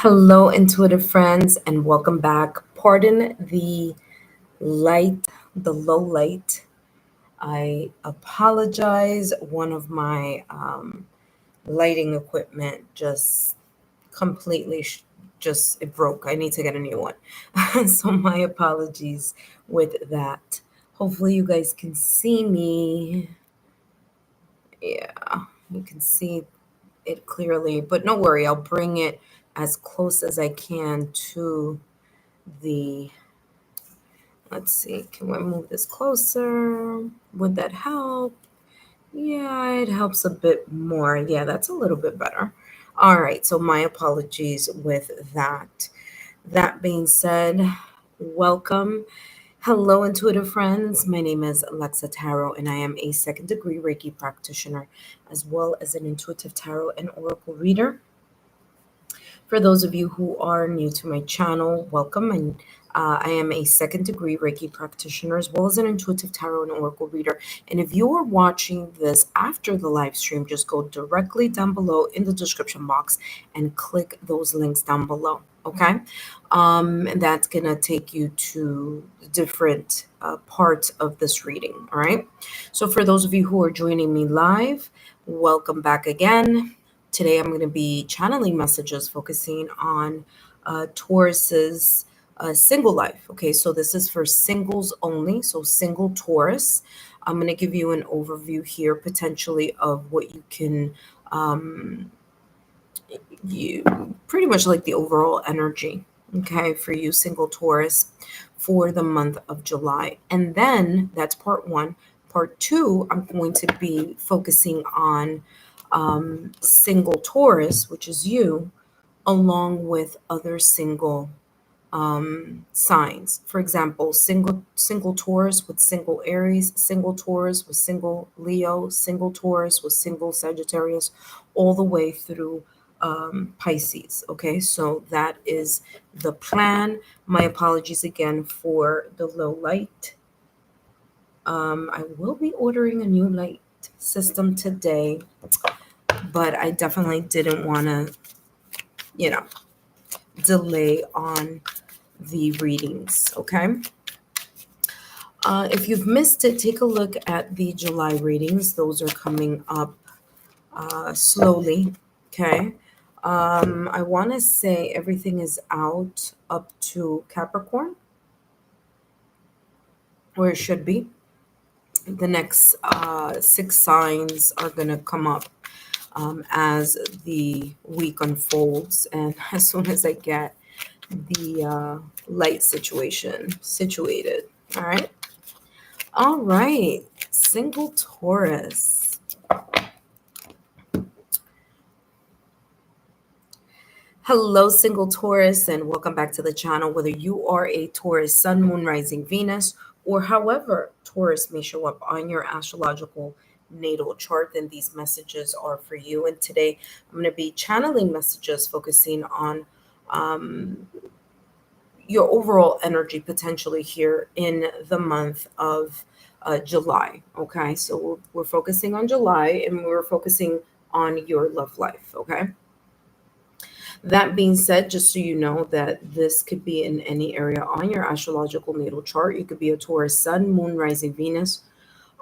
Hello, intuitive friends, and welcome back. Pardon the light, the low light. I apologize. One of my lighting equipment just completely just it broke. I need to get a new one. So my apologies with that. Hopefully you guys can see me. Yeah, you can see it clearly, but no worry, I'll bring it as close as I can to the, let's see, can we move this closer? Would that help? Yeah, it helps a bit more. Yeah, that's a little bit better. All right, so my apologies with that. That being said, welcome. Hello, intuitive friends. My name is Lexa Tarot, and I am a second degree Reiki practitioner, as well as an intuitive tarot and oracle reader. For those of you who are new to my channel, welcome. And I am a second degree Reiki practitioner as well as an intuitive tarot and oracle reader. And if you are watching this after the live stream, just go directly down below in the description box and click those links down below. Okay. And that's going to take you to different parts of this reading. All right. So for those of you who are joining me live, welcome back again. Today, I'm going to be channeling messages focusing on Taurus's single life. Okay, so this is for singles only, so single Taurus. I'm going to give you an overview here, potentially, of what you can, you pretty much like the overall energy, okay, for you single Taurus for the month of July. And then that's part one. Part two, I'm going to be focusing on single Taurus, which is you, along with other single signs. For example, single Taurus with single Aries, single Taurus with single Leo, single Taurus with single Sagittarius, all the way through Pisces. Okay, so that is the plan. My apologies again for the low light. I will be ordering a new light system today, but I definitely didn't want to, delay on the readings. Okay. If you've missed it, take a look at the July readings. Those are coming up slowly. Okay. I want to say everything is out up to Capricorn, where it should be. The next 6 signs are going to come up as the week unfolds, and as soon as I get the light situation situated. All right, single Taurus. Hello, single Taurus, and welcome back to the channel. Whether you are a Taurus sun, moon, rising, Venus, or however Taurus may show up on your astrological natal chart, then these messages are for you. And today I'm going to be channeling messages focusing on your overall energy potentially here in the month of July. Okay, so we're focusing on July, and we're focusing on your love life. Okay. That being said, just so you know that this could be in any area on your astrological natal chart. You could be a Taurus sun, moon, rising, Venus,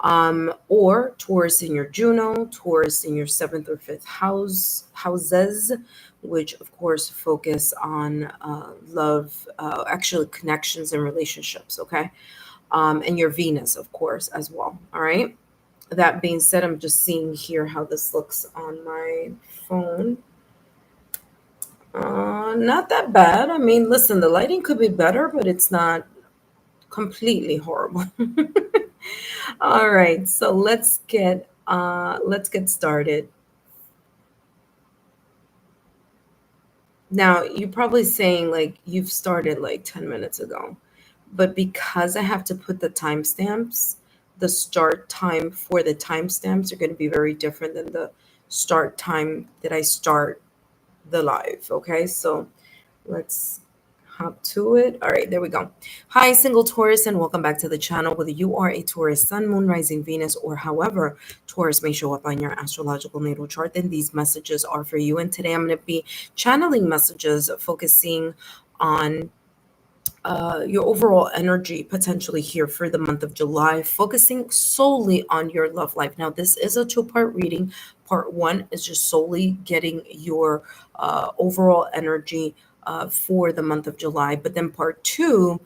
or Taurus in your Juno, Taurus in your 7th or 5th houses, which of course focus on love, actually connections and relationships. Okay. And your Venus, of course, as well. All right. That being said, I'm just seeing here how this looks on my phone. Not that bad. I mean, listen, the lighting could be better, but it's not completely horrible. All right, so let's get started. Now, you're probably saying like you've started like 10 minutes ago, but because I have to put the timestamps, the start time for the timestamps are going to be very different than the start time that I start the live. Okay, so let's hop to it. All right, there we go. Hi, single Taurus, and welcome back to the channel. Whether you are a Taurus, Sun, Moon, Rising, Venus, or however Taurus may show up on your astrological natal chart, then these messages are for you. And today I'm going to be channeling messages focusing on your overall energy potentially here for the month of July, focusing solely on your love life. Now, this is a two-part reading. Part one is just solely getting your overall energy for the month of July. But then part two,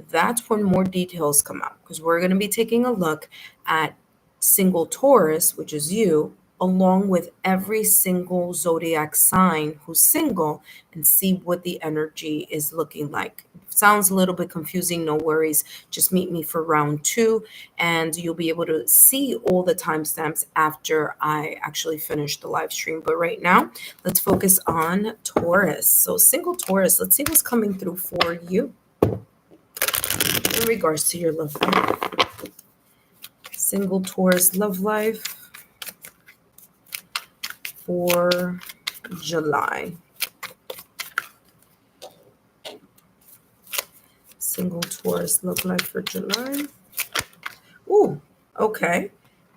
that's when more details come out, because we're going to be taking a look at single Taurus, which is you, along with every single zodiac sign who's single, and see what the energy is looking like. Sounds a little bit confusing, no worries. Just meet me for round two, and you'll be able to see all the timestamps after I actually finish the live stream. But right now, let's focus on Taurus. So single Taurus, let's see what's coming through for you in regards to your love life. Single Taurus love life for July. Single Taurus love life for July. Ooh, okay.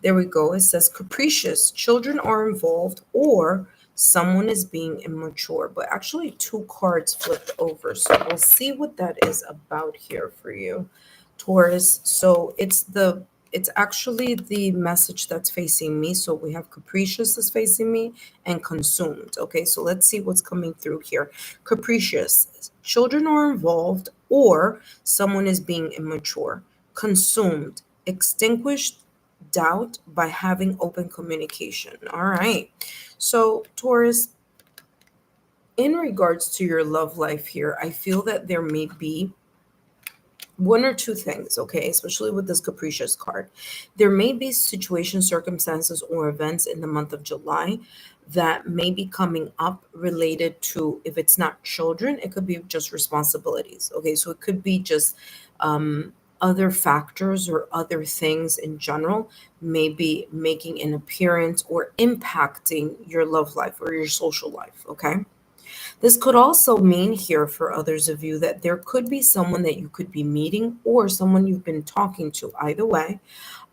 There we go. It says capricious. Children are involved or someone is being immature. But actually two cards flipped over. So we'll see what that is about here for you, Taurus. So it's actually the message that's facing me. So we have capricious is facing me and consumed. Okay, so let's see what's coming through here. Capricious. Children are involved or someone is being immature. Consumed. Extinguished doubt by having open communication. All right. So Taurus, in regards to your love life here, I feel that there may be one or two things, okay, especially with this capricious card. There may be situations, circumstances, or events in the month of July that may be coming up related to, if it's not children, it could be just responsibilities. Okay, so it could be just other factors or other things in general, maybe making an appearance or impacting your love life or your social life. Okay. This could also mean here for others of you that there could be someone that you could be meeting or someone you've been talking to, either way,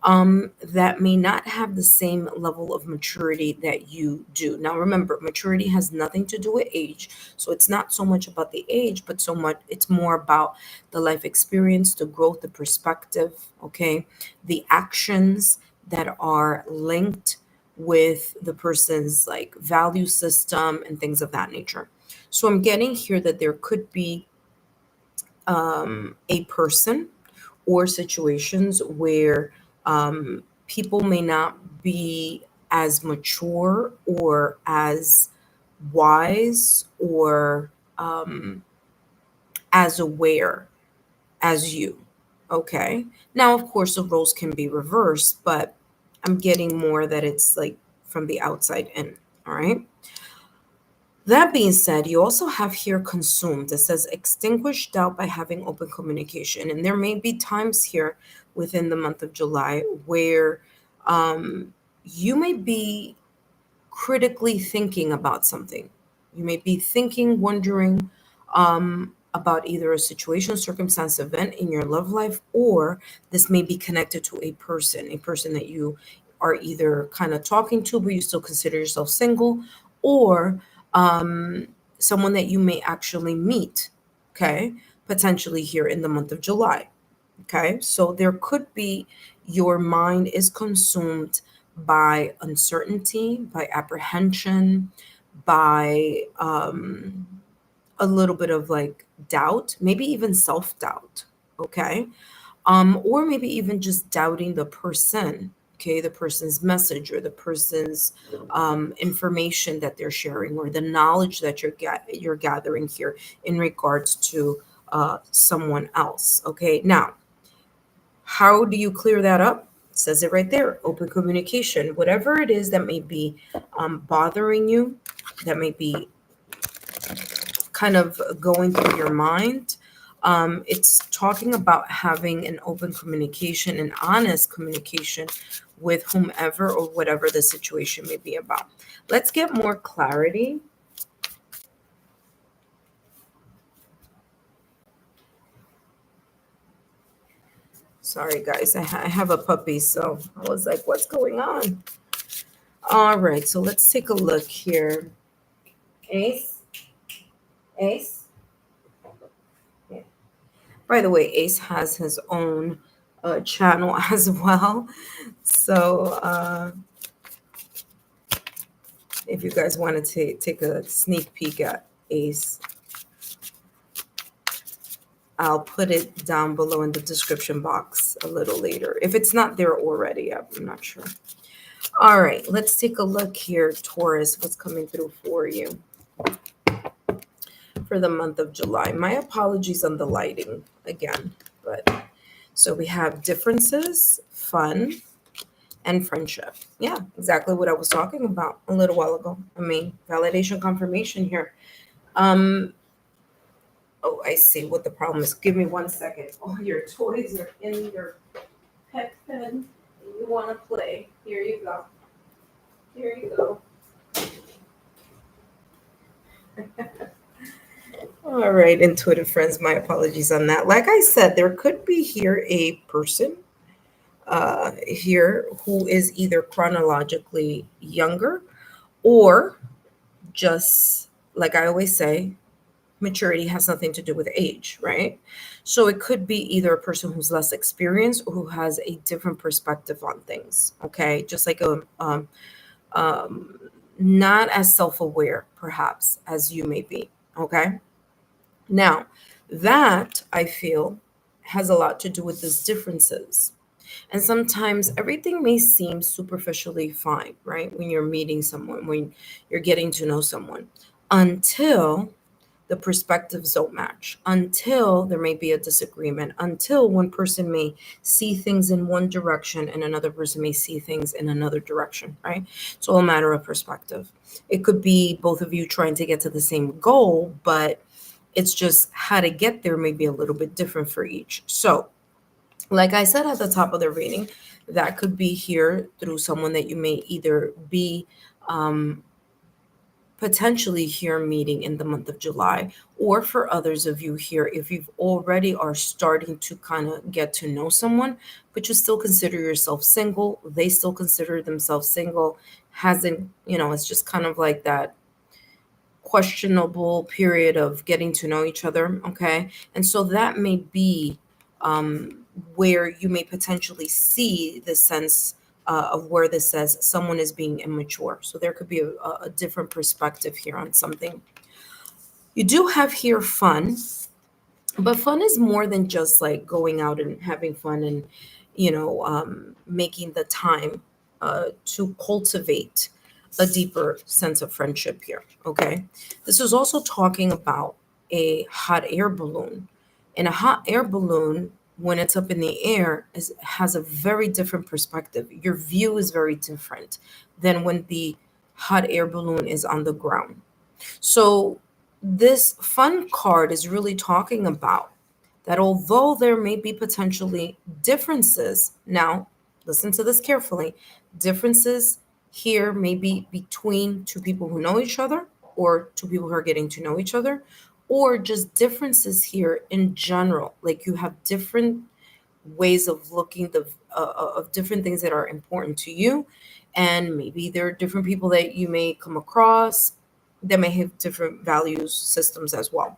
that may not have the same level of maturity that you do. Now, remember, maturity has nothing to do with age. So it's not so much about the age, but it's more about the life experience, the growth, the perspective, okay, the actions that are linked with the person's like value system and things of that nature. So I'm getting here that there could be a person or situations where people may not be as mature or as wise or as aware as you. Okay. Now, of course, the roles can be reversed, but I'm getting more that it's like from the outside in. All right. That being said, you also have here consumed. It says extinguish doubt by having open communication. And there may be times here within the month of July where you may be critically thinking about something. You may be thinking, wondering about either a situation, circumstance, event in your love life, or this may be connected to a person that you are either kind of talking to, but you still consider yourself single, or someone that you may actually meet, okay, potentially here in the month of July. Okay, so there could be your mind is consumed by uncertainty, by apprehension, by a little bit of like doubt, maybe even self-doubt, okay? Or maybe even just doubting the person, okay, the person's message or the person's information that they're sharing or the knowledge that you're gathering here in regards to someone else, okay? Now, how do you clear that up? It says it right there, open communication. Whatever it is that may be bothering you, that may be kind of going through your mind, it's talking about having an open communication, an honest communication with whomever or whatever the situation may be about. Let's get more clarity Sorry, guys. I have a puppy, so I was like, what's going on? All right, so let's take a look here. Ace? Ace? Yeah. By the way, Ace has his own channel as well. So if you guys want to take a sneak peek at Ace, I'll put it down below in the description box a little later. If it's not there already, I'm not sure. All right, let's take a look here, Taurus, what's coming through for you for the month of July. My apologies on the lighting again, but so we have differences, fun, and friendship. Yeah, exactly what I was talking about a little while ago. I mean, validation confirmation here. Oh, I see what the problem is. Give me 1 second. All your toys are in your pet pen. You want to play. Here you go. Here you go. All right, intuitive friends, my apologies on that. Like I said, there could be here a person here who is either chronologically younger or just, like I always say, maturity has nothing to do with age, right? So it could be either a person who's less experienced or who has a different perspective on things, okay? Just like not as self-aware, perhaps, as you may be, okay? Now, that I feel has a lot to do with these differences. And sometimes everything may seem superficially fine, right? When you're meeting someone, when you're getting to know someone, until the perspectives don't match, until there may be a disagreement, until one person may see things in one direction and another person may see things in another direction, right? It's all a matter of perspective. It could be both of you trying to get to the same goal, but it's just how to get there may be a little bit different for each. So, like I said at the top of the reading, that could be here through someone that you may either be um, potentially here meeting in the month of July, or for others of you here, if you've already are starting to kind of get to know someone, but you still consider yourself single, they still consider themselves single, hasn't, it's just kind of like that questionable period of getting to know each other. Okay. And so that may be where you may potentially see the sense of where this says someone is being immature. So there could be a different perspective here on something. You do have here fun, but fun is more than just like going out and having fun and, making the time to cultivate a deeper sense of friendship here. Okay. This is also talking about a hot air balloon. And a hot air balloon, when it's up in the air, has a very different perspective. Your view is very different than when the hot air balloon is on the ground. So, this fun card is really talking about that although there may be potentially differences, now listen to this carefully, differences here may be between two people who know each other or two people who are getting to know each other, or just differences here in general. Like you have different ways of looking of different things that are important to you, and maybe there are different people that you may come across that may have different values systems as well.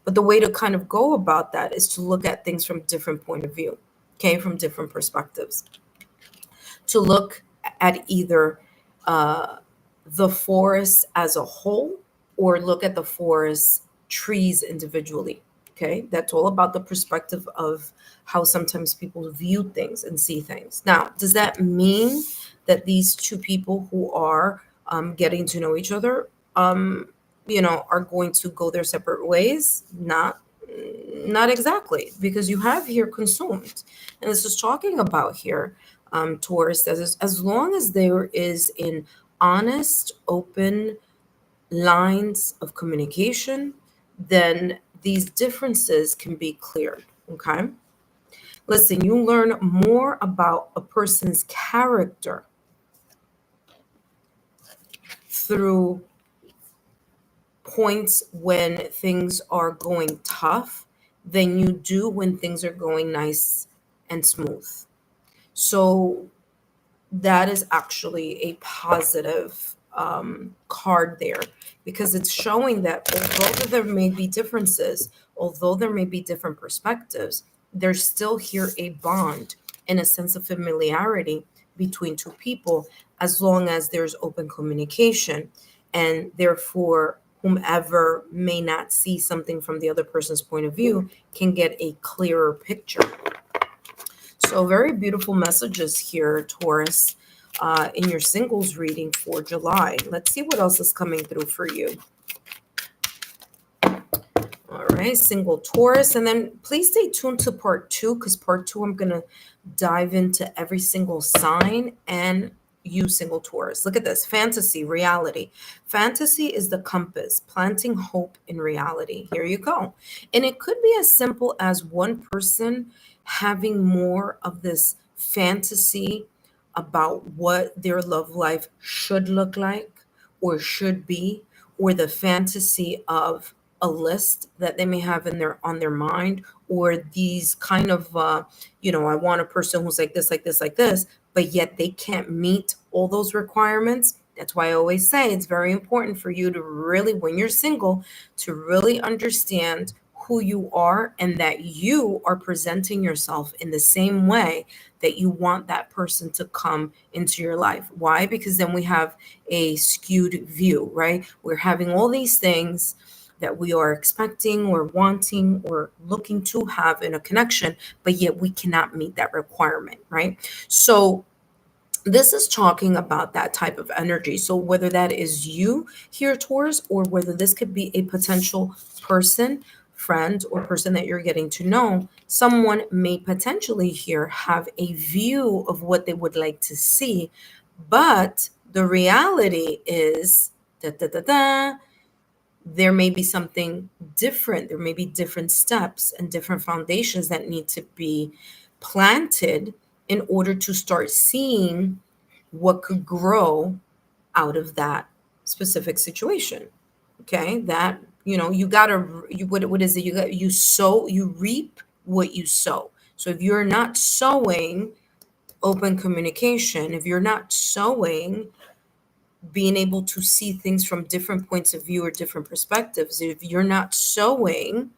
But the way to kind of go about that is to look at things from different point of view, okay, from different perspectives. To look at either uh, the forest as a whole or look at the forest trees individually. Okay, that's all about the perspective of how sometimes people view things and see things. Now, does that mean that these two people who are getting to know each other, are going to go their separate ways? Not exactly, because you have here consumed, and this is talking about here, Taurus, as long as there is an honest, open lines of communication, then these differences can be cleared. Okay. Listen, you learn more about a person's character through points when things are going tough than you do when things are going nice and smooth. So that is actually a positive card there, because it's showing that although there may be differences, although there may be different perspectives, there's still here a bond and a sense of familiarity between two people, as long as there's open communication. And therefore, whomever may not see something from the other person's point of view can get a clearer picture. So very beautiful messages here, Taurus, in your singles reading for July. Let's see what else is coming through for you. All right, single Taurus. And then please stay tuned to part 2, because part 2, I'm going to dive into every single sign and you, single Taurus. Look at this. Fantasy, reality. Fantasy is the compass, planting hope in reality. Here you go. And it could be as simple as one person having more of this fantasy about what their love life should look like or should be, or the fantasy of a list that they may have in their on their mind, or these kind of I want a person who's like this, like this, like this, but yet they can't meet all those requirements. That's why I always say it's very important for you to really, when you're single, to really understand who you are, and that you are presenting yourself in the same way that you want that person to come into your life. Why? Because then we have a skewed view, right? We're having all these things that we are expecting or wanting or looking to have in a connection, but yet we cannot meet that requirement, right? So this is talking about that type of energy. So whether that is you here, Taurus, or whether this could be a potential person, friend, or person that you're getting to know, someone may potentially here have a view of what they would like to see, but the reality is there may be something different. There may be different steps and different foundations that need to be planted in order to start seeing what could grow out of that specific situation. Okay, that you gotta what is it? You reap what you sow. So if you're not sowing open communication, if you're not sowing being able to see things from different points of view or different perspectives, if you're not showing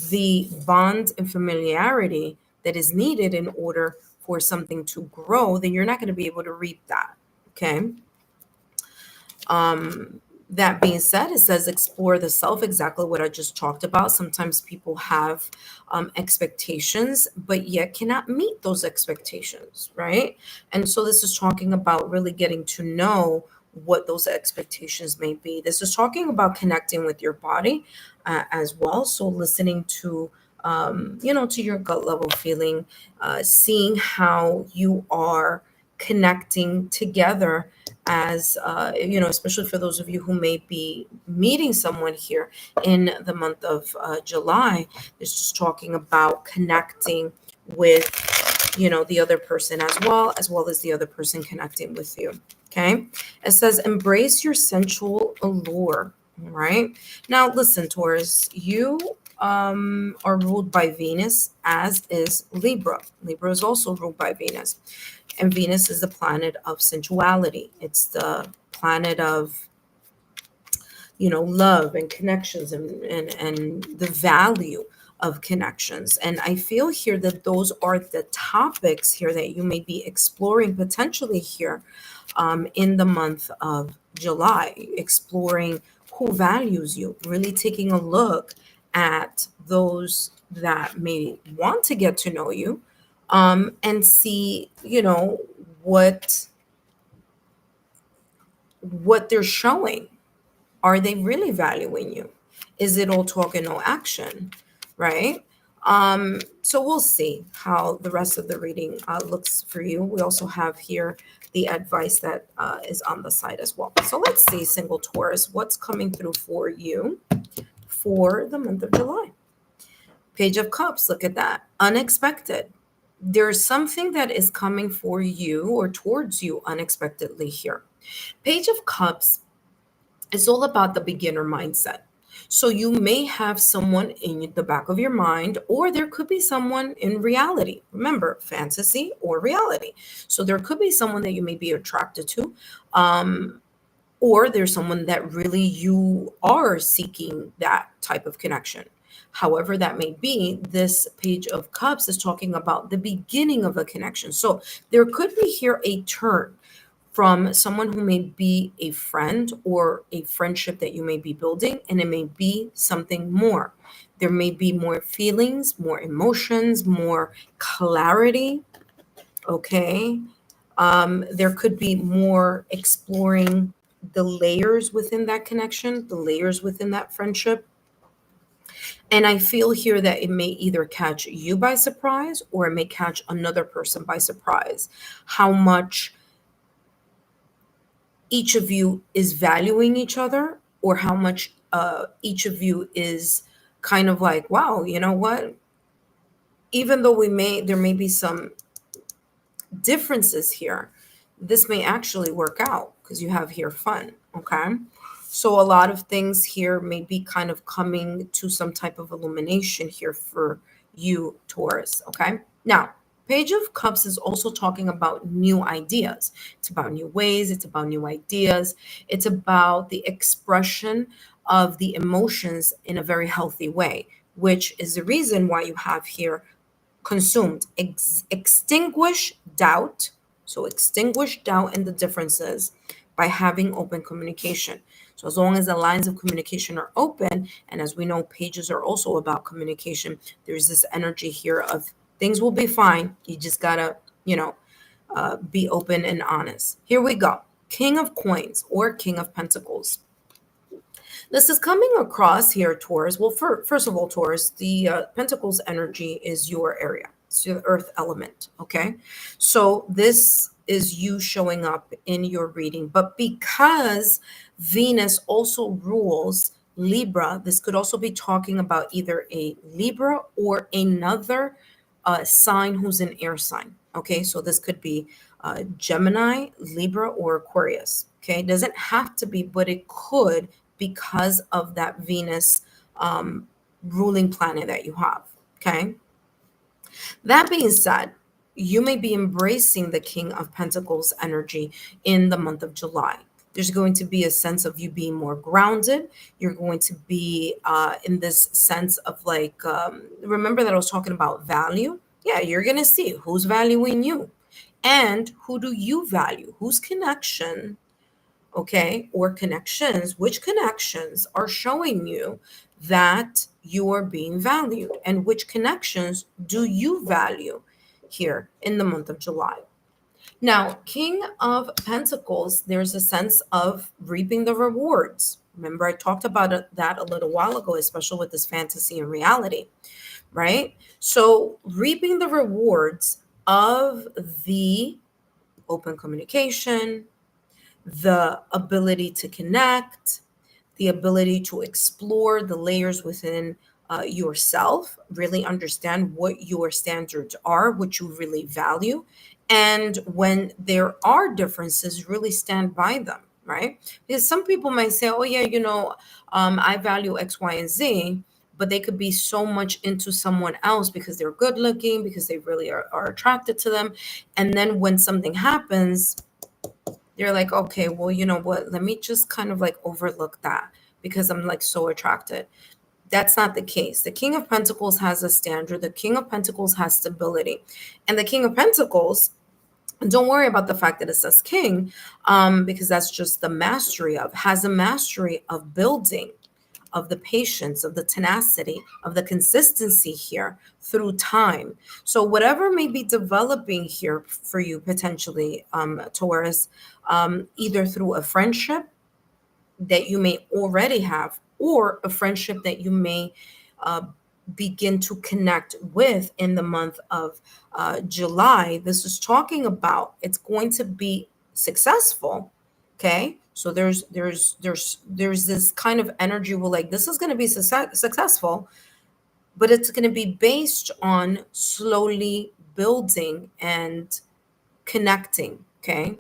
the bond and familiarity that is needed in order for something to grow, then you're not going to be able to reap that. Okay. That being said, it says explore the self, exactly what I just talked about. Sometimes people have expectations, but yet cannot meet those expectations, right? And so this is talking about really getting to know what those expectations may be. This is talking about connecting with your body as well. So listening to to your gut level feeling, seeing how you are connecting together as especially for those of you who may be meeting someone here in the month of July. It's just talking about connecting with the other person as well as the other person connecting with you. Okay, it says embrace your sensual allure. All right, now listen, Taurus, you are ruled by Venus, as is Libra. Libra is also ruled by Venus. And Venus is the planet of sensuality. It's the planet of, love and connections and the value of connections. And I feel here that those are the topics here that you may be exploring potentially here in the month of July, exploring who values you, really taking a look at those that may want to get to know you, and see, what they're showing. Are they really valuing you? Is it all talk and no action, right? So we'll see how the rest of the reading looks for you. We also have here the advice that is on the side as well. So let's see, single Taurus, what's coming through for you for the month of July. Page of Cups, look at that. Unexpected. There's something that is coming for you or towards you unexpectedly here. Page of Cups is all about the beginner mindset. So you may have someone in the back of your mind, or there could be someone in reality. Remember, fantasy or reality. So there could be someone that you may be attracted to, or there's someone that really you are seeking that type of connection. However, that may be, this Page of Cups is talking about the beginning of a connection. So there could be here a turn from someone who may be a friend or a friendship that you may be building, and it may be something more. There may be more feelings, more emotions, more clarity. Okay. There could be more exploring the layers within that connection, the layers within that friendship. And I feel here that it may either catch you by surprise or it may catch another person by surprise. How much each of you is valuing each other, or how much each of you is kind of like, wow, you know what? Even though there may be some differences here, this may actually work out because you have here fun. Okay. So a lot of things here may be kind of coming to some type of illumination here for you, Taurus. Okay. Now, Page of Cups is also talking about new ideas. It's about new ways. It's about new ideas. It's about the expression of the emotions in a very healthy way, which is the reason why you have here consumed. Extinguish doubt. So extinguish doubt and the differences by having open communication. So as long as the lines of communication are open, and as we know, pages are also about communication, there's this energy here of things will be fine. You just gotta, be open and honest. Here we go. King of Coins or King of Pentacles. This is coming across here, Taurus. Well, first of all, Taurus, the Pentacles energy is your area. It's your earth element, okay? So this is you showing up in your reading. But because Venus also rules Libra, this could also be talking about either a Libra or another sign who's an air sign, okay? So this could be Gemini, Libra, or Aquarius, okay? It doesn't have to be, but it could, because of that Venus ruling planet that you have. Okay. That being said, you may be embracing the King of Pentacles energy in the month of July. There's going to be a sense of you being more grounded. You're going to be in this sense of like, remember that I was talking about value? Yeah, you're going to see who's valuing you and who do you value, whose connection, okay, or connections, which connections are showing you that you are being valued, and which connections do you value here in the month of July. Now, King of Pentacles, there's a sense of reaping the rewards. Remember, I talked about that a little while ago, especially with this fantasy and reality, right? So, reaping the rewards of the open communication, the ability to connect, the ability to explore the layers within yourself, really understand what your standards are, what you really value. And when there are differences, really stand by them, right? Because some people might say, oh, yeah, I value X, Y, and Z, but they could be so much into someone else because they're good looking, because they really are attracted to them. And then when something happens, they're like, okay, well, you know what? Let me just kind of like overlook that because I'm like so attracted. That's not the case. The King of Pentacles has a standard. The King of Pentacles has stability. And the King of Pentacles, don't worry about the fact that it says king, because that's just the mastery of, has a mastery of building, of the patience, of the tenacity, of the consistency here through time. So whatever may be developing here for you potentially, Taurus, either through a friendship that you may already have, or a friendship that you may begin to connect with in the month of July. This is talking about it's going to be successful. Okay, so there's this kind of energy where like this is going to be successful, but it's going to be based on slowly building and connecting. Okay,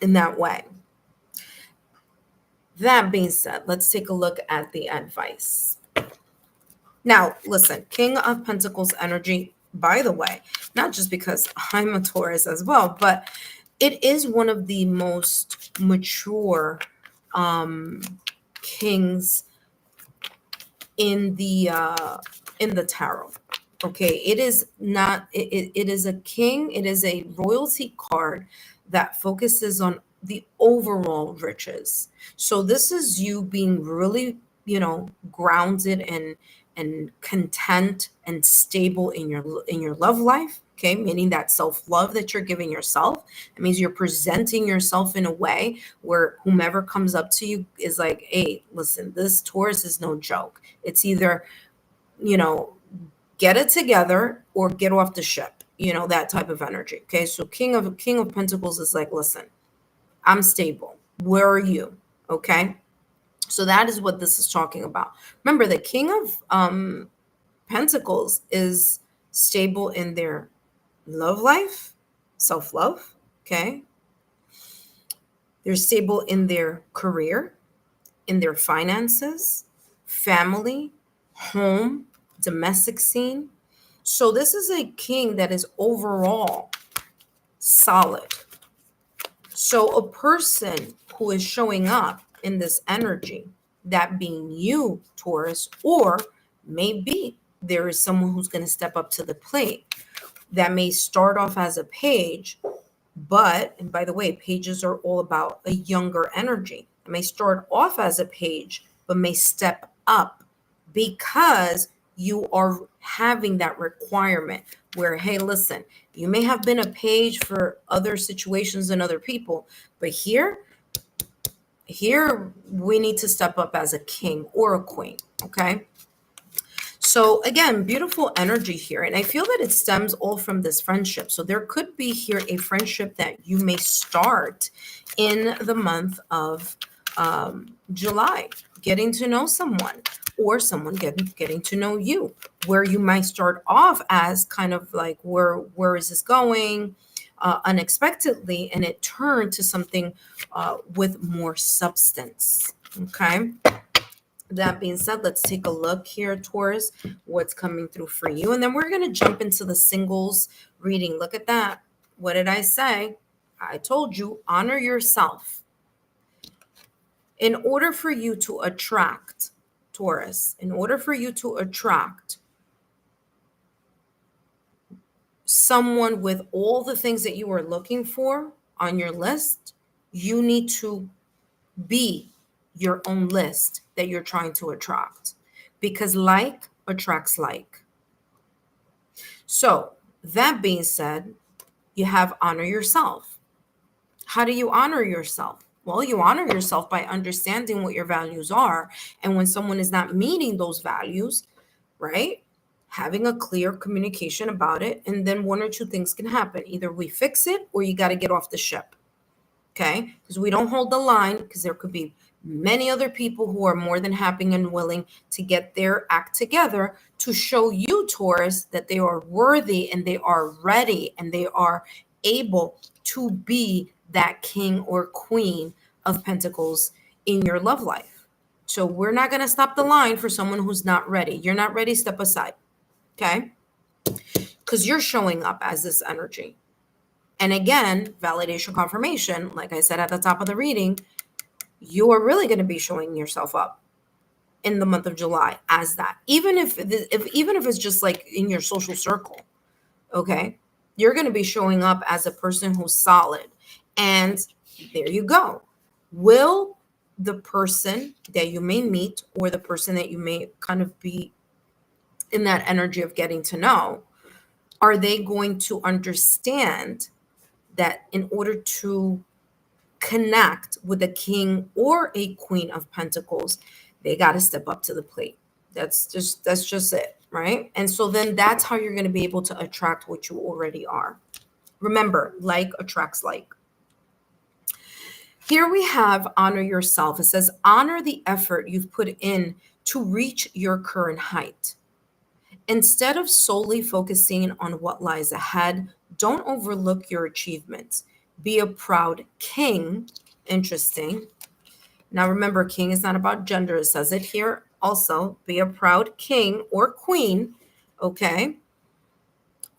in that way. That being said, let's take a look at the advice. Now, listen, King of Pentacles energy, by the way, not just because I'm a Taurus as well, but it is one of the most mature kings in the tarot. Okay, it is not it is a king, it is a royalty card that focuses on the overall riches. So this is you being really, grounded and content and stable in your love life. Okay, meaning that self-love that you're giving yourself. It means you're presenting yourself in a way where whomever comes up to you is like, hey, listen, this Taurus is no joke. It's either, you know, get it together or get off the ship, that type of energy. Okay, so King of Pentacles is like, listen, I'm stable. Where are you? Okay, so that is what this is talking about. Remember, the King of Pentacles is stable in their love life, self-love. Okay, they're stable in their career, in their finances, family, home, domestic scene. So this is a king that is overall solid. So a person who is showing up in this energy, that being you, Taurus, or maybe there is someone who's going to step up to the plate that may start off as a page, but, and by the way, pages are all about a younger energy. It may start off as a page, but may step up because you are having that requirement where, hey, listen, you may have been a page for other situations and other people, but here we need to step up as a king or a queen. Okay. So again, beautiful energy here. And I feel that it stems all from this friendship. So there could be here a friendship that you may start in the month of July, getting to know someone, or someone getting to know you, where you might start off as kind of like, where is this going? Unexpectedly, and it turned to something with more substance. Okay. That being said, let's take a look here, Taurus, what's coming through for you. And then we're going to jump into the singles reading. Look at that. What did I say? I told you, honor yourself. In order for you to attract, Taurus, in order for you to attract someone with all the things that you are looking for on your list, you need to be your own list that you're trying to attract, because like attracts like. So that being said, you have honor yourself. How do you honor yourself? Well, you honor yourself by understanding what your values are. And when someone is not meeting those values, right? Having a clear communication about it. And then one or two things can happen. Either we fix it or you got to get off the ship. Okay, because we don't hold the line, because there could be many other people who are more than happy and willing to get their act together to show you, Taurus, that they are worthy and they are ready and they are able to be that king or queen of Pentacles in your love life. So we're not going to stop the line for someone who's not ready. You're not ready, step aside. Okay, because you're showing up as this energy. And again, validation, confirmation, like I said at the top of the reading, you are really going to be showing yourself up in the month of July as that. Even if it's just like in your social circle, okay? You're going to be showing up as a person who's solid. And there you go. Will the person that you may meet, or the person that you may kind of be in that energy of getting to know, are they going to understand that in order to connect with a king or a queen of Pentacles, they got to step up to the plate? That's just it, right? And so then that's how you're going to be able to attract what you already are. Remember, like attracts like. Here we have honor yourself. It says, honor the effort you've put in to reach your current height. Instead of solely focusing on what lies ahead, don't overlook your achievements. Be a proud king, interesting, Now, remember, king is not about gender. It says it here also. Be a proud king or queen, okay?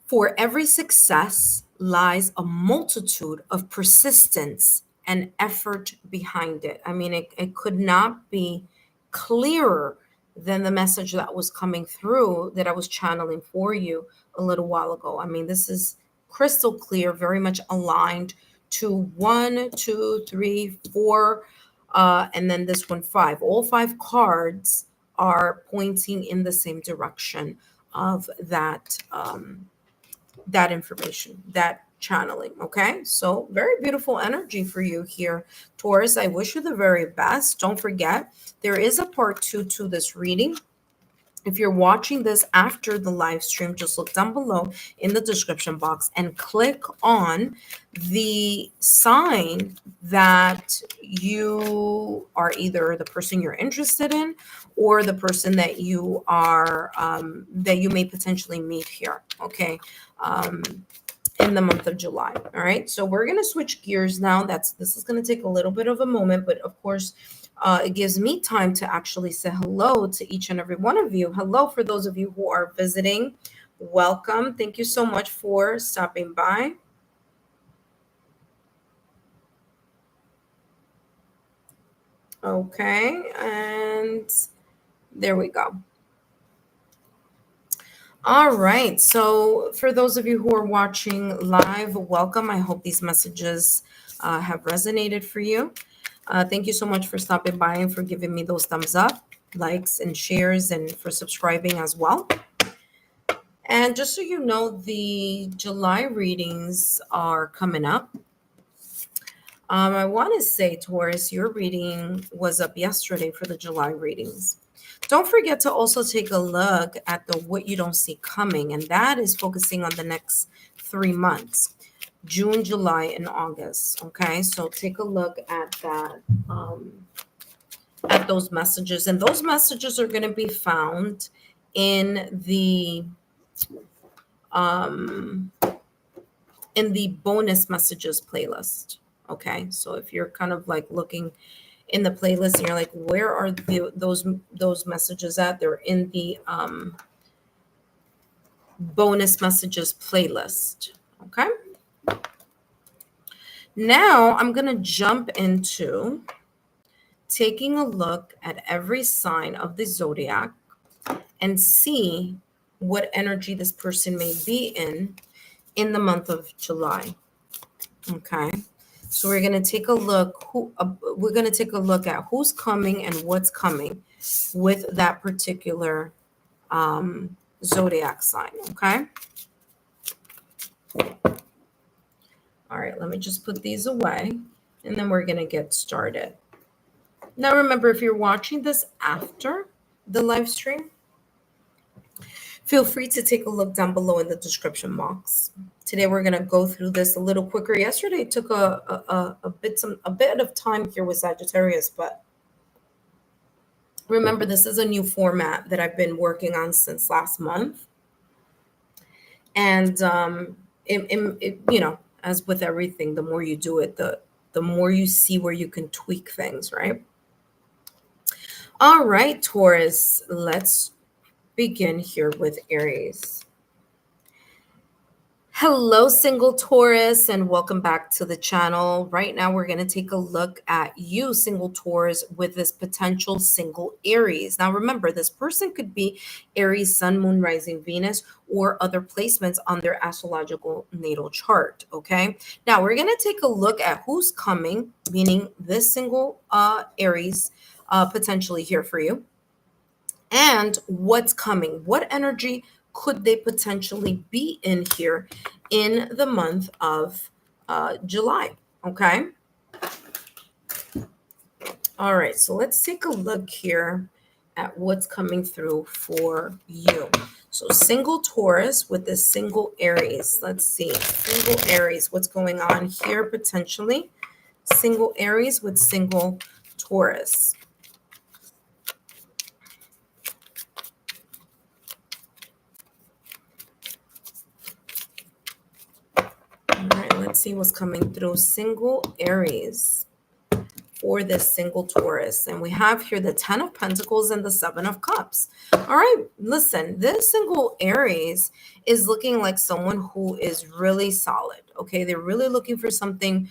For every success lies a multitude of persistence and effort behind it. I mean, it could not be clearer than the message that was coming through that I was channeling for you a little while ago. I mean, this is crystal clear, very much aligned to 1, 2, 3, 4, and then this one 5. All 5 cards are pointing in the same direction of that information, that channeling. Okay, so very beautiful energy for you here, Taurus. I wish you the very best. Don't forget, there is a part 2 to this reading. If you're watching this after the live stream, just look down below in the description box and click on the sign that you are either the person you're interested in or the person that you are that you may potentially meet here. Okay. In the month of July. All right. So we're going to switch gears now. This is going to take a little bit of a moment, but of course, it gives me time to actually say hello to each and every one of you. Hello, for those of you who are visiting. Welcome. Thank you so much for stopping by. Okay. And there we go. All right. So for those of you who are watching live, welcome. I hope these messages have resonated for you. Thank you so much for stopping by and for giving me those thumbs up, likes, and shares, and for subscribing as well. And just so you know, the July readings are coming up. I want to say, Taurus, your reading was up yesterday for the July readings. Don't forget to also take a look at the What You Don't See Coming, and that is focusing on the next 3 months. June, July, and August. Okay, so take a look at that, at those messages, and those messages are going to be found in the bonus messages playlist. Okay, so if you're kind of like looking in the playlist and you're like, where are those messages at? They're in the bonus messages playlist. Okay. Now I'm going to jump into taking a look at every sign of the zodiac and see what energy this person may be in the month of July. Okay. So we're going to take a look we're going to take a look at who's coming and what's coming with that particular zodiac sign. Okay. All right, let me just put these away and then we're going to get started. Now, remember, if you're watching this after the live stream, feel free to take a look down below in the description box. Today, we're going to go through this a little quicker. Yesterday, it took a bit of time here with Sagittarius, but remember, this is a new format that I've been working on since last month. And, you know, as with everything, the more you do it, the more you see where you can tweak things, right? All right, Taurus, let's begin here with Aries. Hello, single Taurus, and welcome back to the channel. Right now, we're going to take a look at you, single Taurus, with this potential single Aries. Now, remember, this person could be Aries, Sun, Moon, Rising, Venus, or other placements on their astrological natal chart, okay? Now, we're going to take a look at who's coming, meaning this single Aries potentially here for you, and what's coming. What energy could they potentially be in here in the month of July? Okay. All right. So let's take a look here at what's coming through for you. So single Taurus with this single Aries. Let's see. Single Aries. What's going on here potentially? Single Aries with single Taurus. All right, let's see what's coming through. Single Aries for this single Taurus. And we have here the 10 of Pentacles and the 7 of Cups. All right, listen, this single Aries is looking like someone who is really solid. Okay, they're really looking for something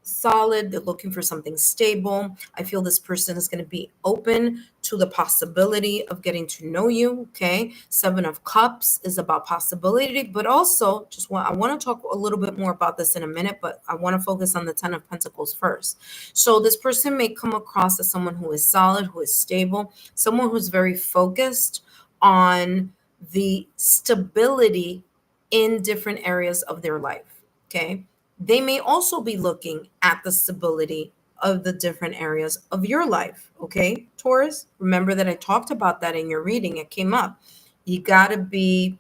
solid. They're looking for something stable. I feel this person is going to be open to the possibility of getting to know you. Okay, 7 of Cups is about possibility, but also I want to talk a little bit more about this in a minute, but I want to focus on the 10 of Pentacles first. So this person may come across as someone who is solid, who is stable, someone who's very focused on the stability in different areas of their life. Okay, they may also be looking at the stability of the different areas of your life. Okay, Taurus, remember that I talked about that in your reading. It came up. You got to be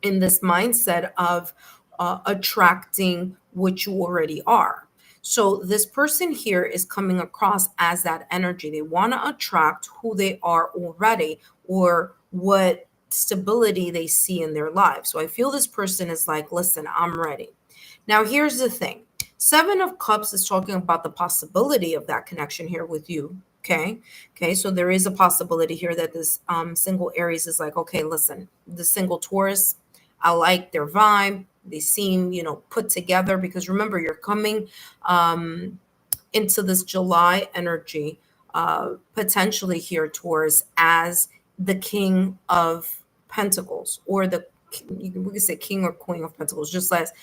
in this mindset of attracting what you already are. So this person here is coming across as that energy. They want to attract who they are already, or what stability they see in their lives. So I feel this person is like, listen, I'm ready. Now, here's the thing. 7 of Cups is talking about the possibility of that connection here with you. Okay. So there is a possibility here that this single Aries is like, okay, listen, the single Taurus, I like their vibe. They seem, put together, because remember, you're coming into this July energy, potentially here, Taurus, as the King of Pentacles, or we could say King or Queen of Pentacles, just as,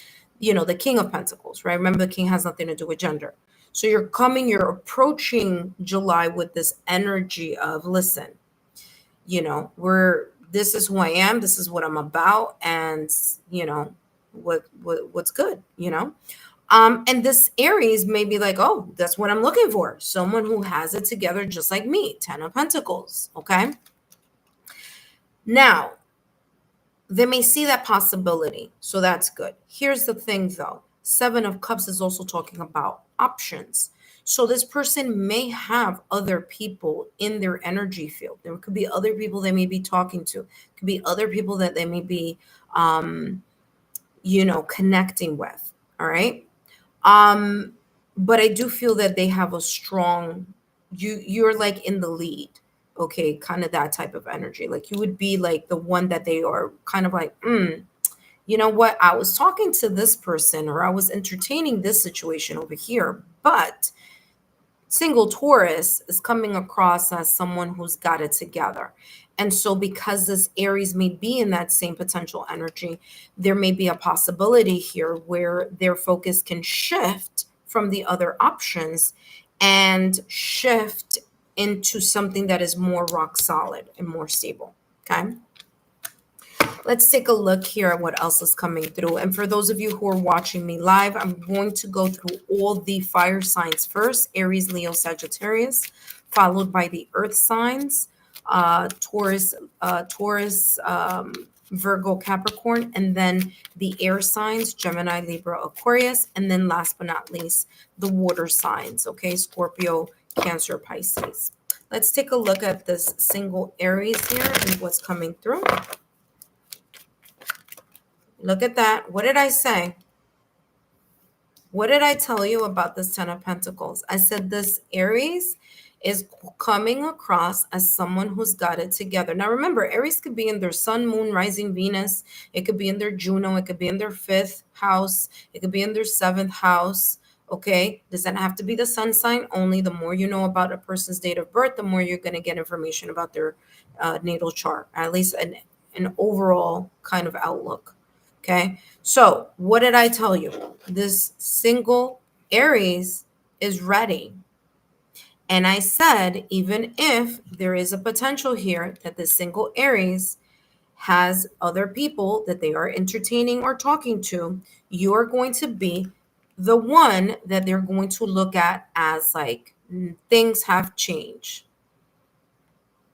the King of Pentacles, right? Remember, the King has nothing to do with gender. So you're approaching July with this energy of, listen, this is who I am, this is what I'm about, and what's good, and this Aries may be like, oh, that's what I'm looking for. Someone who has it together just like me, 10 of Pentacles, okay? Now, they may see that possibility, so that's good. Here's the thing, though. 7 of Cups is also talking about options. So this person may have other people in their energy field. There could be other people they may be talking to. Could be other people that they may be, connecting with. All right. But I do feel that they have a strong, you're like in the lead. Okay, kind of that type of energy. Like you would be like the one that they are kind of like, you know what? I was talking to this person, or I was entertaining this situation over here, but single Taurus is coming across as someone who's got it together. And so because this Aries may be in that same potential energy, there may be a possibility here where their focus can shift from the other options and shift into something that is more rock solid and more stable. Okay. Let's take a look here at what else is coming through. And for those of you who are watching me live, I'm going to go through all the fire signs first: Aries, Leo, Sagittarius, followed by the earth signs, Taurus, Virgo, Capricorn, and then the air signs, Gemini, Libra, Aquarius, and then last but not least, the water signs, okay, Scorpio, Cancer, Pisces. Let's take a look at this single Aries here and what's coming through. Look at that. What did I say? What did I tell you about this 10 of Pentacles? I said this Aries is coming across as someone who's got it together. Now, remember, Aries could be in their sun, moon, rising, Venus. It could be in their Juno. It could be in their 5th house. It could be in their 7th house. Okay. Doesn't have to be the sun sign only. The more you know about a person's date of birth, the more you're going to get information about their natal chart, at least an overall kind of outlook. Okay, so what did I tell you? This single Aries is ready. And I said, even if there is a potential here that the single Aries has other people that they are entertaining or talking to, you're going to be the one that they're going to look at as like, things have changed.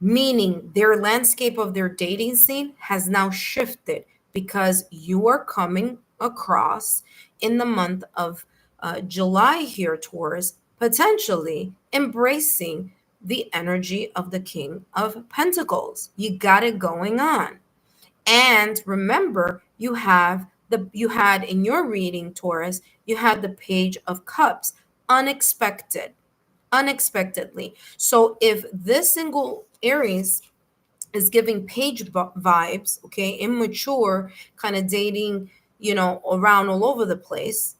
Meaning their landscape of their dating scene has now shifted, because you are coming across in the month of July here, Taurus, potentially embracing the energy of the King of Pentacles. You got it going on. And remember, you had in your reading, Taurus, you had the Page of Cups, unexpected. unexpectedly. So if this single Aries is giving page vibes, okay, immature, kind of dating, around all over the place,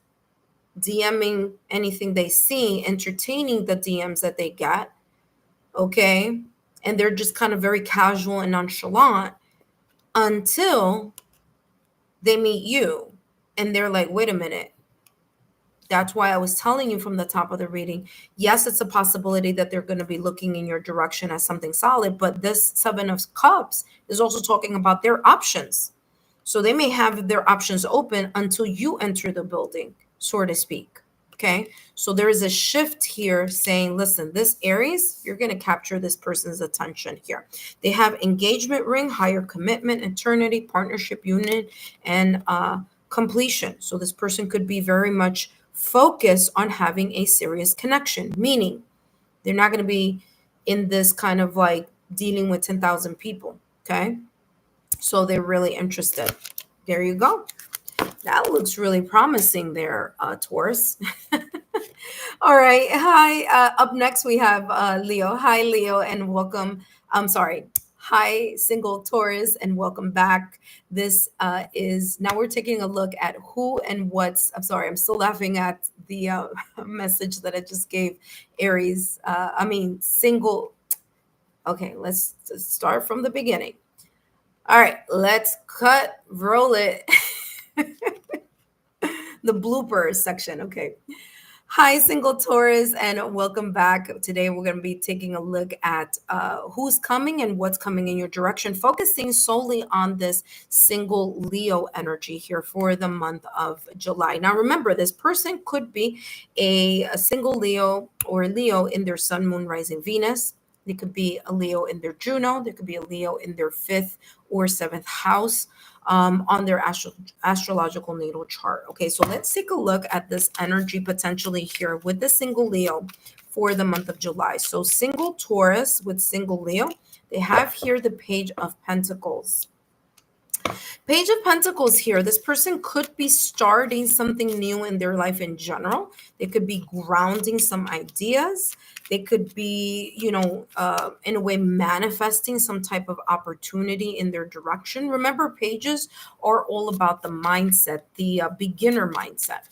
DMing anything they see, entertaining the DMs that they get, okay, and they're just kind of very casual and nonchalant until they meet you and they're like, wait a minute. That's why I was telling you from the top of the reading, yes, it's a possibility that they're going to be looking in your direction as something solid, but this Seven of Cups is also talking about their options. So they may have their options open until you enter the building, so to speak. Okay. So there is a shift here saying, listen, this Aries, you're going to capture this person's attention here. They have engagement ring, higher commitment, eternity, partnership, union, and completion. So this person could be very much focused on having a serious connection, meaning they're not going to be in this kind of like dealing with 10,000 people. Okay. So they're really interested. There you go. That looks really promising there, Taurus. All right. Hi. Up next, we have Leo. Hi, Leo, and welcome. I'm sorry. Hi, single Taurus, and welcome back. This is now we're taking a look at who and what's. I'm sorry. I'm still laughing at the message that I just gave Aries. Single. Okay, let's start from the beginning. All right, let's roll it. The bloopers section. Okay. Hi, single Taurus, and welcome back. Today, we're going to be taking a look at who's coming and what's coming in your direction, focusing solely on this single Leo energy here for the month of July. Now, remember, this person could be a single Leo or Leo in their sun, moon, rising, Venus. They could be a Leo in their Juno. There could be a Leo in their 5th or 7th house on their astrological natal chart. Okay, so let's take a look at this energy potentially here with the single Leo for the month of July. So single Taurus with single Leo, they have here the Page of Pentacles. Page of Pentacles here, this person could be starting something new in their life in general. They could be grounding some ideas. They could be, in a way manifesting some type of opportunity in their direction. Remember, pages are all about the mindset, the beginner mindset.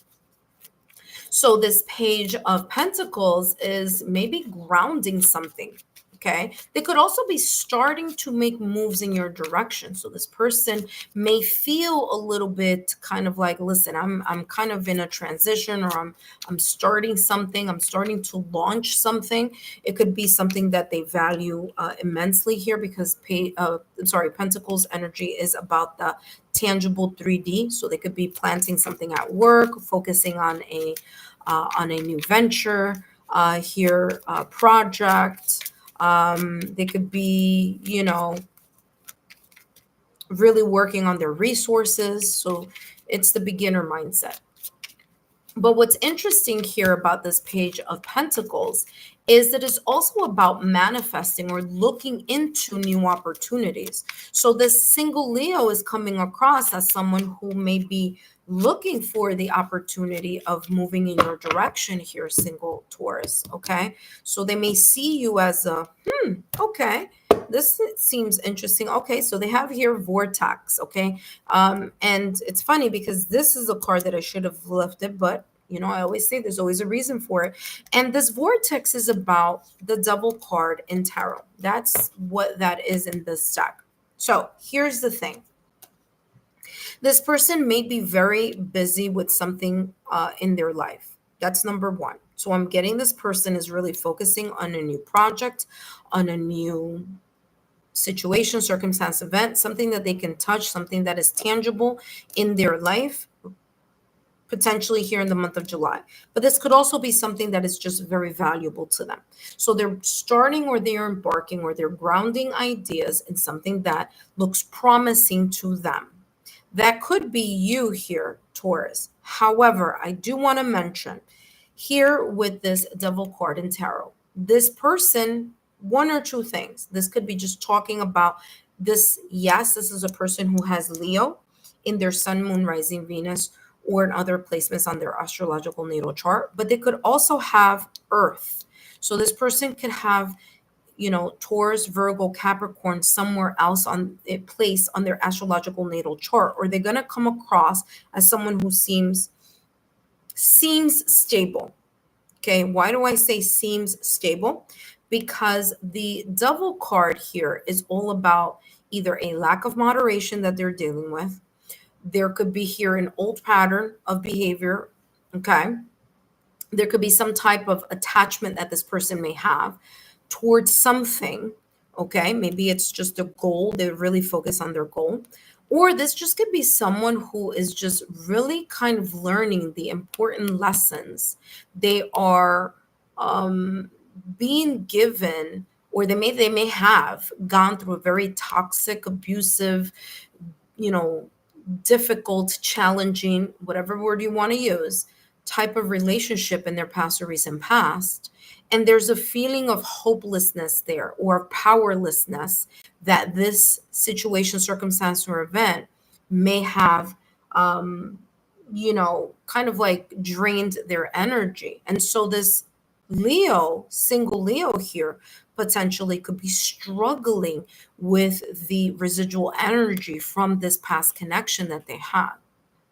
So this Page of Pentacles is maybe grounding something. Okay. They could also be starting to make moves in your direction. So this person may feel a little bit kind of like, listen, I'm kind of in a transition, or I'm starting something. I'm starting to launch something. It could be something that they value immensely here, because Pentacles energy is about the tangible 3D. So they could be planting something at work, focusing on a new venture project. They could be, really working on their resources. So it's the beginner mindset. But what's interesting here about this Page of Pentacles is that it's also about manifesting or looking into new opportunities. So this single Leo is coming across as someone who may be looking for the opportunity of moving in your direction here, single Taurus. Okay. So they may see you as okay, this seems interesting. Okay. So they have here Vortex. Okay. And it's funny because this is a card that I should have lifted, but I always say there's always a reason for it. And this Vortex is about the Devil card in tarot. That's what that is in this deck. So here's the thing. This person may be very busy with something in their life. That's number one. So I'm getting this person is really focusing on a new project, on a new situation, circumstance, event, something that they can touch, something that is tangible in their life, potentially here in the month of July. But this could also be something that is just very valuable to them. So they're starting, or they're embarking, or they're grounding ideas in something that looks promising to them. That could be you here, Taurus. However, I do want to mention here with this Devil card in tarot, this person, one or two things. This could be just talking about this. Yes, this is a person who has Leo in their sun, moon, rising, Venus, or in other placements on their astrological natal chart, but they could also have Earth. So this person could have, Taurus, Virgo, Capricorn somewhere else on a place on their astrological natal chart, or they're going to come across as someone who seems stable. Okay, why do I say seems stable? Because the Devil card here is all about either a lack of moderation that they're dealing with. There could be here an old pattern of behavior. Okay, there could be some type of attachment that this person may have towards something. Okay, maybe it's just a goal. They really focus on their goal. Or this just could be someone who is just really kind of learning the important lessons. They are being given, or they may have gone through a very toxic, abusive, difficult, challenging, whatever word you want to use, type of relationship in their past or recent past. And there's a feeling of hopelessness there, or powerlessness, that this situation, circumstance, or event may have, kind of like drained their energy. And so this Leo, single Leo here, potentially could be struggling with the residual energy from this past connection that they had.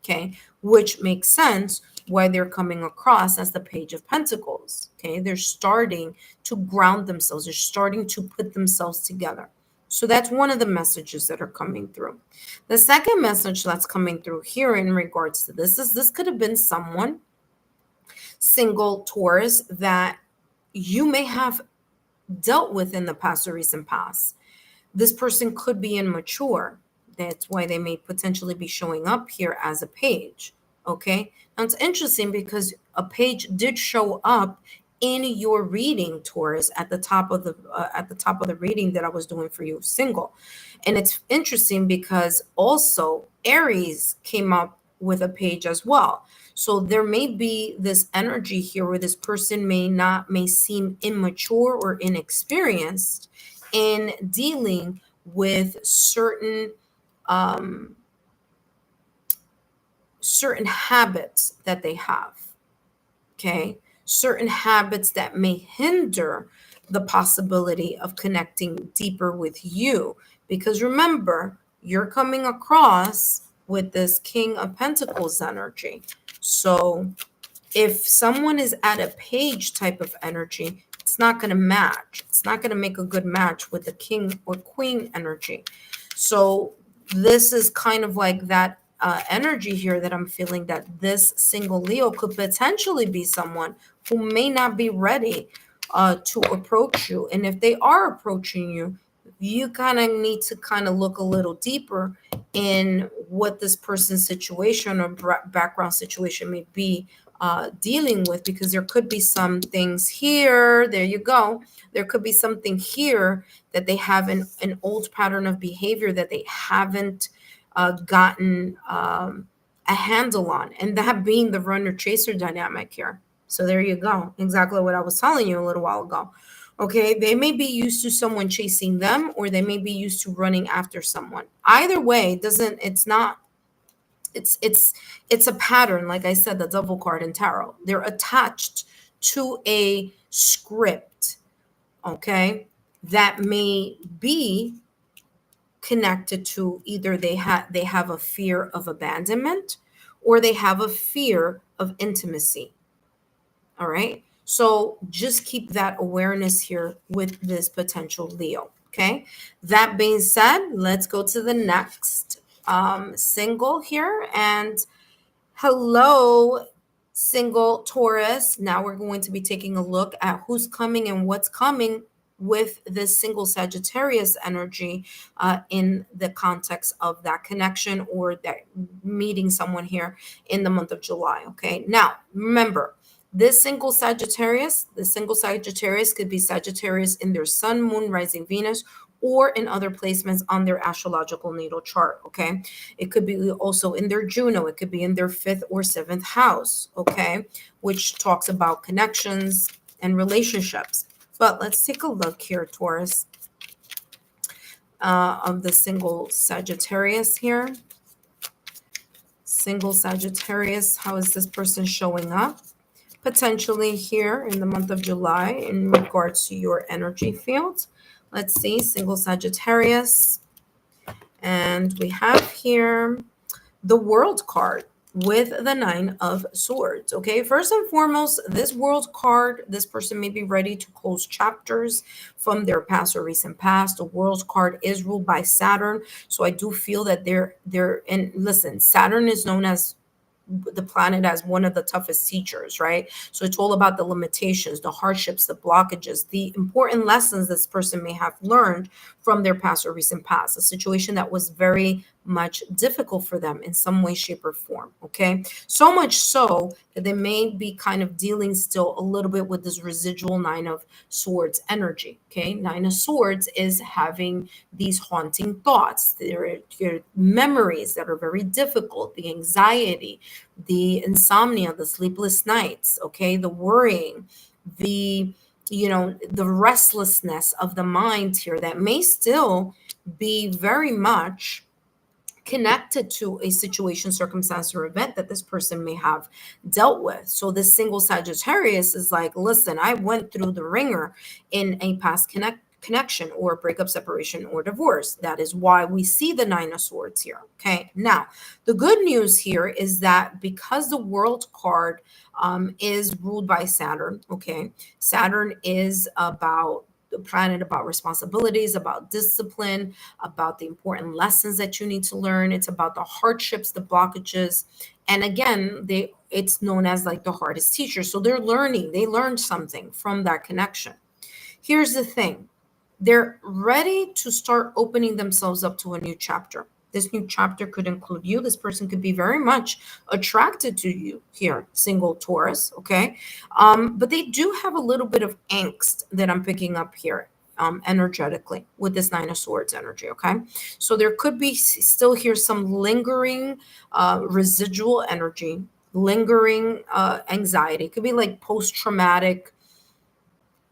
Okay, which makes sense why they're coming across as the Page of Pentacles. Okay, they're starting to ground themselves, they're starting to put themselves together. So that's one of the messages that are coming through. The second message that's coming through here in regards to this is this could have been someone, single Taurus, that you may have dealt with in the past or recent past. This person could be immature. That's why they may potentially be showing up here as a page. Okay. Now it's interesting because a page did show up in your reading, Taurus, at the top of the reading that I was doing for you, single. And it's interesting because also Aries came up with a page as well. So there may be this energy here where this person may seem immature or inexperienced in dealing with certain habits that they have. Okay, certain habits that may hinder the possibility of connecting deeper with you, because remember, you're coming across with this King of Pentacles energy. So if someone is at a page type of energy, it's not going to match. It's not going to make a good match with the King or Queen energy. So this is kind of like that energy here that I'm feeling, that this single Leo could potentially be someone who may not be ready to approach you. And if they are approaching you, you kind of need to kind of look a little deeper in what this person's situation or background situation may be dealing with, because there could be some things here. There you go. There could be something here that they have an old pattern of behavior that they haven't gotten a handle on, and that being the runner chaser dynamic here. So there you go. Exactly what I was telling you a little while ago. Okay, they may be used to someone chasing them, or they may be used to running after someone. Either way, it's a pattern. Like I said, the Devil card in tarot, they're attached to a script, okay, that may be connected to either they have a fear of abandonment, or they have a fear of intimacy. All right, so just keep that awareness here with this potential Leo. Okay, that being said, let's go to the next single here. And hello, single Taurus. Now we're going to be taking a look at who's coming and what's coming with this single Sagittarius energy in the context of that connection or that meeting someone here in the month of July. Okay, now remember, this single Sagittarius could be Sagittarius in their sun, moon, rising Venus, or in other placements on their astrological natal chart. Okay, it could be also in their Juno. It could be in their 5th or 7th house. Okay, which talks about connections and relationships. But let's take a look here, Taurus, of the single Sagittarius here. Single Sagittarius, how is this person showing up? potentially here in the month of July in regards to your energy field. Let's see, single Sagittarius. And we have here the World card with the Nine of Swords. Okay, first and foremost, this World card, this person may be ready to close chapters from their past or recent past. The World card is ruled by Saturn, so I do feel that they're and listen, Saturn is known as the planet as one of the toughest teachers, right? So it's all about the limitations, the hardships, the blockages, the important lessons this person may have learned from their past or recent past, a situation that was very much difficult for them in some way, shape, or form. Okay. So much so that they may be kind of dealing still a little bit with this residual Nine of Swords energy. Okay. Nine of Swords is having these haunting thoughts, their memories that are very difficult, the anxiety, the insomnia, the sleepless nights, okay, the worrying, the the restlessness of the mind here that may still be very much connected to a situation, circumstance, or event that this person may have dealt with. So this single Sagittarius is like, listen, I went through the ringer in a past connection or breakup, separation, or divorce. That is why we see the Nine of Swords here. Okay. Now, the good news here is that because the World card is ruled by Saturn, okay, Saturn is about the planet about responsibilities, about discipline, about the important lessons that you need to learn. It's about the hardships, the blockages. And again, it's known as like the hardest teacher. So they learned something from that connection. Here's the thing. They're ready to start opening themselves up to a new chapter. This new chapter could include you. This person could be very much attracted to you here, single Taurus, okay? But they do have a little bit of angst that I'm picking up here energetically with this Nine of Swords energy, okay? So there could be still here some lingering residual energy, lingering anxiety. It could be like post-traumatic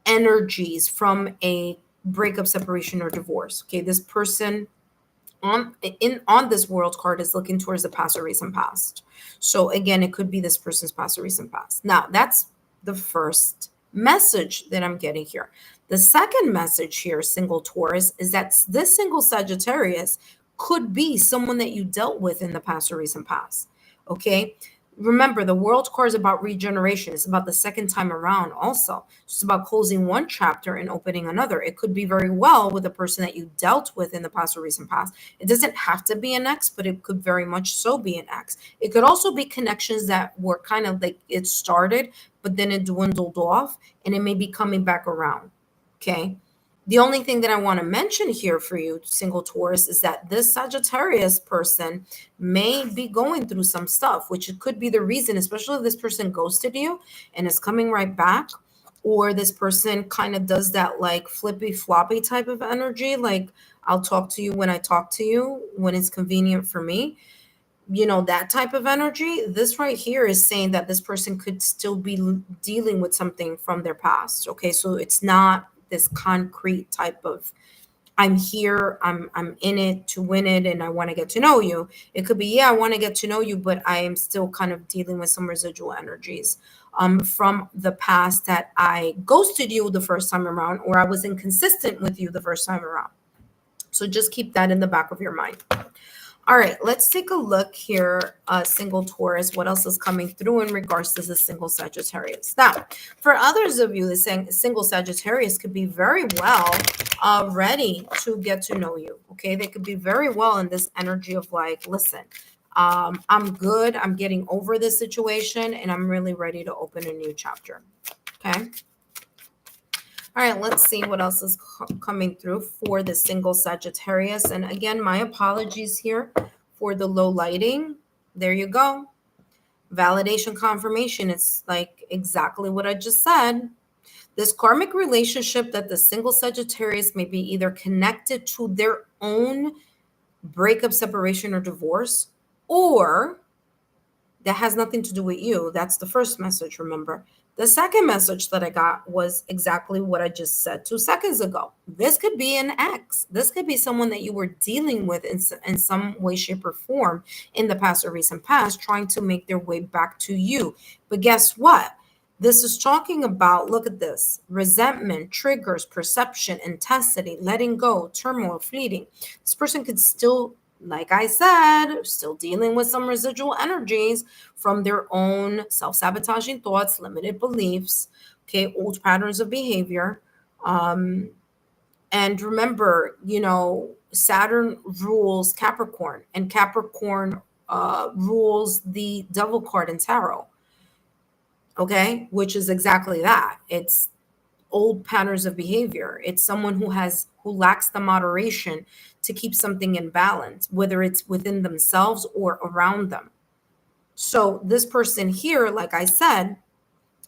energies from a breakup, separation, or divorce. Okay, this person on this World card is looking towards the past or recent past. So again, it could be this person's past or recent past. Now, that's the first message that I'm getting here. The second message here, single Taurus, is that this single Sagittarius could be someone that you dealt with in the past or recent past. Okay. Remember, the World card is about regeneration. It's about the second time around also. It's about closing one chapter and opening another. It could be very well with a person that you dealt with in the past or recent past. It doesn't have to be an ex, but it could very much so be an ex. It could also be connections that were kind of like it started, but then it dwindled off and it may be coming back around. Okay. The only thing that I want to mention here for you, single Taurus, is that this Sagittarius person may be going through some stuff, which it could be the reason, especially if this person ghosted you and is coming right back, or this person kind of does that like flippy floppy type of energy, like I'll talk to you when I talk to you, when it's convenient for me. That type of energy. This right here is saying that this person could still be dealing with something from their past. Okay, so it's not this concrete type of I'm here, I'm in it to win it, and I want to get to know you. It could be, yeah, I want to get to know you, but I am still kind of dealing with some residual energies from the past that I ghosted you the first time around, or I was inconsistent with you the first time around. So just keep that in the back of your mind. All right, let's take a look here, single Taurus. What else is coming through in regards to the single Sagittarius? Now, for others of you, the single Sagittarius could be very well ready to get to know you. Okay, they could be very well in this energy of like, listen, I'm good. I'm getting over this situation, and I'm really ready to open a new chapter. Okay. All right, let's see what else is coming through for the single Sagittarius. And again, my apologies here for the low lighting. There you go. Validation confirmation. It's like exactly what I just said. This karmic relationship that the single Sagittarius may be either connected to their own breakup, separation, or divorce, or that has nothing to do with you. That's the first message, remember. The second message that I got was exactly what I just said 2 seconds ago. This could be an ex. This could be someone that you were dealing with in some way, shape, or form in the past or recent past, trying to make their way back to you. But guess what? This is talking about, look at this, resentment, triggers, perception, intensity, letting go, turmoil, fleeting. This person could still, like I said, still dealing with some residual energies from their own self-sabotaging thoughts, limited beliefs, okay, old patterns of behavior. And remember, Saturn rules Capricorn, and Capricorn rules the Devil card in tarot. Okay, which is exactly that. It's old patterns of behavior. It's someone who lacks the moderation to keep something in balance, whether it's within themselves or around them. So this person here, like I said,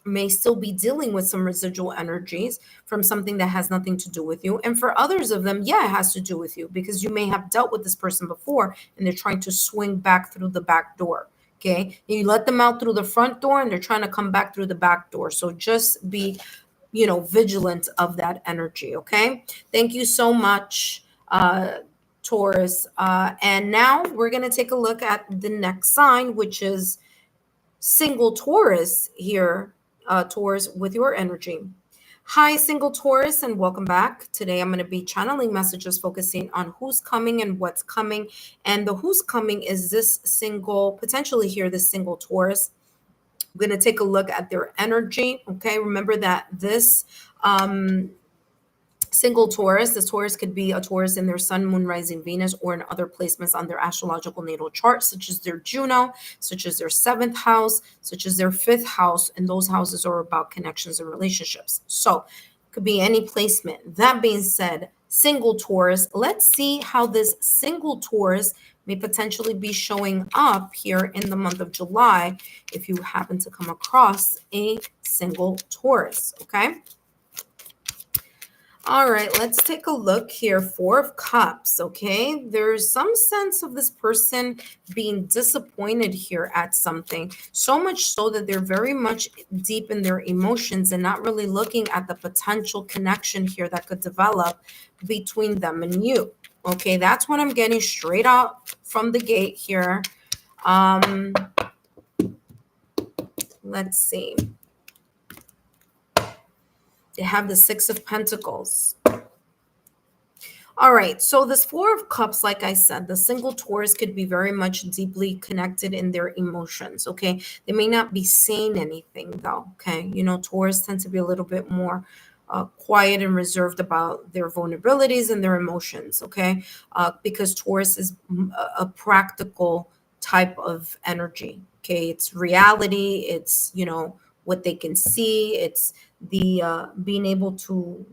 may still be dealing with some residual energies from something that has nothing to do with you. And for others of them, yeah, it has to do with you, because you may have dealt with this person before and they're trying to swing back through the back door. Okay. You let them out through the front door and they're trying to come back through the back door. So just be, vigilant of that energy. Okay. Thank you so much, Taurus. And now we're going to take a look at the next sign, which is single Taurus here, Taurus, with your energy. Hi, single Taurus, and welcome back. Today I'm going to be channeling messages focusing on who's coming and what's coming. And the who's coming is this single, potentially here, this single Taurus. I'm going to take a look at their energy. Okay, remember that this single Taurus, this Taurus could be a Taurus in their sun, moon, rising, Venus, or in other placements on their astrological natal chart, such as their Juno, such as their 7th house, such as their 5th house. And those houses are about connections and relationships. So it could be any placement. That being said, single Taurus, let's see how this single Taurus may potentially be showing up here in the month of July if you happen to come across a single Taurus. Okay. All right, let's take a look here. 4 of Cups, okay? There's some sense of this person being disappointed here at something, so much so that they're very much deep in their emotions and not really looking at the potential connection here that could develop between them and you. Okay, that's what I'm getting straight out from the gate here. Let's see. They have the 6 of Pentacles. All right, so this 4 of Cups, like I said, the single Taurus could be very much deeply connected in their emotions, okay? They may not be saying anything, though, okay? Taurus tend to be a little bit more quiet and reserved about their vulnerabilities and their emotions, okay? Because Taurus is a practical type of energy, okay? It's reality, it's, what they can see, it's the being able to,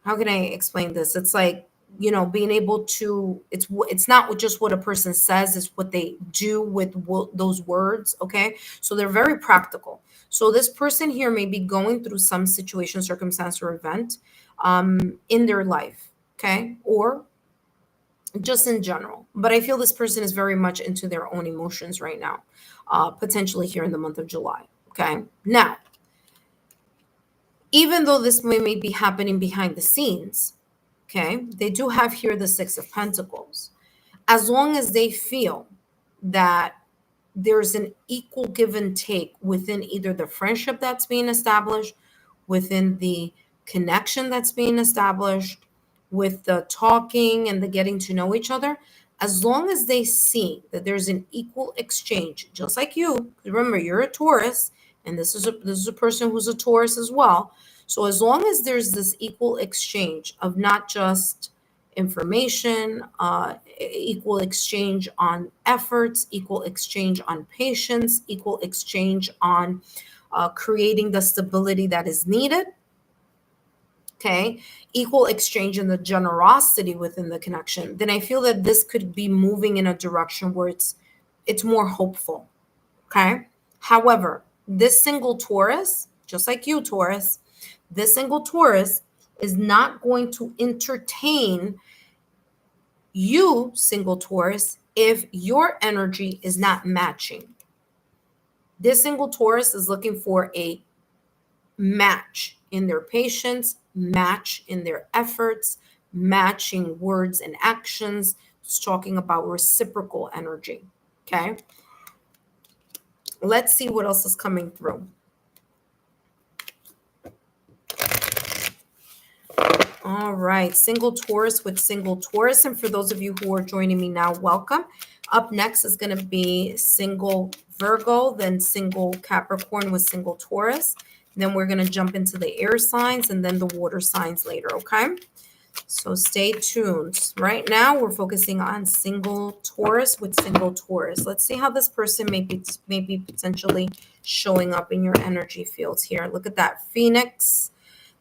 how can I explain this? It's like, being able to, it's not just what a person says, it's what they do with those words. Okay. So they're very practical. So this person here may be going through some situation, circumstance, or event in their life. Okay. Or just in general. But I feel this person is very much into their own emotions right now, potentially here in the month of July. Okay. Now, even though this may be happening behind the scenes, okay, they do have here the 6 of Pentacles. As long as they feel that there's an equal give and take within either the friendship that's being established, within the connection that's being established, with the talking and the getting to know each other, as long as they see that there's an equal exchange, just like you, remember you're a Taurus, and this is a person who's a Taurus as well. So as long as there's this equal exchange of not just information, equal exchange on efforts, equal exchange on patience, equal exchange on creating the stability that is needed, okay, equal exchange in the generosity within the connection, then I feel that this could be moving in a direction where it's more hopeful, okay? However, this single Taurus, just like you, Taurus, this single Taurus is not going to entertain you, single Taurus, if your energy is not matching. This single Taurus is looking for a match in their patience, match in their efforts, matching words and actions. It's talking about reciprocal energy, okay? Let's see what else is coming through. All right, single Taurus with single Taurus. And for those of you who are joining me now, welcome. Up next is going to be single Virgo, then single Capricorn with single Taurus. Then we're going to jump into the air signs and then the water signs later, okay? So stay tuned. Right now, we're focusing on single Taurus with single Taurus. Let's see how this person may be potentially showing up in your energy fields here. Look at that Phoenix.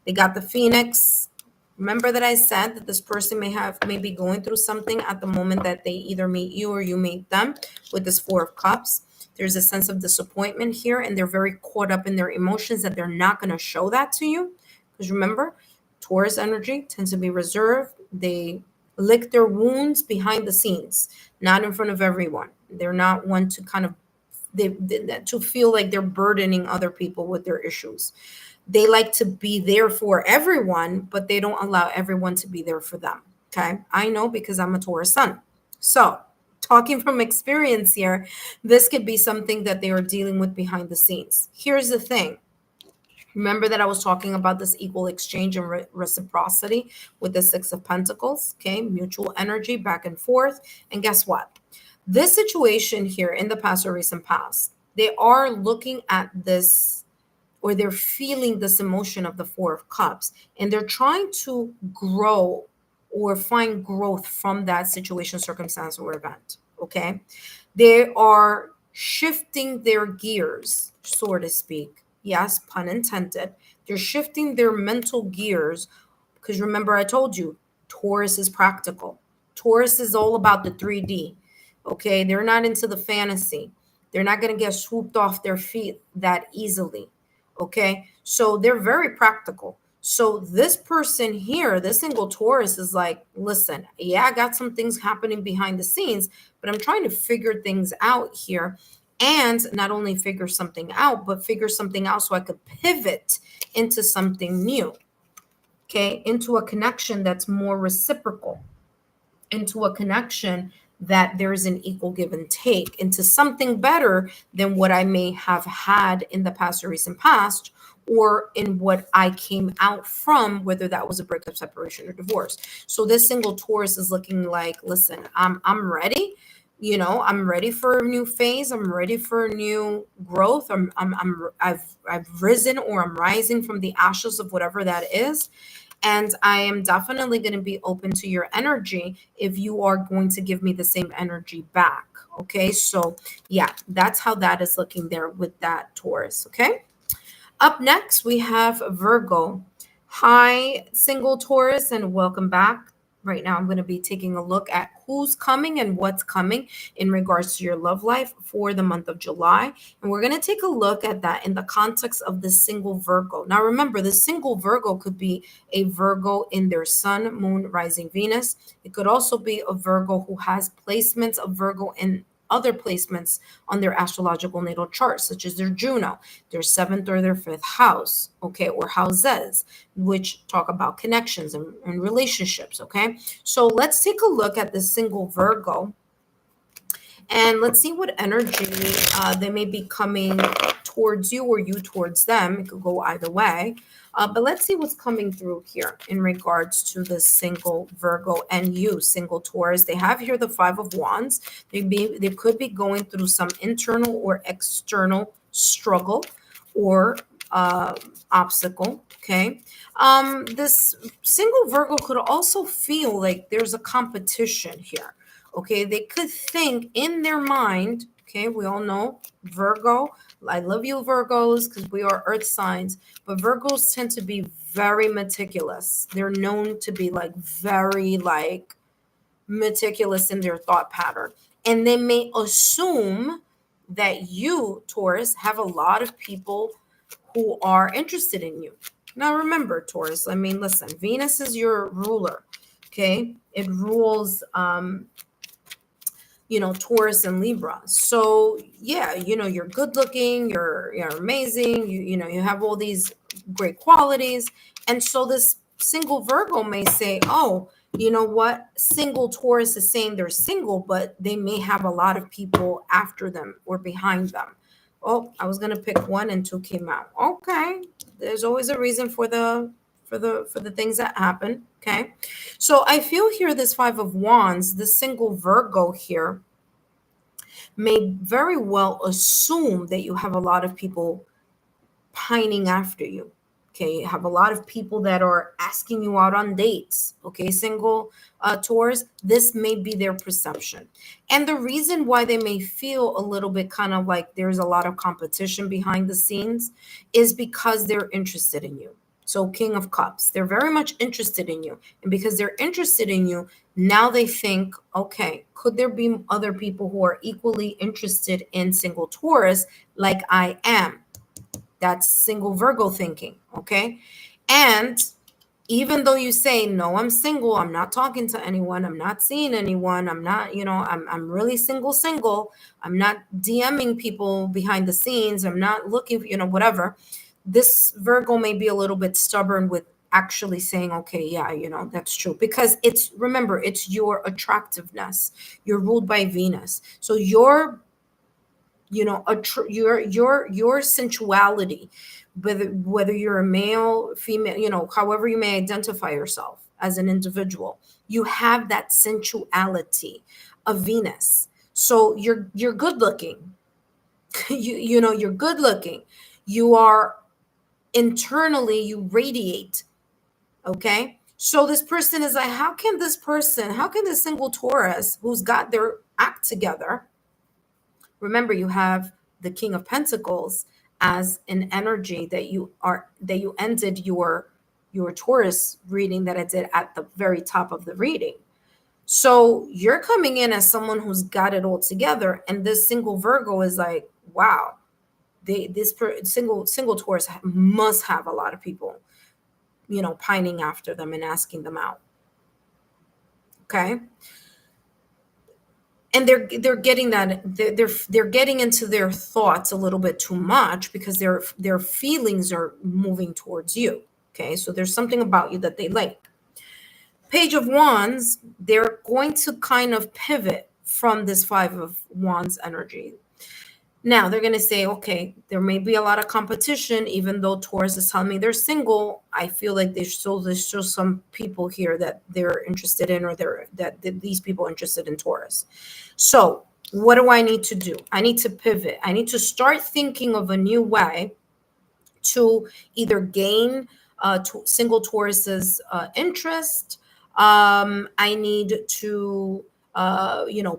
They got the Phoenix. Remember that I said that this person may be going through something at the moment that they either meet you or you meet them with this Four of Cups. There's a sense of disappointment here, and they're very caught up in their emotions that they're not going to show that to you. Because remember, Taurus energy tends to be reserved. They lick their wounds behind the scenes, not in front of everyone. They're not one to kind of to feel like they're burdening other people with their issues. They like to be there for everyone, but they don't allow everyone to be there for them. Okay. I know because I'm a Taurus sun. So, talking from experience here, this could be something that they are dealing with behind the scenes. Here's the thing. Remember that I was talking about this equal exchange and reciprocity with the Six of Pentacles, okay? Mutual energy back and forth. And guess what? This situation here in the past or recent past, they are looking at this, or they're feeling this emotion of the Four of Cups, and they're trying to grow or find growth from that situation, circumstance, or event, okay? They are shifting their gears, so to speak. Yes, pun intended. They're shifting their mental gears because remember I told you, Taurus is practical. Taurus is all about the 3D, okay? They're not into the fantasy. They're not going to get swooped off their feet that easily. Okay, so they're very practical. So this person here, this single Taurus is like, listen, yeah, I got some things happening behind the scenes, but I'm trying to figure things out here. And not only figure something out, but figure something out so I could pivot into something new. Okay, into a connection that's more reciprocal, into a connection that there's an equal give and take, into something better than what I may have had in the past or recent past, or in what I came out from, whether that was a breakup, separation, or divorce. So this single Taurus is looking like, listen, I'm ready. You know, I'm ready for a new phase. I'm ready for a new growth. I've risen, or I'm rising from the ashes of whatever that is. And I am definitely going to be open to your energy if you are going to give me the same energy back. Okay. So yeah, that's how that is looking there with that Taurus. Okay. Up next, we have Virgo. Hi, single Taurus, and welcome back. Right now, I'm going to be taking a look at who's coming and what's coming in regards to your love life for the month of July. And we're going to take a look at that in the context of the single Virgo. Now, remember, the single Virgo could be a Virgo in their sun, moon, rising Venus. It could also be a Virgo who has placements of Virgo in other placements on their astrological natal chart, such as their Juno, their seventh or their fifth house, okay, or houses, which talk about connections and relationships, okay? So let's take a look at the single Virgo and let's see what energy they may be coming towards you or you towards them. It could go either way. But let's see what's coming through here in regards to the single Virgo and you, single Taurus. They have here the Five of Wands. They could be going through some internal or external struggle or obstacle. Okay. This single Virgo could also feel like there's a competition here. Okay, they could think in their mind, okay, we all know Virgo, I love you Virgos because we are earth signs, but Virgos tend to be very meticulous. They're known to be like very like meticulous in their thought pattern. And they may assume that you, Taurus, have a lot of people who are interested in you. Now remember, Taurus, I mean, listen, Venus is your ruler, okay? It rules Taurus and Libra. So yeah, you're good looking, you're amazing, you have all these great qualities. And so this single Virgo may say, oh, you know what? Single Taurus is saying they're single, but they may have a lot of people after them or behind them. Oh, I was gonna pick 1 and 2 came out. Okay, there's always a reason for the things that happen. Okay, so I feel here this 5 of Wands, the single Virgo here, may very well assume that you have a lot of people pining after you. Okay, you have a lot of people that are asking you out on dates. Okay, single Taurus, this may be their perception. And the reason why they may feel a little bit kind of like there's a lot of competition behind the scenes is because they're interested in you. So King of Cups, they're very much interested in you. And because they're interested in you, now they think, okay, could there be other people who are equally interested in single Taurus like I am? That's single Virgo thinking, okay? And even though you say, no, I'm single, I'm not talking to anyone, I'm not seeing anyone, I'm not, I'm really single, I'm not DMing people behind the scenes, I'm not looking, whatever. This Virgo may be a little bit stubborn with actually saying, okay, yeah, that's true. Because remember, it's your attractiveness. You're ruled by Venus. So your sensuality, whether you're a male, female, however you may identify yourself as an individual, you have that sensuality of Venus. So you're good looking. You're good looking. You are internally, you radiate. Okay. So this person is like, how can this single Taurus who's got their act together? Remember, you have the King of Pentacles as an energy that you ended your Taurus reading that I did at the very top of the reading. So you're coming in as someone who's got it all together, and this single Virgo is like, wow, single Taurus must have a lot of people, pining after them and asking them out. Okay. And they're getting that they're getting into their thoughts a little bit too much because their feelings are moving towards you. Okay, so there's something about you that they like. Page of Wands, they're going to kind of pivot from this 5 of Wands energy. Now they're going to say, okay, there may be a lot of competition, even though Taurus is telling me they're single. I feel like there's still some people here that they're interested in, or that these people are interested in Taurus. So what do I need to do? I need to pivot. I need to start thinking of a new way to either gain single Taurus's interest. I need to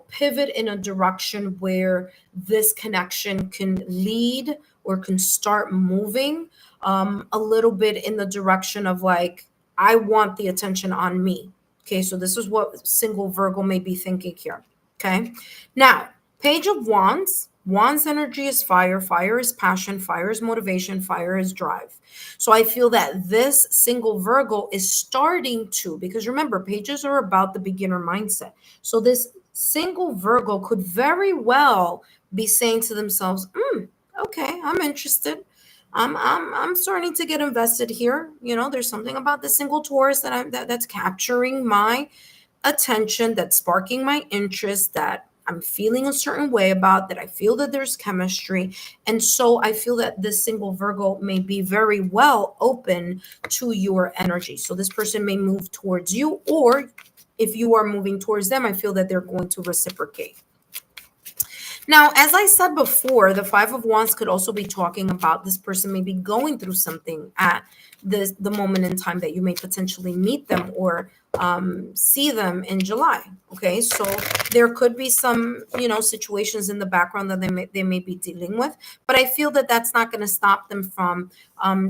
pivot in a direction where this connection can lead or can start moving a little bit in the direction of like, I want the attention on me. Okay, so this is what single Virgo may be thinking here. Okay, now Page of Wands. Wands energy is fire. Fire is passion. Fire is motivation. Fire is drive. So I feel that this single Virgo is starting to, because remember, pages are about the beginner mindset. So this single Virgo could very well be saying to themselves, okay, I'm interested. I'm starting to get invested here. There's something about the single Taurus that's capturing my attention, that's sparking my interest, that I'm feeling a certain way about, that I feel that there's chemistry. And so I feel that this single Virgo may be very well open to your energy. So this person may move towards you, or if you are moving towards them, I feel that they're going to reciprocate. Now, as I said before, the 5 of Wands could also be talking about this person may be going through something at the moment in time that you may potentially meet them or see them in July. Okay, so there could be some situations in the background that they may be dealing with, but I feel that that's not going to stop them from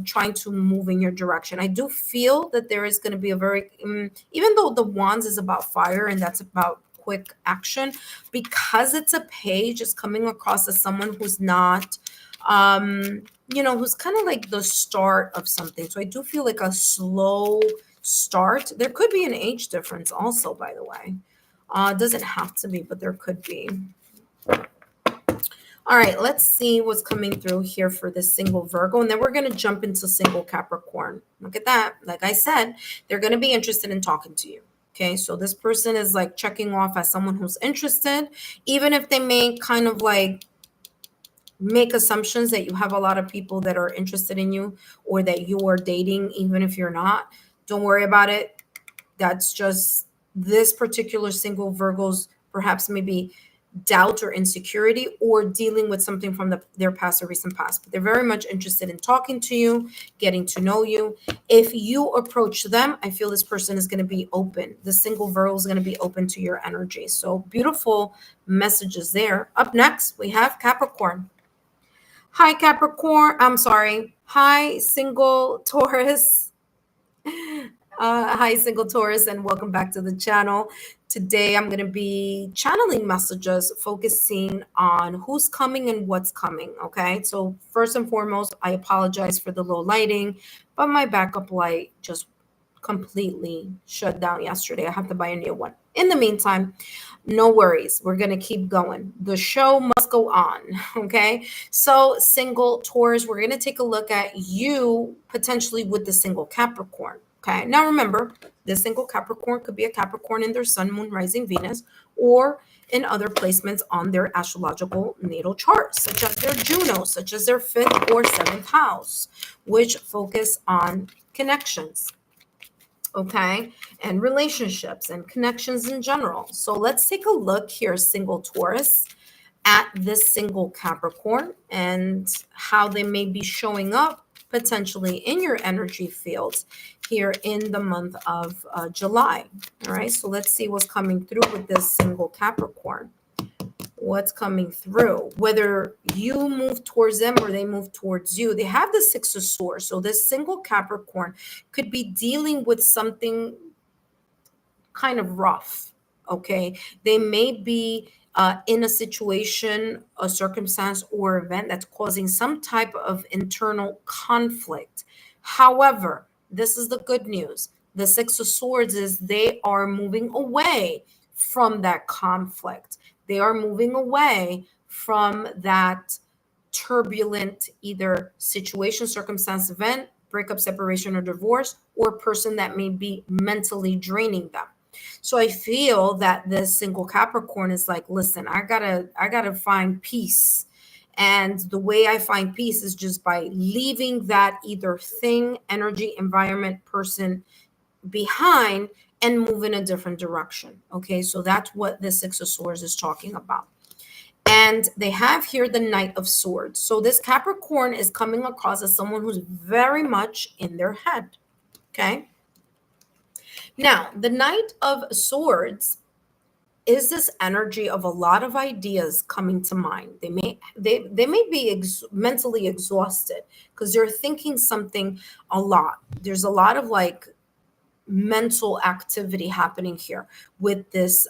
trying to move in your direction. I do feel that there is going to be a very even though the Wands is about fire and that's about quick action, because it's a page, it's coming across as someone who's not who's kind of like the start of something. So I do feel like a slow start. There could be an age difference also, by the way. It doesn't have to be, but there could be. All right, let's see what's coming through here for this single Virgo, and then we're going to jump into single Capricorn. Look at that. Like I said, they're going to be interested in talking to you. Okay, so this person is like checking off as someone who's interested, even if they may kind of like make assumptions that you have a lot of people that are interested in you or that you are dating, even if you're not. Don't worry about it. That's just this particular single Virgos, perhaps maybe doubt or insecurity or dealing with something from their past or recent past. But they're very much interested in talking to you, getting to know you. If you approach them, I feel this person is going to be open. The single Virgo is going to be open to your energy. So beautiful messages there. Up next, we have Capricorn. Hi, Capricorn. I'm sorry. Hi, single Taurus. Hi, single Taurus, and welcome back to the channel. Today, I'm going to be channeling messages focusing on who's coming and what's coming. Okay, so first and foremost, I apologize for the low lighting, but my backup light just completely shut down yesterday. I have to buy a new one. In the meantime, no worries. We're going to keep going. The show must go on. Okay. So, single Taurus, we're going to take a look at you potentially with the single Capricorn. Okay. Now, remember, the single Capricorn could be a Capricorn in their sun, moon, rising, Venus, or in other placements on their astrological natal chart, such as their Juno, such as their 5th or 7th house, which focus on connections. Okay, and relationships and connections in general. So let's take a look here, single Taurus, at this single Capricorn and how they may be showing up potentially in your energy fields here in the month of July. All right, so let's see what's coming through with this single Capricorn. What's coming through, whether you move towards them or they move towards you. They have the 6 of Swords. So this single Capricorn could be dealing with something kind of rough. Okay. They may be in a situation, a circumstance, or event that's causing some type of internal conflict. However, this is the good news. The 6 of Swords is they are moving away from that conflict. They are moving away from that turbulent either situation, circumstance, event, breakup, separation, or divorce, or person that may be mentally draining them. So I feel that this single Capricorn is like, listen, I gotta find peace. And the way I find peace is just by leaving that either thing, energy, environment, person behind and move in a different direction. Okay, so that's what the 6 of Swords is talking about. And they have here the Knight of Swords. So this Capricorn is coming across as someone who's very much in their head. Okay. Now, the Knight of Swords is this energy of a lot of ideas coming to mind. They may be mentally exhausted because they're thinking something a lot. There's a lot of like mental activity happening here with this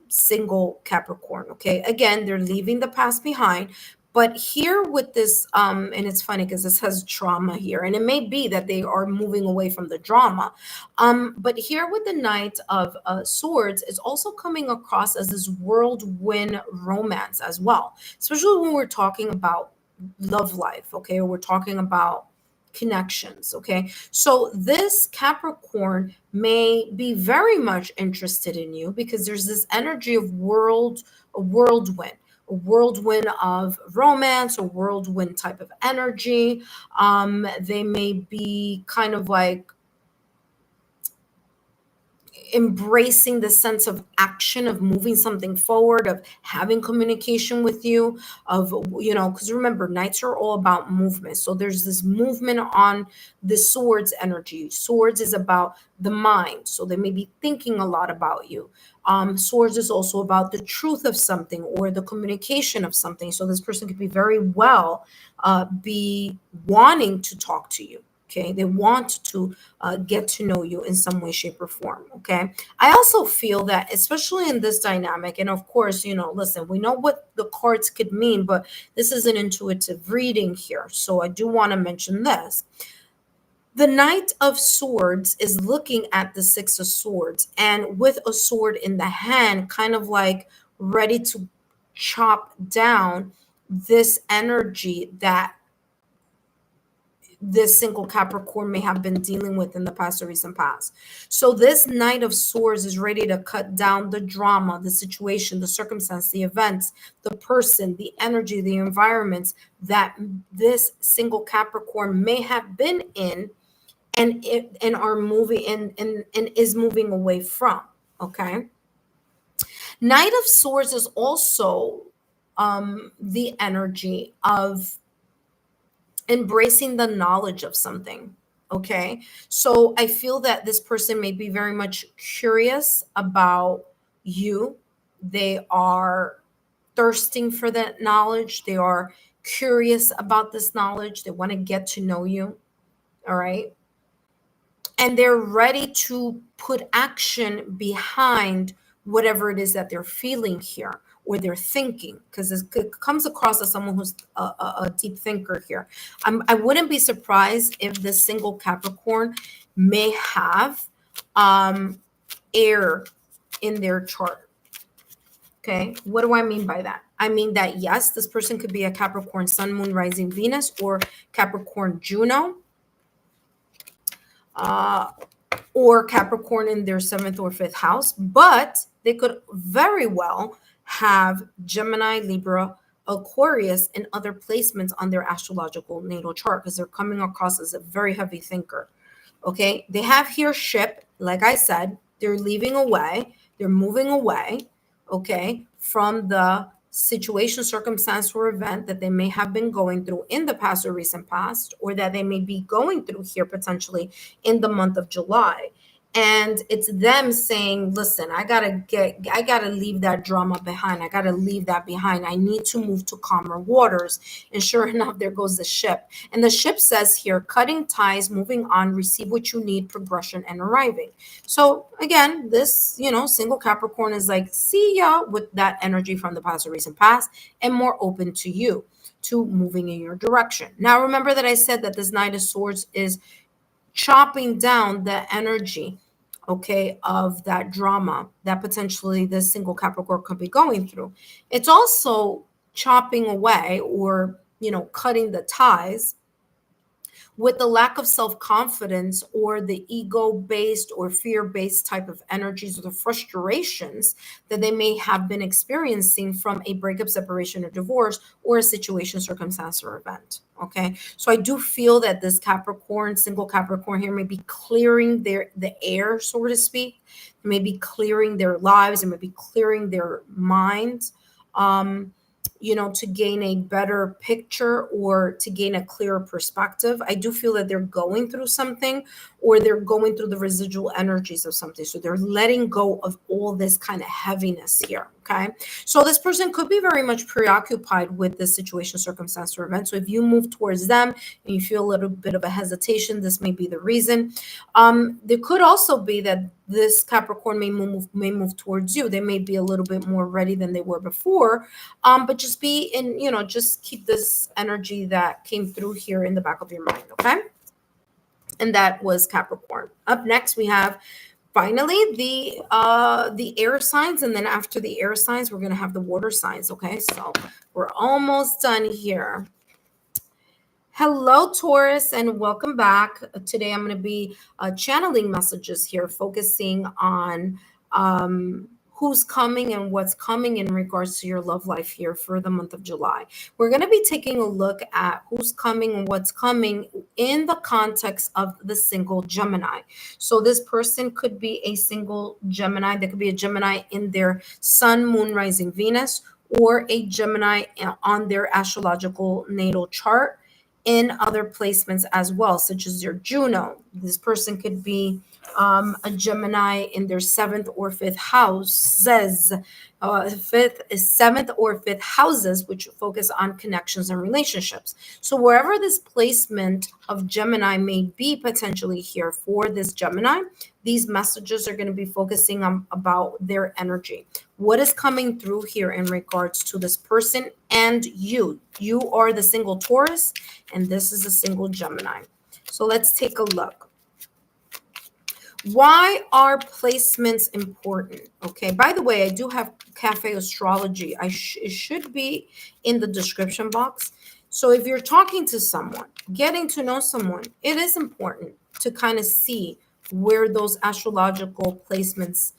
single Capricorn. Okay, again, they're leaving the past behind. But here with this, and it's funny because this has drama here, and it may be that they are moving away from the drama. But here with the Knight of Swords, it's also coming across as this whirlwind romance as well, especially when we're talking about love life, okay, or we're talking about connections. Okay, so this Capricorn may be very much interested in you because there's this energy of a whirlwind of romance, a whirlwind type of energy. They may be kind of like embracing the sense of action, of moving something forward, of having communication with you, of, you know, because remember, Knights are all about movement. So there's this movement on the Swords energy. Swords is about the mind. So they may be thinking a lot about you. Swords is also about the truth of something or the communication of something. So this person could be very well be wanting to talk to you. Okay, they want to get to know you in some way, shape, or form. Okay, I also feel that, especially in this dynamic, and of course, you know, listen, we know what the cards could mean, but this is an intuitive reading here. So I do want to mention this. The Knight of Swords is looking at the 6 of Swords, and with a sword in the hand, kind of like ready to chop down this energy that this single Capricorn may have been dealing with in the past or recent past. So this Knight of Swords is ready to cut down the drama, the situation, the circumstance, the events, the person, the energy, the environments that this single Capricorn may have been in and are moving and is moving away from. Okay. Knight of Swords is also the energy of embracing the knowledge of something. Okay. So I feel that this person may be very much curious about you. They are thirsting for that knowledge. They are curious about this knowledge. They want to get to know you. All right. And they're ready to put action behind whatever it is that they're feeling here or they're thinking, because it comes across as someone who's a deep thinker here. I wouldn't be surprised if this single Capricorn may have air in their chart. Okay, what do I mean by that? I mean that, yes, this person could be a Capricorn Sun, Moon, Rising, Venus, or Capricorn Juno. Or Capricorn in their 7th or 5th house, but they could very well have Gemini, Libra, Aquarius, and other placements on their astrological natal chart, because they're coming across as a very heavy thinker. Okay, they have here ship, like I said, they're leaving away, they're moving away, okay, from the situation, circumstance, or event that they may have been going through in the past or recent past, or that they may be going through here potentially in the month of July. And it's them saying, listen, I gotta leave that drama behind. I gotta leave that behind. I need to move to calmer waters. And sure enough, there goes the ship. And the ship says here, cutting ties, moving on, receive what you need, progression, and arriving. So again, this, single Capricorn is like, see ya, with that energy from the past or recent past, and more open to you, to moving in your direction. Now, remember that I said that this Knight of Swords is chopping down the energy, okay, of that drama that potentially this single Capricorn could be going through. It's also chopping away or, cutting the ties with the lack of self-confidence or the ego-based or fear-based type of energies or the frustrations that they may have been experiencing from a breakup, separation, or divorce, or a situation, circumstance, or event. Okay, so I do feel that this Capricorn, single Capricorn here, may be clearing the air, so to speak. They may be clearing their lives, and may be clearing their minds. To gain a better picture or to gain a clearer perspective. I do feel that they're going through something, or they're going through the residual energies of something. So they're letting go of all this kind of heaviness here. Okay. So this person could be very much preoccupied with this situation, circumstance, or event. So if you move towards them and you feel a little bit of a hesitation, this may be the reason. There could also be that this Capricorn may move towards you. They may be a little bit more ready than they were before. But just be in, just keep this energy that came through here in the back of your mind. Okay. And that was Capricorn. Up next, we have finally the air signs, and then after the air signs, we're going to have the water signs. Okay, so we're almost done here. Hello, Taurus, and welcome back. Today, I'm going to be channeling messages here, focusing on who's coming and what's coming in regards to your love life here for the month of July. We're going to be taking a look at who's coming and what's coming in the context of the single Gemini. So this person could be a single Gemini. There could be a Gemini in their Sun, Moon, Rising, Venus, or a Gemini on their astrological natal chart in other placements as well, such as your Juno. This person could be a Gemini in their 7th or 5th house, says 7th or 5th houses, which focus on connections and relationships. So wherever this placement of Gemini may be potentially here for this Gemini, these messages are going to be focusing on about their energy. What is coming through here in regards to this person and you? You are the single Taurus, and this is a single Gemini. So let's take a look. Why are placements important? Okay, by the way, I do have Cafe Astrology. It should be in the description box. So if you're talking to someone, getting to know someone, it is important to kind of see where those astrological placements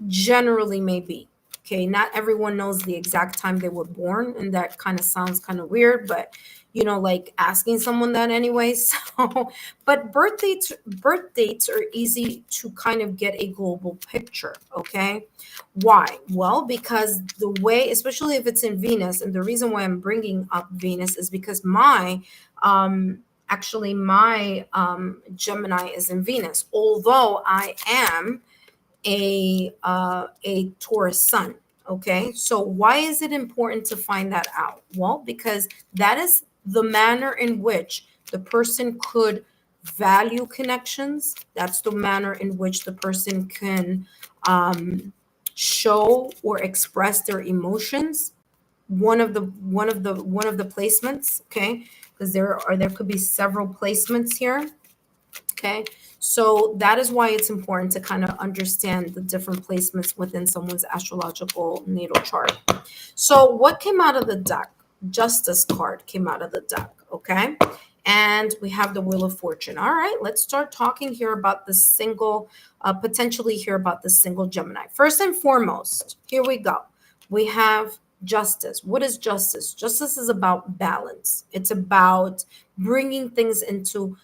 generally may be. Okay, not everyone knows the exact time they were born, and that kind of sounds kind of weird, but like asking someone that anyway. So, but birth dates are easy to kind of get a global picture. Okay, why? Well, because the way, especially if it's in Venus, and the reason why I'm bringing up Venus is because my Gemini is in Venus, although I am a Taurus sun. Okay, so why is it important to find that out? Well, because that is the manner in which the person could value connections. That's the manner in which the person can show or express their emotions. One of the placements. Okay, because there could be several placements here. Okay, so that is why it's important to kind of understand the different placements within someone's astrological natal chart. So what came out of the deck? Justice card came out of the deck. Okay, and we have the Wheel of Fortune. All right, let's start talking here about the potentially here about the single Gemini. First and foremost, here we go. We have justice. What is justice? Justice is about balance. It's about bringing things into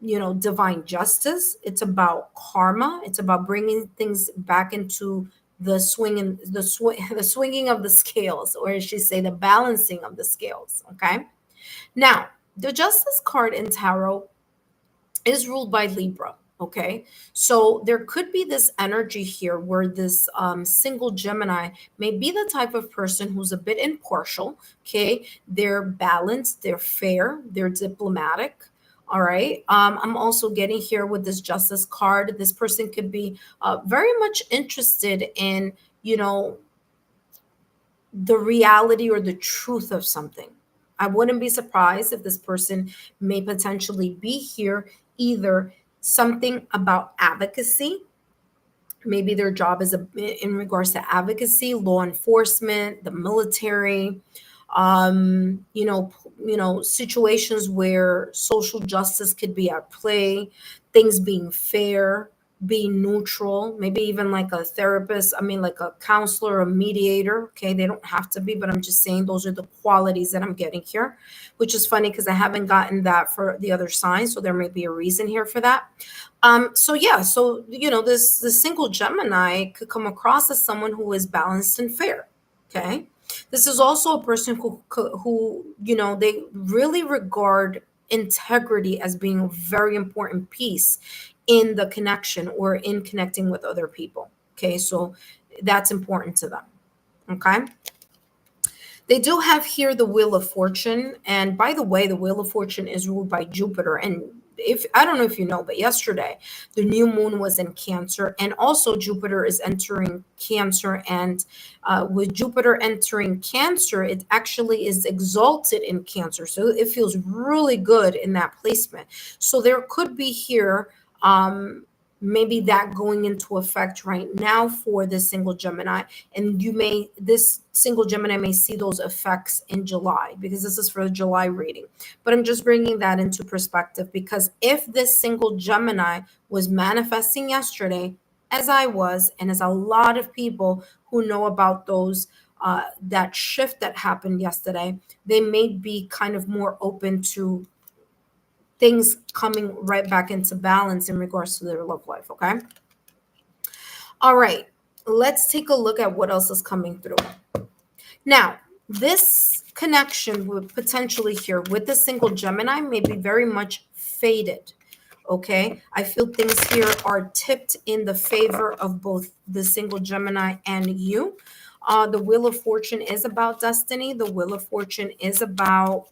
divine justice. It's about karma. It's about bringing things back into the the swinging of the scales, or I should say the balancing of the scales. Okay, now the Justice card in tarot is ruled by Libra. Okay, so there could be this energy here where this single Gemini may be the type of person who's a bit impartial. Okay, they're balanced, they're fair, they're diplomatic. All right. I'm also getting here with this Justice card. This person could be very much interested in, the reality or the truth of something. I wouldn't be surprised if this person may potentially be here either something about advocacy. Maybe their job is in regards to advocacy, law enforcement, the military, situations where social justice could be at play, things being fair, being neutral, maybe even like a therapist, like a counselor, a mediator. Okay, they don't have to be, but I'm just saying those are the qualities that I'm getting here, which is funny because I haven't gotten that for the other signs, so there may be a reason here for that. This single Gemini could come across as someone who is balanced and fair. Okay, this is also a person who they really regard integrity as being a very important piece in the connection or in connecting with other people. Okay, so that's important to them. Okay. They do have here the Wheel of Fortune. And by the way, the Wheel of Fortune is ruled by Jupiter. And if I don't know if you know, but yesterday the new moon was in Cancer, and also Jupiter is entering Cancer. And with Jupiter entering Cancer, it actually is exalted in Cancer. So it feels really good in that placement. So there could be here maybe that going into effect right now for this single Gemini. And this single Gemini may see those effects in July, because this is for the July reading. But I'm just bringing that into perspective, because if this single Gemini was manifesting yesterday, as I was, and as a lot of people who know about that shift that happened yesterday, they may be kind of more open to things coming right back into balance in regards to their love life. Okay. All right. Let's take a look at what else is coming through. Now, this connection would potentially here with the single Gemini may be very much faded. Okay. I feel things here are tipped in the favor of both the single Gemini and you. The Wheel of Fortune is about destiny. The Wheel of Fortune is about,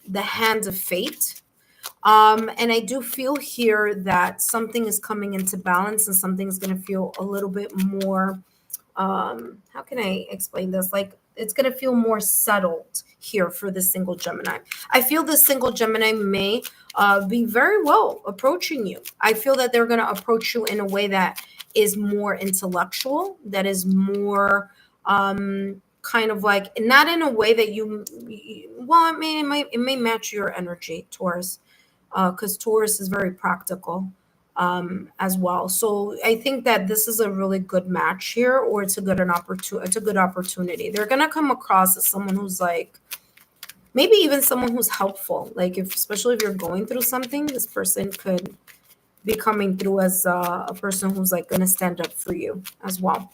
the hand of fate. And I do feel here that something is coming into balance, and something is going to feel a little bit more, how can I explain this? Like, it's going to feel more settled here for the single Gemini. I feel the single Gemini may be very well approaching you. I feel that they're going to approach you in a way that is more intellectual, that is more kind of like, not in a way that well, it may match your energy, Taurus, because Taurus is very practical as well. So I think that this is a really good match here, or it's a good opportunity. They're gonna come across as someone who's like, maybe even someone who's helpful. Like, especially if you're going through something, this person could be coming through as a person who's like gonna stand up for you as well.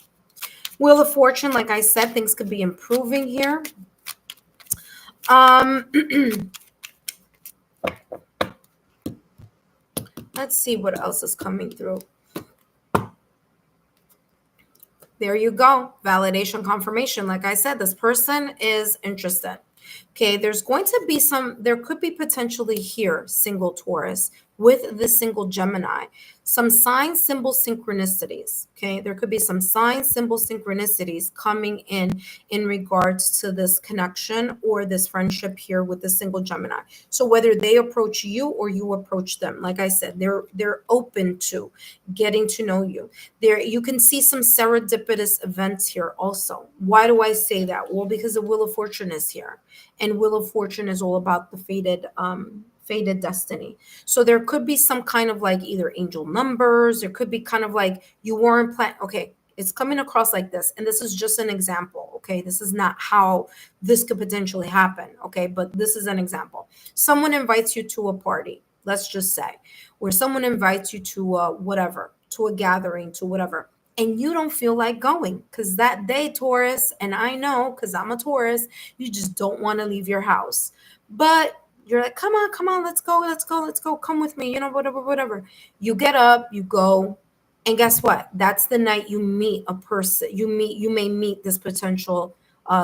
Wheel of Fortune, like I said, things could be improving here. Let's see what else is coming through. There you go. Validation, confirmation. Like I said, this person is interested. Okay, there could be potentially here, single Taurus with the single Gemini, some sign symbol synchronicities. Okay, there could be some sign symbol synchronicities coming in regards to this connection or this friendship here with the single Gemini. So whether they approach you or you approach them, like I said, they're open to getting to know you. There, you can see some serendipitous events here also. Why do I say that? Well, because the Wheel of Fortune is here, and Wheel of Fortune is all about the fated destiny. So there could be some kind of like either angel numbers. There could be kind of like you weren't planning. Okay, it's coming across like this, and this is just an example. Okay, this is not how this could potentially happen. Okay, but this is an example. Someone invites you to a party, let's just say, where someone invites you to whatever, to a gathering, to whatever, and you don't feel like going because that day, Taurus, and I know because I'm a Taurus, you just don't want to leave your house. But you're like, come on, let's go, come with me, whatever. You get up, you go, and guess what? That's the night you meet a person. You may meet this potential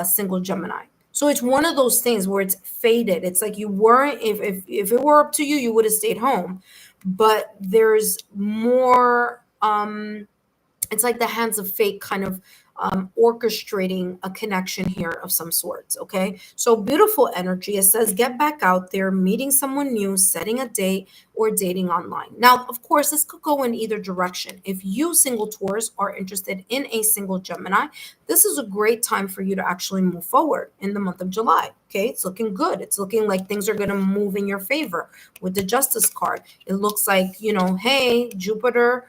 single Gemini. So it's one of those things where it's fated. It's like you weren't, if it were up to you, you would have stayed home. But there's more, it's like the hands of fate kind of orchestrating a connection here of some sorts. Okay, so beautiful energy. It says get back out there, meeting someone new, setting a date, or dating online. Now, of course, this could go in either direction. If you single Taurus are interested in a single Gemini, this is a great time for you to actually move forward in the month of July. Okay, it's looking good. It's looking like things are going to move in your favor with the Justice card. It looks like, hey, Jupiter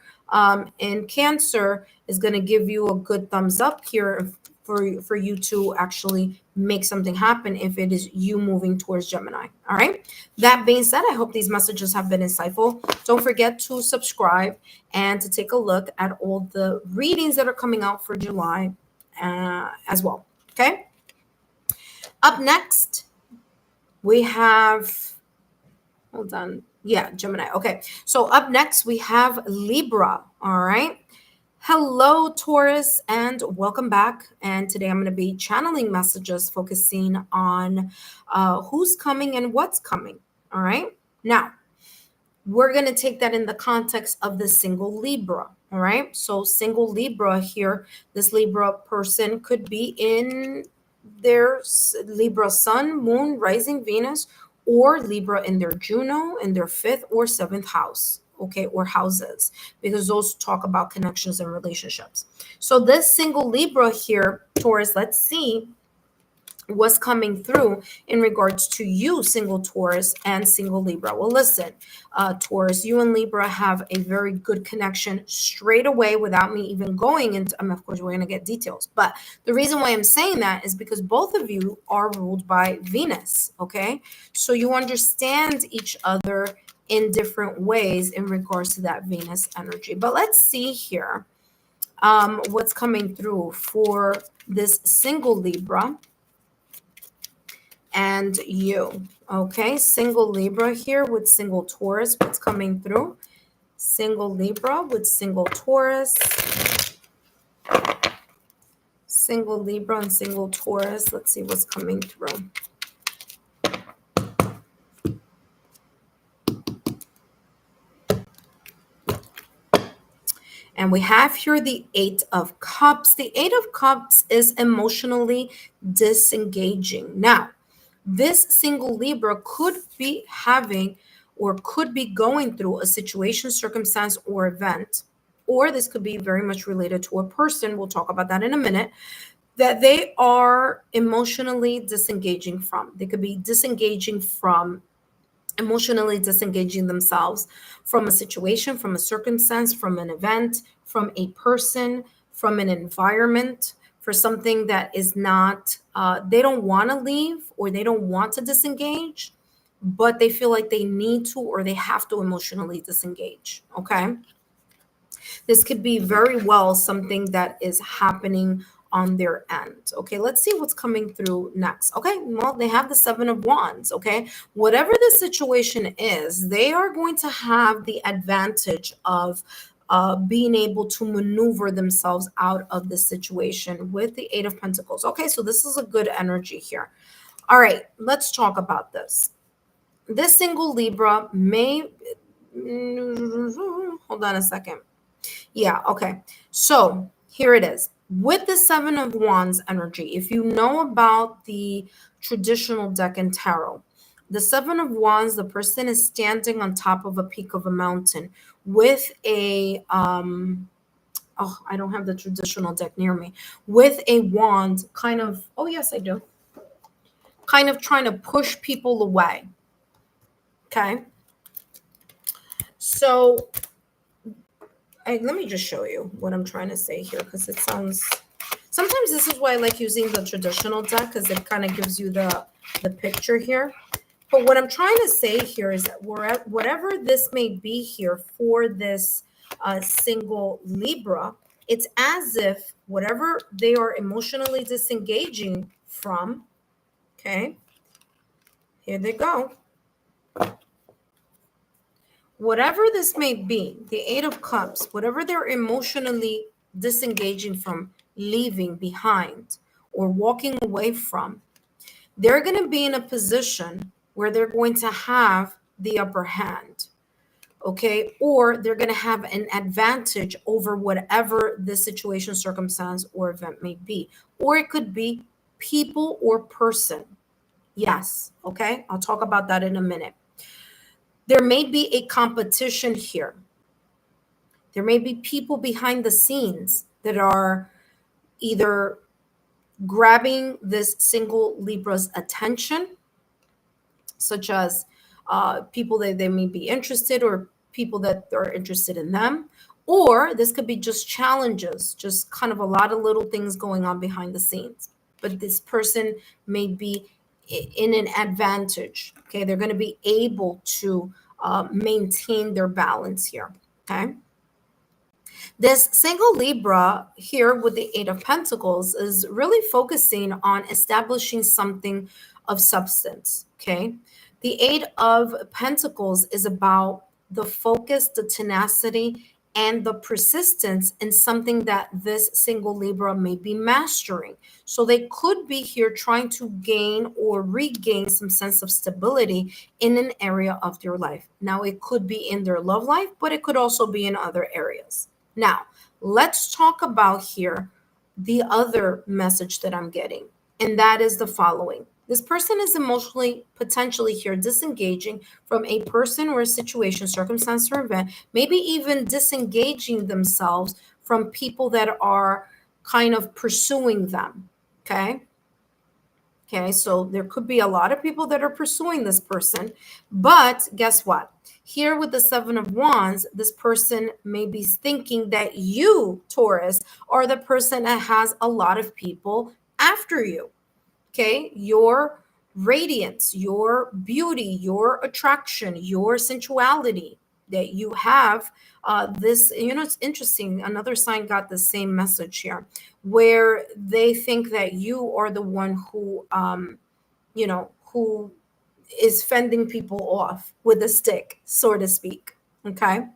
in Cancer is going to give you a good thumbs up here for you to actually make something happen if it is you moving towards Gemini. All right. That being said, I hope these messages have been insightful. Don't forget to subscribe and to take a look at all the readings that are coming out for July as well. Okay. Up next, we have, hold on. Yeah, Gemini. Okay. So up next, we have Libra. All right. Hello, Taurus, and welcome back. And today I'm going to be channeling messages focusing on who's coming and what's coming. All right. Now, we're going to take that in the context of the single Libra. All right. So single Libra here, this Libra person could be in their Libra sun, moon, rising, Venus, or Libra in their Juno in their 5th or 7th house. Okay, or houses, because those talk about connections and relationships. So this single Libra here, Taurus, let's see what's coming through in regards to you, single Taurus and single Libra. Well, listen, Taurus, you and Libra have a very good connection straight away without me even going into, of course, we're going to get details. But the reason why I'm saying that is because both of you are ruled by Venus, okay? So you understand each other in different ways in regards to that Venus energy. But let's see here what's coming through for this single Libra and you. Okay, single Libra here with single Taurus. What's coming through? Single Libra with single Taurus. Single Libra and single Taurus. Let's see what's coming through. And we have here the 8 of Cups. The 8 of Cups is emotionally disengaging. Now, this single Libra could be having or could be going through a situation, circumstance, or event, or this could be very much related to a person. We'll talk about that in a minute, that they are emotionally disengaging from. They could be disengaging from, emotionally disengaging themselves from a situation, from a circumstance, from an event, from a person, from an environment, for something that is not, they don't want to leave or they don't want to disengage, but they feel like they need to or they have to emotionally disengage. Okay. This could be very well something that is happening on their end. Okay, let's see what's coming through next. Okay, well, they have the Seven of Wands. Okay, whatever the situation is, they are going to have the advantage of being able to maneuver themselves out of the situation with the Eight of Pentacles. Okay, so this is a good energy here. All right, let's talk about this. This single Libra may, hold on a second. Yeah, okay. So here it is. With the Seven of Wands energy, if you know about the traditional deck in tarot, the Seven of Wands, the person is standing on top of a peak of a mountain with a, oh, I don't have the traditional deck near me, with a wand kind of, oh, yes, I do, kind of trying to push people away. Okay. So let me just show you what I'm trying to say here, because it sounds, sometimes this is why I like using the traditional deck, because it kind of gives you the picture here. But what I'm trying to say here is that whatever this may be here for this single Libra, it's as if whatever they are emotionally disengaging from, okay, here they go. Whatever this may be, the Eight of Cups, whatever they're emotionally disengaging from, leaving behind, or walking away from, they're going to be in a position where they're going to have the upper hand, okay? Or they're going to have an advantage over whatever the situation, circumstance, or event may be. Or it could be people or person. Yes, okay? I'll talk about that in a minute. There may be a competition here. There may be people behind the scenes that are either grabbing this single Libra's attention, such as people that they may be interested, or people that are interested in them. Or this could be just challenges, just kind of a lot of little things going on behind the scenes. But this person may be in an advantage. Okay, they're going to be able to maintain their balance here. Okay. This single Libra here with the Eight of Pentacles is really focusing on establishing something of substance. Okay. The Eight of Pentacles is about the focus, the tenacity, and the persistence in something that this single Libra may be mastering. So they could be here trying to gain or regain some sense of stability in an area of their life. Now, it could be in their love life, but it could also be in other areas. Now, let's talk about here the other message that I'm getting, and that is the following. This person is emotionally, potentially here, disengaging from a person or a situation, circumstance, or event, maybe even disengaging themselves from people that are kind of pursuing them. Okay. Okay, so there could be a lot of people that are pursuing this person, but guess what? Here with the Seven of Wands, this person may be thinking that you, Taurus, are the person that has a lot of people after you. Okay, your radiance, your beauty, your attraction, your sensuality, that you have this, it's interesting. Another sign got the same message here, where they think that you are the one who, who is fending people off with a stick, so to speak. Okay.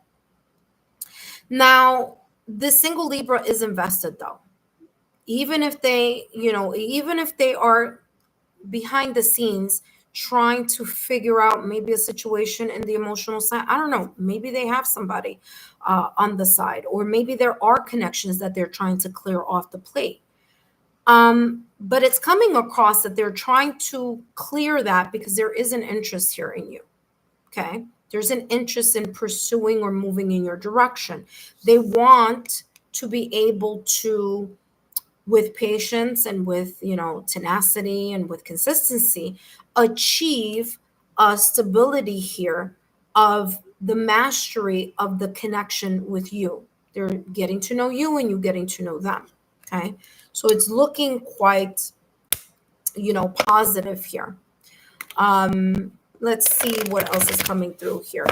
Now, the single Libra is invested though. Even if they, even if they are behind the scenes trying to figure out maybe a situation in the emotional side. I don't know. Maybe they have somebody on the side, or maybe there are connections that they're trying to clear off the plate. But it's coming across that they're trying to clear that because there is an interest here in you. Okay. There's an interest in pursuing or moving in your direction. They want to be able to with patience and with, tenacity and with consistency, achieve a stability here of the mastery of the connection with you. They're getting to know you and you getting to know them. Okay. So it's looking quite, positive here. Let's see what else is coming through here.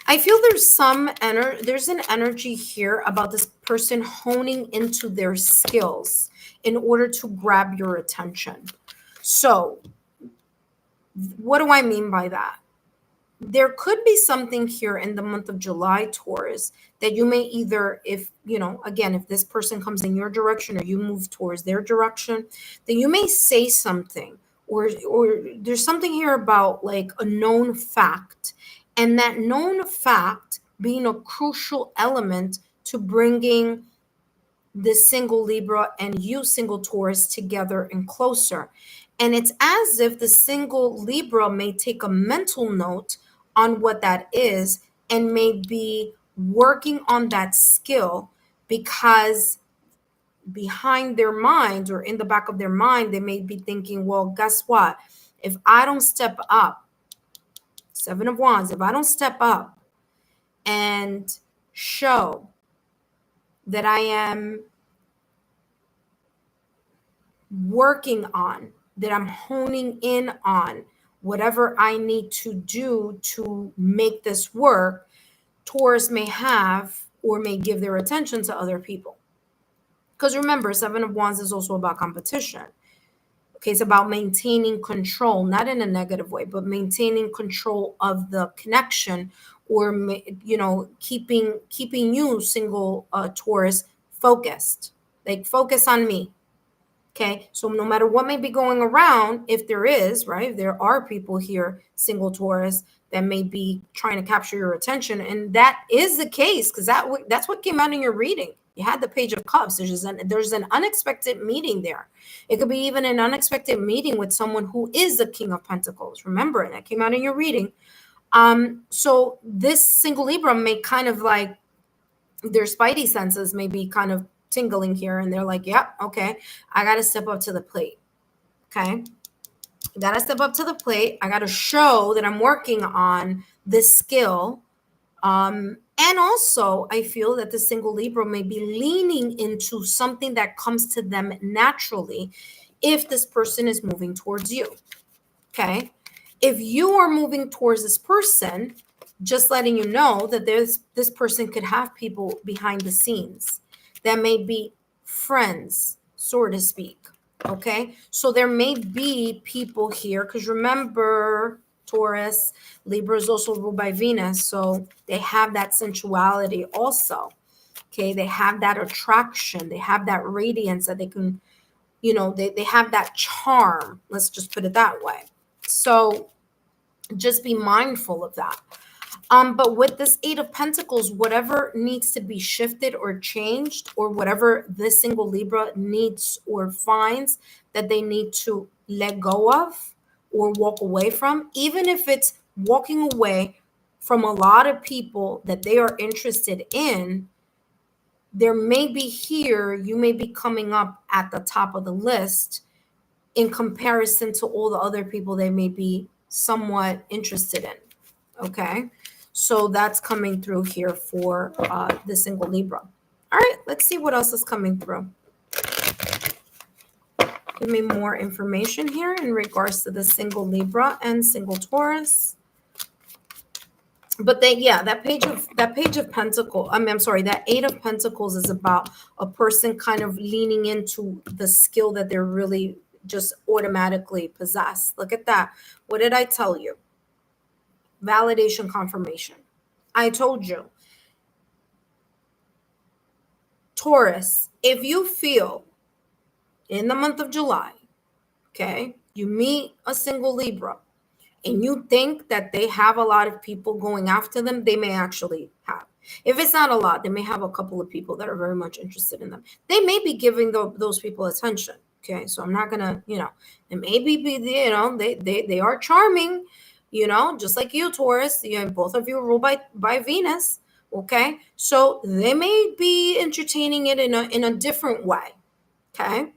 I feel there's an energy here about this person honing into their skills in order to grab your attention. So what do I mean by that? There could be something here in the month of July, Taurus, that you may either, if, again, if this person comes in your direction or you move towards their direction, then you may say something, or there's something here about like a known fact, and that known fact being a crucial element to bringing the single Libra and you, single Taurus, together and closer. And it's as if the single Libra may take a mental note on what that is and may be working on that skill, because behind their minds or in the back of their mind, they may be thinking, well, guess what? If I don't step up, Seven of Wands, if I don't step up and show that I am working on, that I'm honing in on whatever I need to do to make this work, Taurus may have or may give their attention to other people. Because remember, Seven of Wands is also about competition. Okay, it's about maintaining control, not in a negative way, but maintaining control of the connection, or keeping you, single Taurus, focused. Like, focus on me. Okay, so no matter what may be going around, if there is, right, there are people here, single Taurus, that may be trying to capture your attention. And that is the case, because that's what came out in your reading. You had the Page of Cups. There's an unexpected meeting there. It could be even an unexpected meeting with someone who is the King of Pentacles. Remember, and that came out in your reading. So this single Libra may kind of like, their spidey senses may be kind of tingling here, and they're like, yeah, okay, I got to step up to the plate. Okay. I got to step up to the plate. I got to show that I'm working on this skill. And also, I feel that the single Libra may be leaning into something that comes to them naturally if this person is moving towards you. Okay. If you are moving towards this person, just letting you know that this person could have people behind the scenes that may be friends, so to speak. Okay. So there may be people here, because remember, Taurus, Libra is also ruled by Venus. So they have that sensuality also. Okay. They have that attraction. They have that radiance that they can, they have that charm. Let's just put it that way. So just be mindful of that. But with this Eight of Pentacles, whatever needs to be shifted or changed, or whatever this single Libra needs or finds that they need to let go of or walk away from, even if it's walking away from a lot of people that they are interested in, there may be here, you may be coming up at the top of the list in comparison to all the other people they may be somewhat interested in. Okay. So that's coming through here for the single Libra. All right, let's see what else is coming through. Give me more information here in regards to the single Libra and single Taurus. But that page of Pentacles, I'm sorry, that Eight of Pentacles is about a person kind of leaning into the skill that they're really just automatically possess. Look at that. What did I tell you? Validation, confirmation. I told you. Taurus, if you feel in the month of July, okay, you meet a single Libra and you think that they have a lot of people going after them, they may actually have. If it's not a lot, they may have a couple of people that are very much interested in them. They may be giving those people attention. Okay, so I'm not gonna, it may be, they are charming, just like you, Taurus, both of you are ruled by Venus. Okay. So they may be entertaining it in a different way. Okay.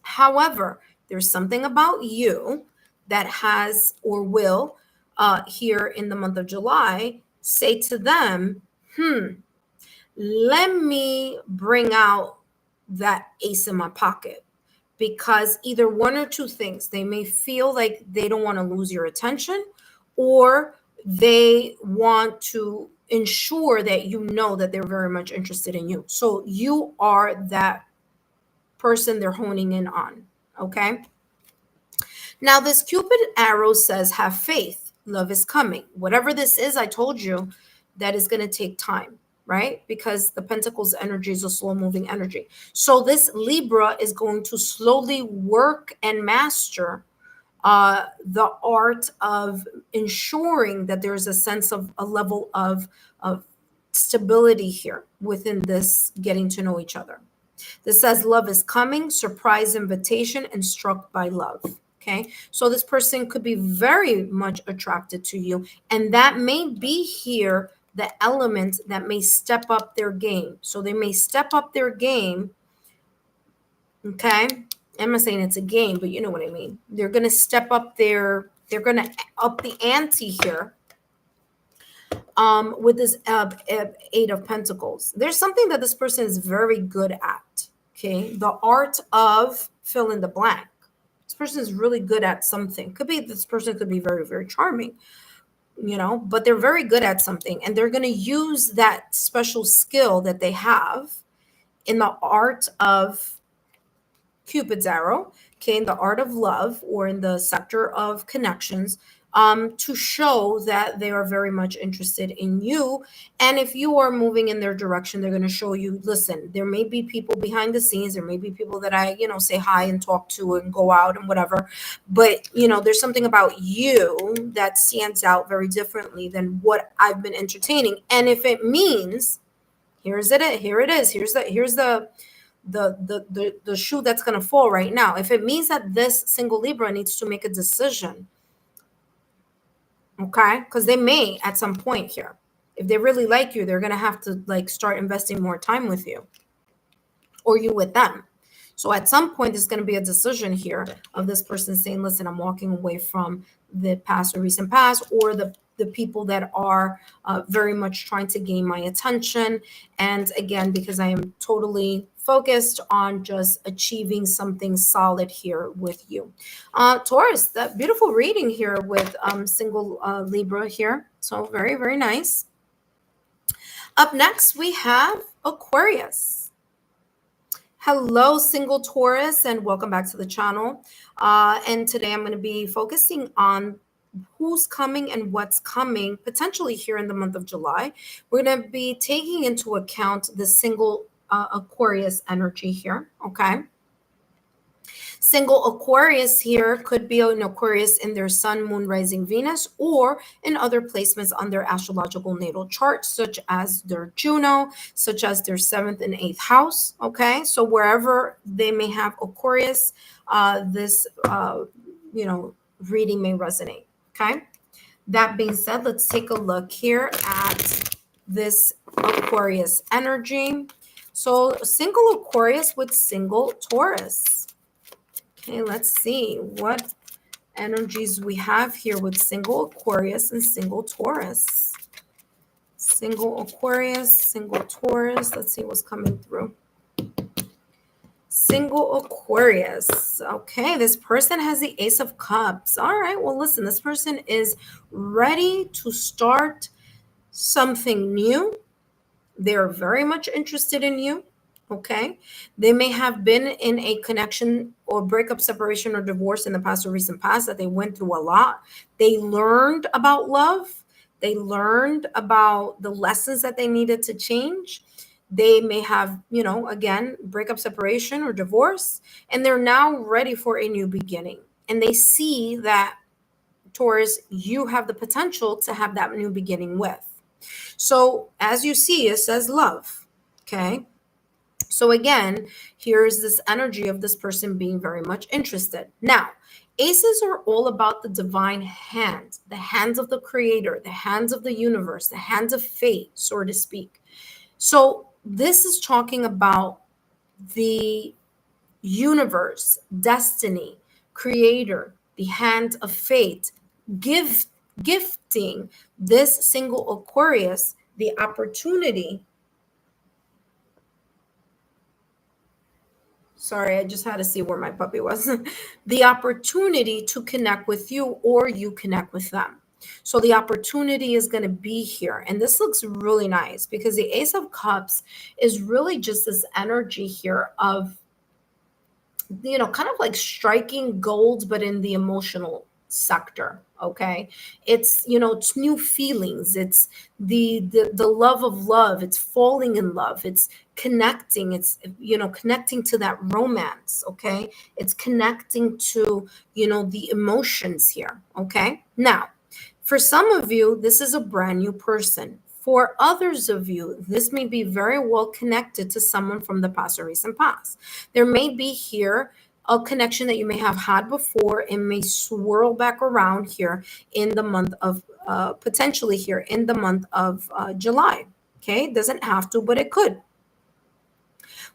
However, there's something about you that has or will here in the month of July say to them, let me bring out that ace in my pocket. Because either one or two things, they may feel like they don't want to lose your attention, or they want to ensure that that they're very much interested in you. So you are that person they're honing in on. Okay. Now, this Cupid arrow says, have faith. Love is coming. Whatever this is, I told you that is going to take time, right? Because the Pentacles energy is a slow moving energy. So this Libra is going to slowly work and master the art of ensuring that there's a sense of a level of stability here within this getting to know each other. This says love is coming, surprise invitation, and struck by love. Okay, so this person could be very much attracted to you, and that may be here the element that may step up their game. So they may step up their game. Okay, I'm not saying it's a game, but you know what I mean. They're going to step up they're going to up the ante here with this Eight of Pentacles. There's something that this person is very good at. Okay, the art of fill in the blank. This person is really good at something. This person could be very, very charming, but they're very good at something, and they're going to use that special skill that they have in the art of Cupid's arrow, okay, in the art of love, or in the sector of connections, to show that they are very much interested in you. And if you are moving in their direction, they're going to show you, listen, there may be people behind the scenes. There may be people that I, say hi and talk to and go out and whatever. But, there's something about you that stands out very differently than what I've been entertaining. And if it means, here it is. Here's the shoe that's going to fall right now. If it means that this single Libra needs to make a decision, okay, because they may at some point here, if they really like you, they're going to have to start investing more time with you, or you with them. So at some point, there's going to be a decision here of this person saying, listen, I'm walking away from the past or recent past, or the people that are very much trying to gain my attention. And again, because I am totally focused on just achieving something solid here with you. Taurus, that beautiful reading here with single Libra here. So very, very nice. Up next, we have Aquarius. Hello, single Taurus, and welcome back to the channel. And today I'm going to be focusing on who's coming and what's coming potentially here in the month of July. We're going to be taking into account the single Aquarius energy here. Okay. Single Aquarius here could be an Aquarius in their Sun, Moon, Rising, Venus, or in other placements on their astrological natal chart, such as their Juno, such as their 7th and 8th house. Okay, so wherever they may have Aquarius, this reading may resonate. Okay, that being said, let's take a look here at this Aquarius energy. So single Aquarius with single Taurus. Okay, let's see what energies we have here with single Aquarius and single Taurus. Single Aquarius, single Taurus. Let's see what's coming through. Single Aquarius. Okay, this person has the Ace of Cups. All right, well, listen, this person is ready to start something new. They're very much interested in you. Okay, they may have been in a connection or breakup, separation, or divorce in the past or recent past that they went through a lot. They learned about love. They learned about the lessons that they needed to change. They may have, again, breakup, separation, or divorce, and they're now ready for a new beginning. And they see that, Taurus, you have the potential to have that new beginning with. So as you see, it says love. Okay. So again, here's this energy of this person being very much interested. Now, aces are all about the divine hand, the hands of the creator, the hands of the universe, the hands of fate, so to speak. So this is talking about the universe, destiny, creator, the hand of fate, gifting this single Aquarius the opportunity. Sorry, I just had to see where my puppy was. The opportunity to connect with you, or you connect with them. So the opportunity is going to be here. And this looks really nice because the Ace of Cups is really just this energy here of, kind of like striking gold, but in the emotional sector. Okay. It's new feelings. It's the love of love. It's falling in love. It's connecting. It's, connecting to that romance. Okay. It's connecting to, the emotions here. Okay. Now, for some of you, this is a brand new person. For others of you, this may be very well connected to someone from the past or recent past. There may be here a connection that you may have had before and may swirl back around here in the month of, potentially here in the month of July. Okay, it doesn't have to, but it could.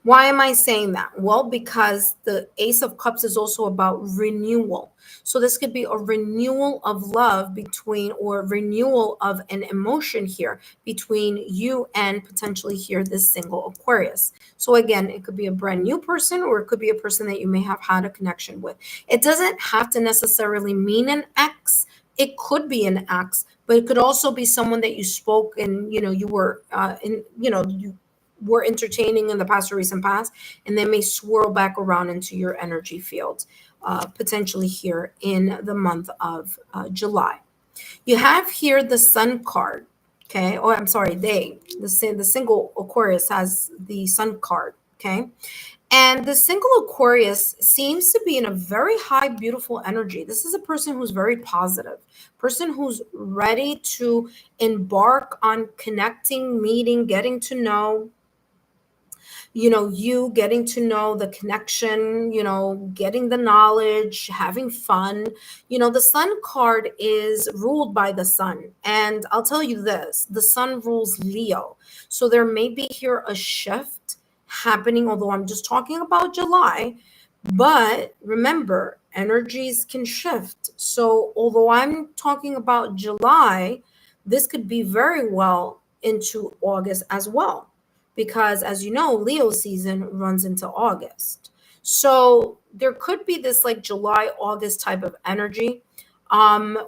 Why am I saying that? Well, because the Ace of Cups is also about renewal. So this could be a renewal of love between, or renewal of an emotion here between you and potentially here this single Aquarius. So again, it could be a brand new person, or it could be a person that you may have had a connection with. It doesn't have to necessarily mean an ex. It could be an ex, but it could also be someone that you spoke and, you were you were entertaining in the past or recent past, and they may swirl back around into your energy field, potentially here in the month of July. You have here the Sun card. Okay. Oh, I'm sorry. The single Aquarius has the Sun card. Okay. And the single Aquarius seems to be in a very high, beautiful energy. This is a person who's very positive, person who's ready to embark on connecting, meeting, getting to know, you getting to know the connection, getting the knowledge, having fun. The Sun card is ruled by the sun. And I'll tell you this, the sun rules Leo. So there may be here a shift happening, although I'm just talking about July. But remember, energies can shift. So although I'm talking about July, this could be very well into August as well, because as you know, Leo season runs into August. So there could be this like July, August type of energy,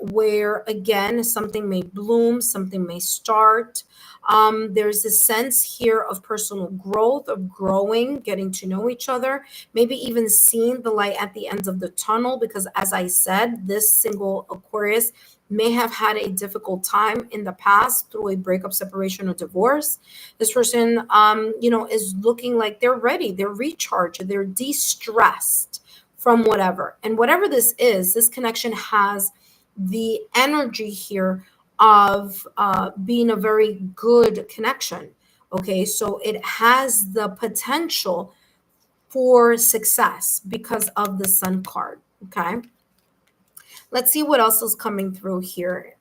where again, something may bloom, something may start. There's a sense here of personal growth, of growing, getting to know each other, maybe even seeing the light at the end of the tunnel, because as I said, this single Aquarius may have had a difficult time in the past through a breakup, separation, or divorce. This person, is looking like they're ready, they're recharged, they're de-stressed from whatever. And whatever this is, this connection has the energy here of being a very good connection. Okay, so it has the potential for success because of the Sun card. Okay. Let's see what else is coming through here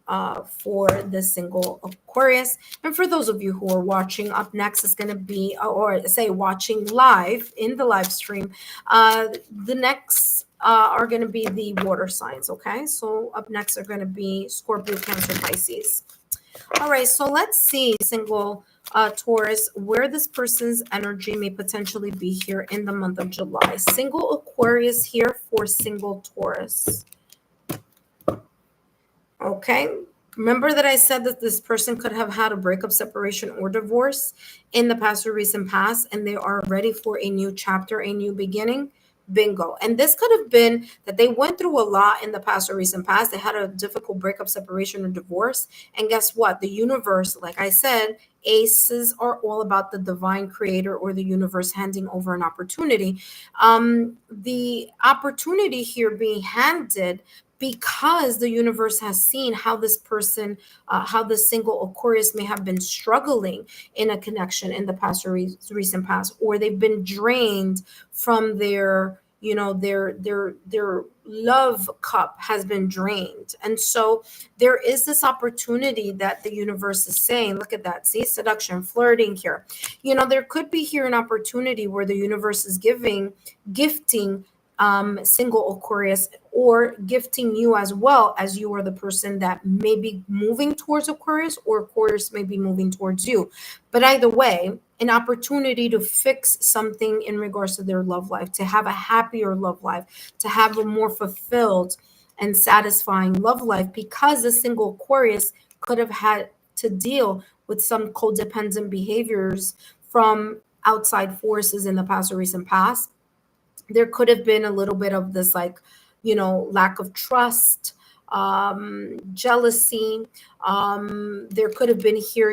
for the single Aquarius. And for those of you who are watching, up next is going to be, or say watching live in the live stream, the next are going to be the water signs. Okay, so up next are going to be Scorpio, Cancer, Pisces. All right, so let's see, single Taurus, where this person's energy may potentially be here in the month of July. Single Aquarius here for single Taurus. Okay. Remember that I said that this person could have had a breakup, separation, or divorce in the past or recent past, and they are ready for a new chapter, a new beginning. Bingo. And this could have been that they went through a lot in the past or recent past. They had a difficult breakup, separation, or divorce. And guess what? The universe, like I said, Aces are all about the divine creator or the universe handing over an opportunity. The opportunity here being handed because the universe has seen how this person, how the single Aquarius may have been struggling in a connection in the past or recent past, or they've been drained from their, their love cup has been drained. And so there is this opportunity that the universe is saying, look at that, see, seduction, flirting here. There could be here an opportunity where the universe is gifting single Aquarius, or gifting you as well, as you are the person that may be moving towards Aquarius, or Aquarius may be moving towards you. But either way, an opportunity to fix something in regards to their love life, to have a happier love life, to have a more fulfilled and satisfying love life, because the single Aquarius could have had to deal with some codependent behaviors from outside forces in the past or recent past. There could have been a little bit of this, like, lack of trust, jealousy. There could have been here,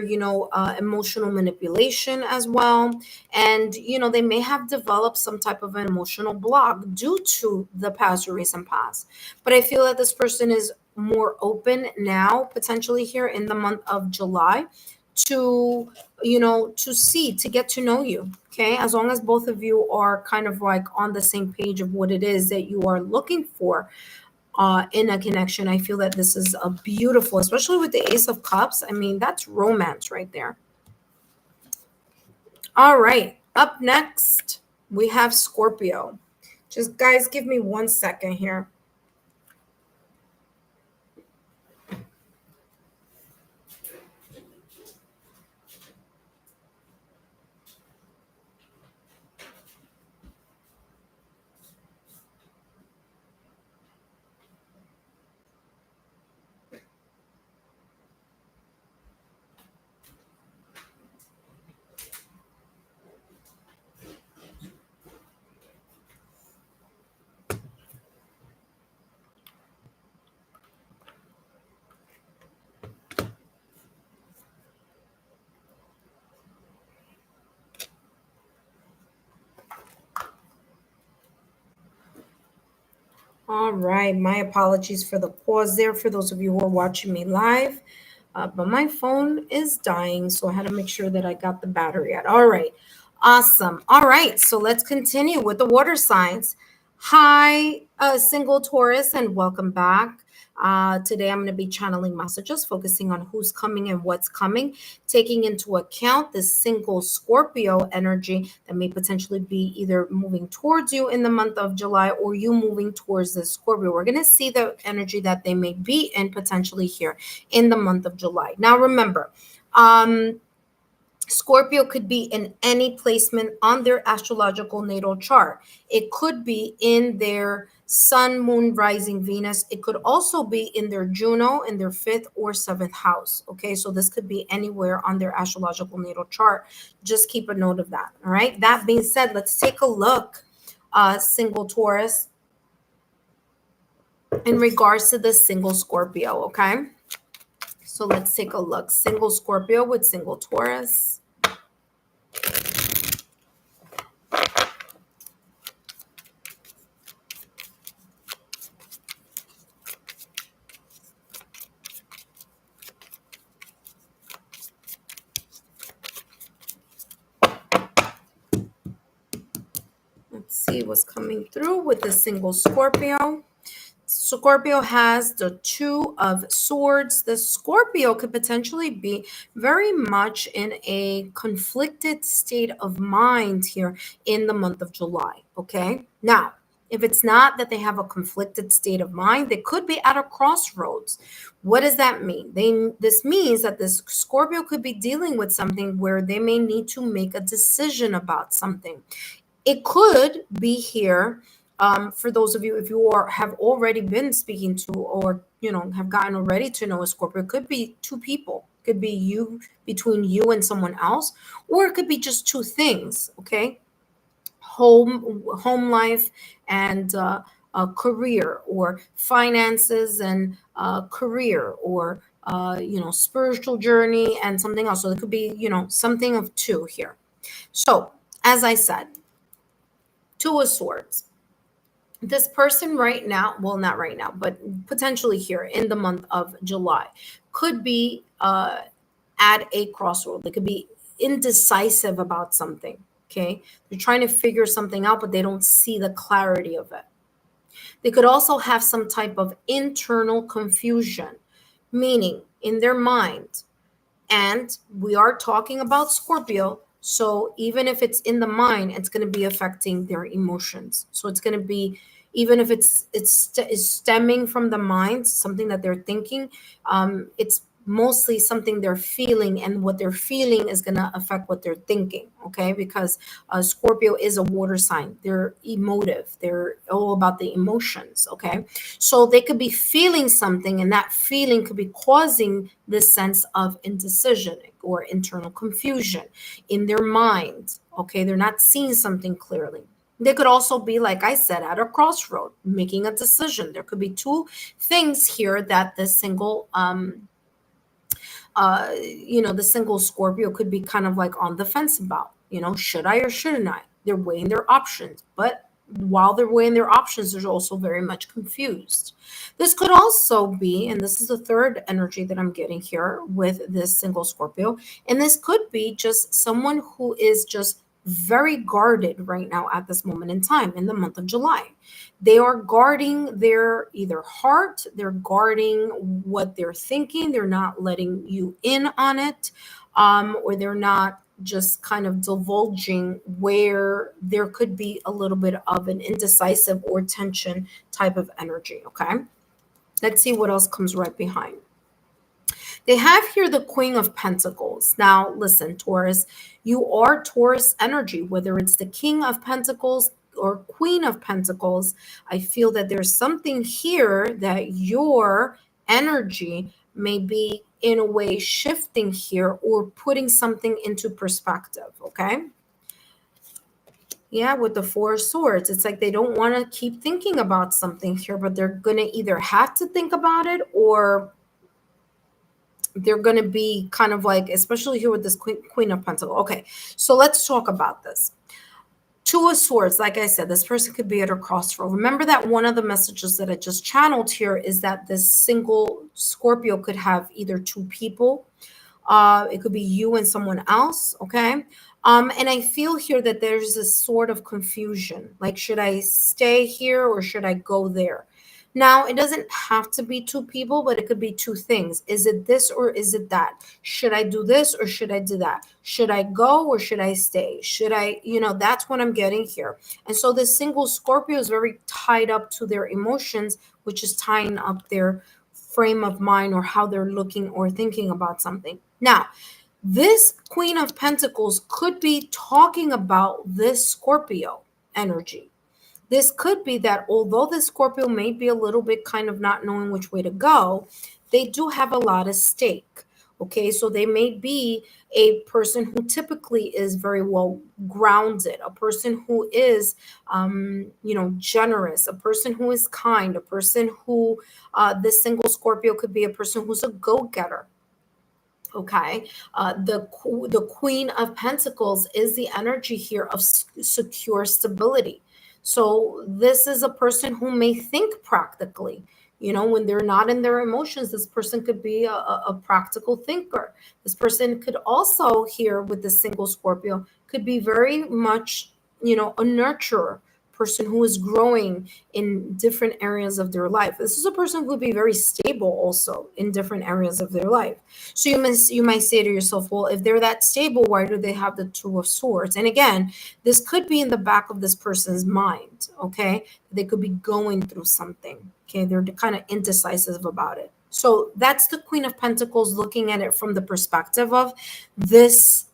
emotional manipulation as well. And, they may have developed some type of an emotional block due to the past or recent past. But I feel that this person is more open now, potentially here in the month of July, to to get to know you. Okay, as long as both of you are kind of like on the same page of what it is that you are looking for in a connection, I feel that this is a beautiful, especially with the Ace of Cups. I mean, that's romance right there. All right, up next we have Scorpio. Just guys, give me 1 second here. All right, my apologies for the pause there for those of you who are watching me live. But my phone is dying, so I had to make sure that I got the battery out. All right, awesome. All right, so let's continue with the water signs. Hi, single Taurus, and welcome back. Today, I'm going to be channeling messages, focusing on who's coming and what's coming, taking into account the single Scorpio energy that may potentially be either moving towards you in the month of July, or you moving towards the Scorpio. We're going to see the energy that they may be in potentially here in the month of July. Now, remember, Scorpio could be in any placement on their astrological natal chart. It could be in their sun, moon, rising, Venus. It could also be in their Juno, in their 5th or 7th house. Okay, so this could be anywhere on their astrological natal chart. Just keep a note of that. All right, that being said, let's take a look, single Taurus, in regards to the single Scorpio. Okay, so let's take a look. Single Scorpio with single Taurus. Let's see what's coming through with the single Scorpio. Scorpio has the 2 of Swords. The Scorpio could potentially be very much in a conflicted state of mind here in the month of July. Okay, now, if it's not that they have a conflicted state of mind, they could be at a crossroads. What does that mean? This means that this Scorpio could be dealing with something where they may need to make a decision about something. It could be here, for those of you, if you have already been speaking to, or have gotten already to know a Scorpio, it could be 2 people. It could be you, between you and someone else, or it could be just 2 things. Okay, home life and career, or finances and career, or spiritual journey and something else. So it could be, something of two here. So as I said, Two of Swords. This person right now, well, not right now, but potentially here in the month of July, could be at a crossroad. They could be indecisive about something. Okay. They're trying to figure something out, but they don't see the clarity of it. They could also have some type of internal confusion, meaning in their mind. And we are talking about Scorpio. So even if it's in the mind, it's going to be affecting their emotions. So it's going to be, even if it's stemming from the mind, something that they're thinking, it's mostly something they're feeling, and what they're feeling is going to affect what they're thinking. Okay, because Scorpio is a water sign. They're emotive. They're all about the emotions. Okay, so they could be feeling something, and that feeling could be causing this sense of indecision or internal confusion in their mind. Okay, they're not seeing something clearly. They could also be, like I said, at a crossroad, making a decision. There could be two things here that the single the single Scorpio could be kind of like on the fence about, should I or shouldn't I? They're weighing their options, but while they're weighing their options, they're also very much confused. This could also be, and this is the third energy that I'm getting here with this single Scorpio, and this could be just someone who is just very guarded right now at this moment in time in the month of July. They are guarding their either heart, they're guarding what they're thinking, they're not letting you in on it, or they're not just kind of divulging where there could be a little bit of an indecisive or tension type of energy. Okay, let's see what else comes right behind. They have here the Queen of Pentacles. Now, listen, Taurus, you are Taurus energy, whether it's the King of Pentacles or Queen of Pentacles. I feel that there's something here that your energy may be in a way shifting here or putting something into perspective. Okay. Yeah, with the Four of Swords, it's like they don't want to keep thinking about something here, but they're going to either have to think about it, or they're going to be kind of like, especially here with this Queen of Pentacles. Okay, so let's talk about this. Two of Swords, like I said, this person could be at a crossroad. Remember that one of the messages that I just channeled here is that this single Scorpio could have either two people. It could be you and someone else, okay? And I feel here that there's this sort of confusion. Like, should I stay here or should I go there? Now, it doesn't have to be two people, but it could be two things. Is it this or is it that? Should I do this or should I do that? Should I go or should I stay? Should I, that's what I'm getting here. And so the single Scorpio is very tied up to their emotions, which is tying up their frame of mind or how they're looking or thinking about something. Now, this Queen of Pentacles could be talking about this Scorpio energy. This could be that although the Scorpio may be a little bit kind of not knowing which way to go, they do have a lot at stake. Okay, so they may be a person who typically is very well grounded, a person who is, generous, a person who is kind, a person who, this single Scorpio could be a person who's a go-getter. Okay, the Queen of Pentacles is the energy here of secure stability. So this is a person who may think practically. When they're not in their emotions, this person could be a practical thinker. This person could also, here with the single Scorpio, could be very much, a nurturer, person who is growing in different areas of their life. This is a person who would be very stable also in different areas of their life. So you might say to yourself, well, if they're that stable, why do they have the Two of Swords? And again, this could be in the back of this person's mind, okay? They could be going through something, okay? They're kind of indecisive about it. So that's the Queen of Pentacles, looking at it from the perspective of this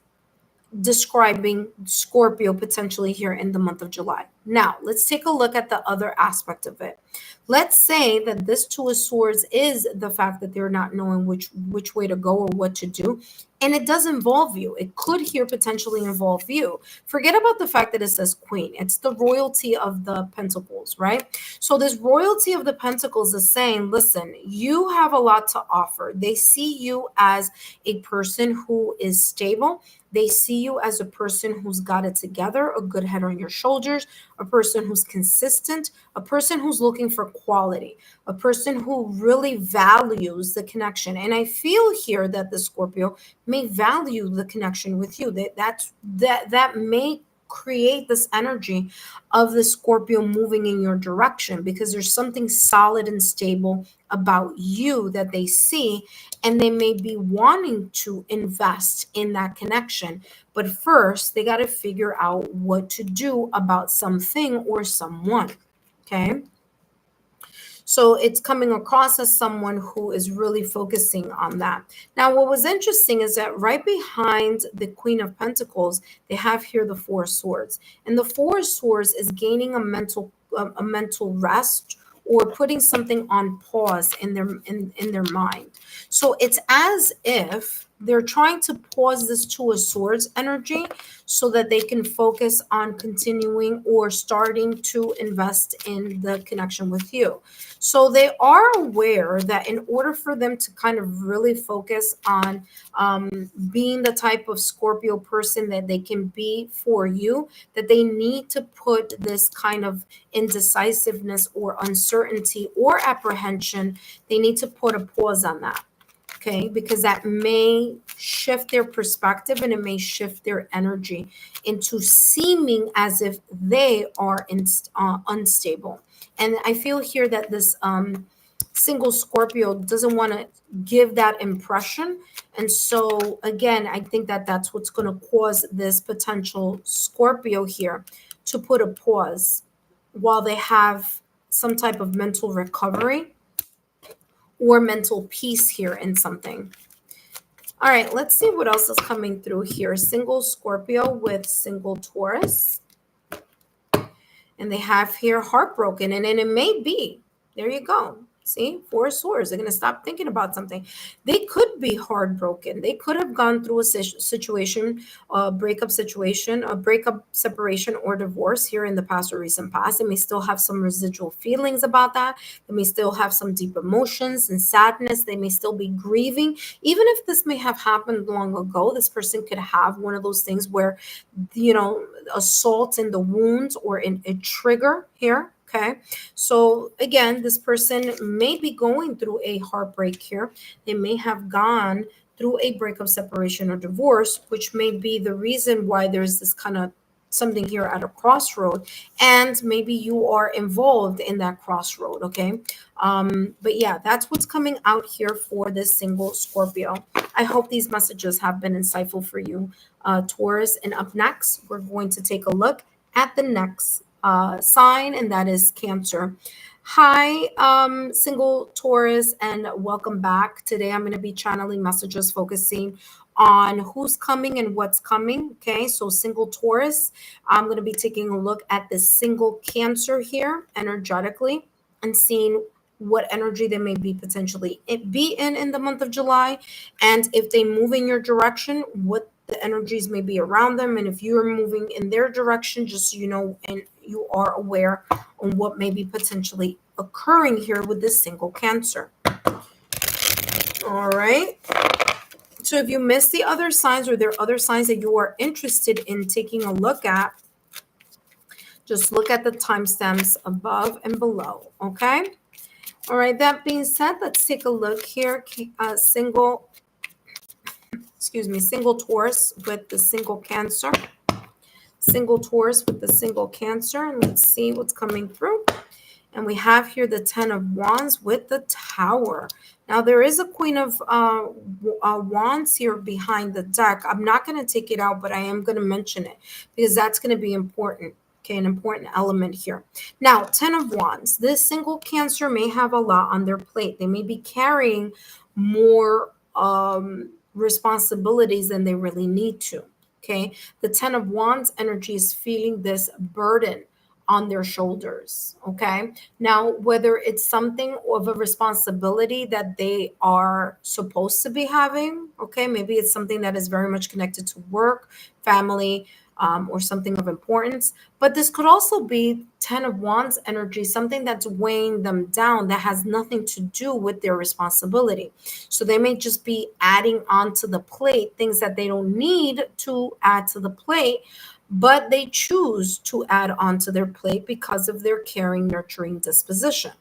describing Scorpio potentially here in the month of July. Now, let's take a look at the other aspect of it. Let's say that this Two of Swords is the fact that they're not knowing which way to go or what to do, and it does involve you. It could here potentially involve you. Forget about the fact that it says Queen. It's the royalty of the Pentacles, right? So this royalty of the Pentacles is saying, listen, you have a lot to offer. They see you as a person who is stable. They see you as a person who's got it together, a good head on your shoulders, a person who's consistent, a person who's looking for quality, a person who really values the connection. And I feel here that the Scorpio may value the connection with you. That may create this energy of the Scorpio moving in your direction because there's something solid and stable about you that they see, and they may be wanting to invest in that connection. But first, they got to figure out what to do about something or someone. Okay. So it's coming across as someone who is really focusing on that. Now, what was interesting is that right behind the Queen of Pentacles, they have here the Four of Swords. And the Four of Swords is gaining a mental rest or putting something on pause in their mind. So it's as if they're trying to pause this Two of Swords energy so that they can focus on continuing or starting to invest in the connection with you. So they are aware that in order for them to kind of really focus on being the type of Scorpio person that they can be for you, that they need to put this kind of indecisiveness or uncertainty or apprehension, they need to put a pause on that. Okay, because that may shift their perspective and it may shift their energy into seeming as if they are unstable. And I feel here that this single Scorpio doesn't want to give that impression. And so, again, I think that that's what's going to cause this potential Scorpio here to put a pause while they have some type of mental recovery or mental peace here in something. All right, let's see what else is coming through here. Single Scorpio with single Taurus. And they have here heartbroken. And then it may be, there you go. See, Four of Swords. They're going to stop thinking about something. They could be heartbroken. They could have gone through a situation, a breakup situation, a breakup, separation, or divorce here in the past or recent past. They may still have some residual feelings about that. They may still have some deep emotions and sadness. They may still be grieving. Even if this may have happened long ago, this person could have one of those things where, you know, assault in the wounds or in a trigger here. Okay, so again, this person may be going through a heartbreak here. They may have gone through a breakup, separation, or divorce, which may be the reason why there's this kind of something here at a crossroad, and maybe you are involved in that crossroad. Okay, but yeah, that's what's coming out here for this single Scorpio. I hope these messages have been insightful for you, Taurus. And up next, we're going to take a look at the next sign, and that is Cancer. Hi, single Taurus, and welcome back. Today I'm going to be channeling messages focusing on who's coming and what's coming. Okay, so single Taurus, I'm going to be taking a look at this single Cancer here energetically and seeing what energy they may be potentially be in the month of July, and if they move in your direction, what the energies may be around them, and if you're moving in their direction, just so you know and you are aware on what may be potentially occurring here with this single Cancer. All right. So if you missed the other signs, or there are other signs that you are interested in taking a look at, just look at the timestamps above and below. Okay. All right. That being said, let's take a look here. Single Taurus with the single Cancer. Single Taurus with the single Cancer. And let's see what's coming through. And we have here the 10 of Wands with the Tower. Now, there is a Queen of Wands here behind the deck. I'm not going to take it out, but I am going to mention it because that's going to be important. Okay, an important element here. Now, 10 of Wands. This single Cancer may have a lot on their plate. They may be carrying more responsibilities than they really need to. okay? The 10 of Wands energy is feeling this burden on their shoulders, okay? Now, whether it's something of a responsibility that they are supposed to be having, okay? Maybe it's something that is very much connected to work, family, or something of importance. But this could also be 10 of Wands energy, something that's weighing them down that has nothing to do with their responsibility. So they may just be adding onto the plate things that they don't need to add to the plate, but they choose to add onto their plate because of their caring, nurturing disposition.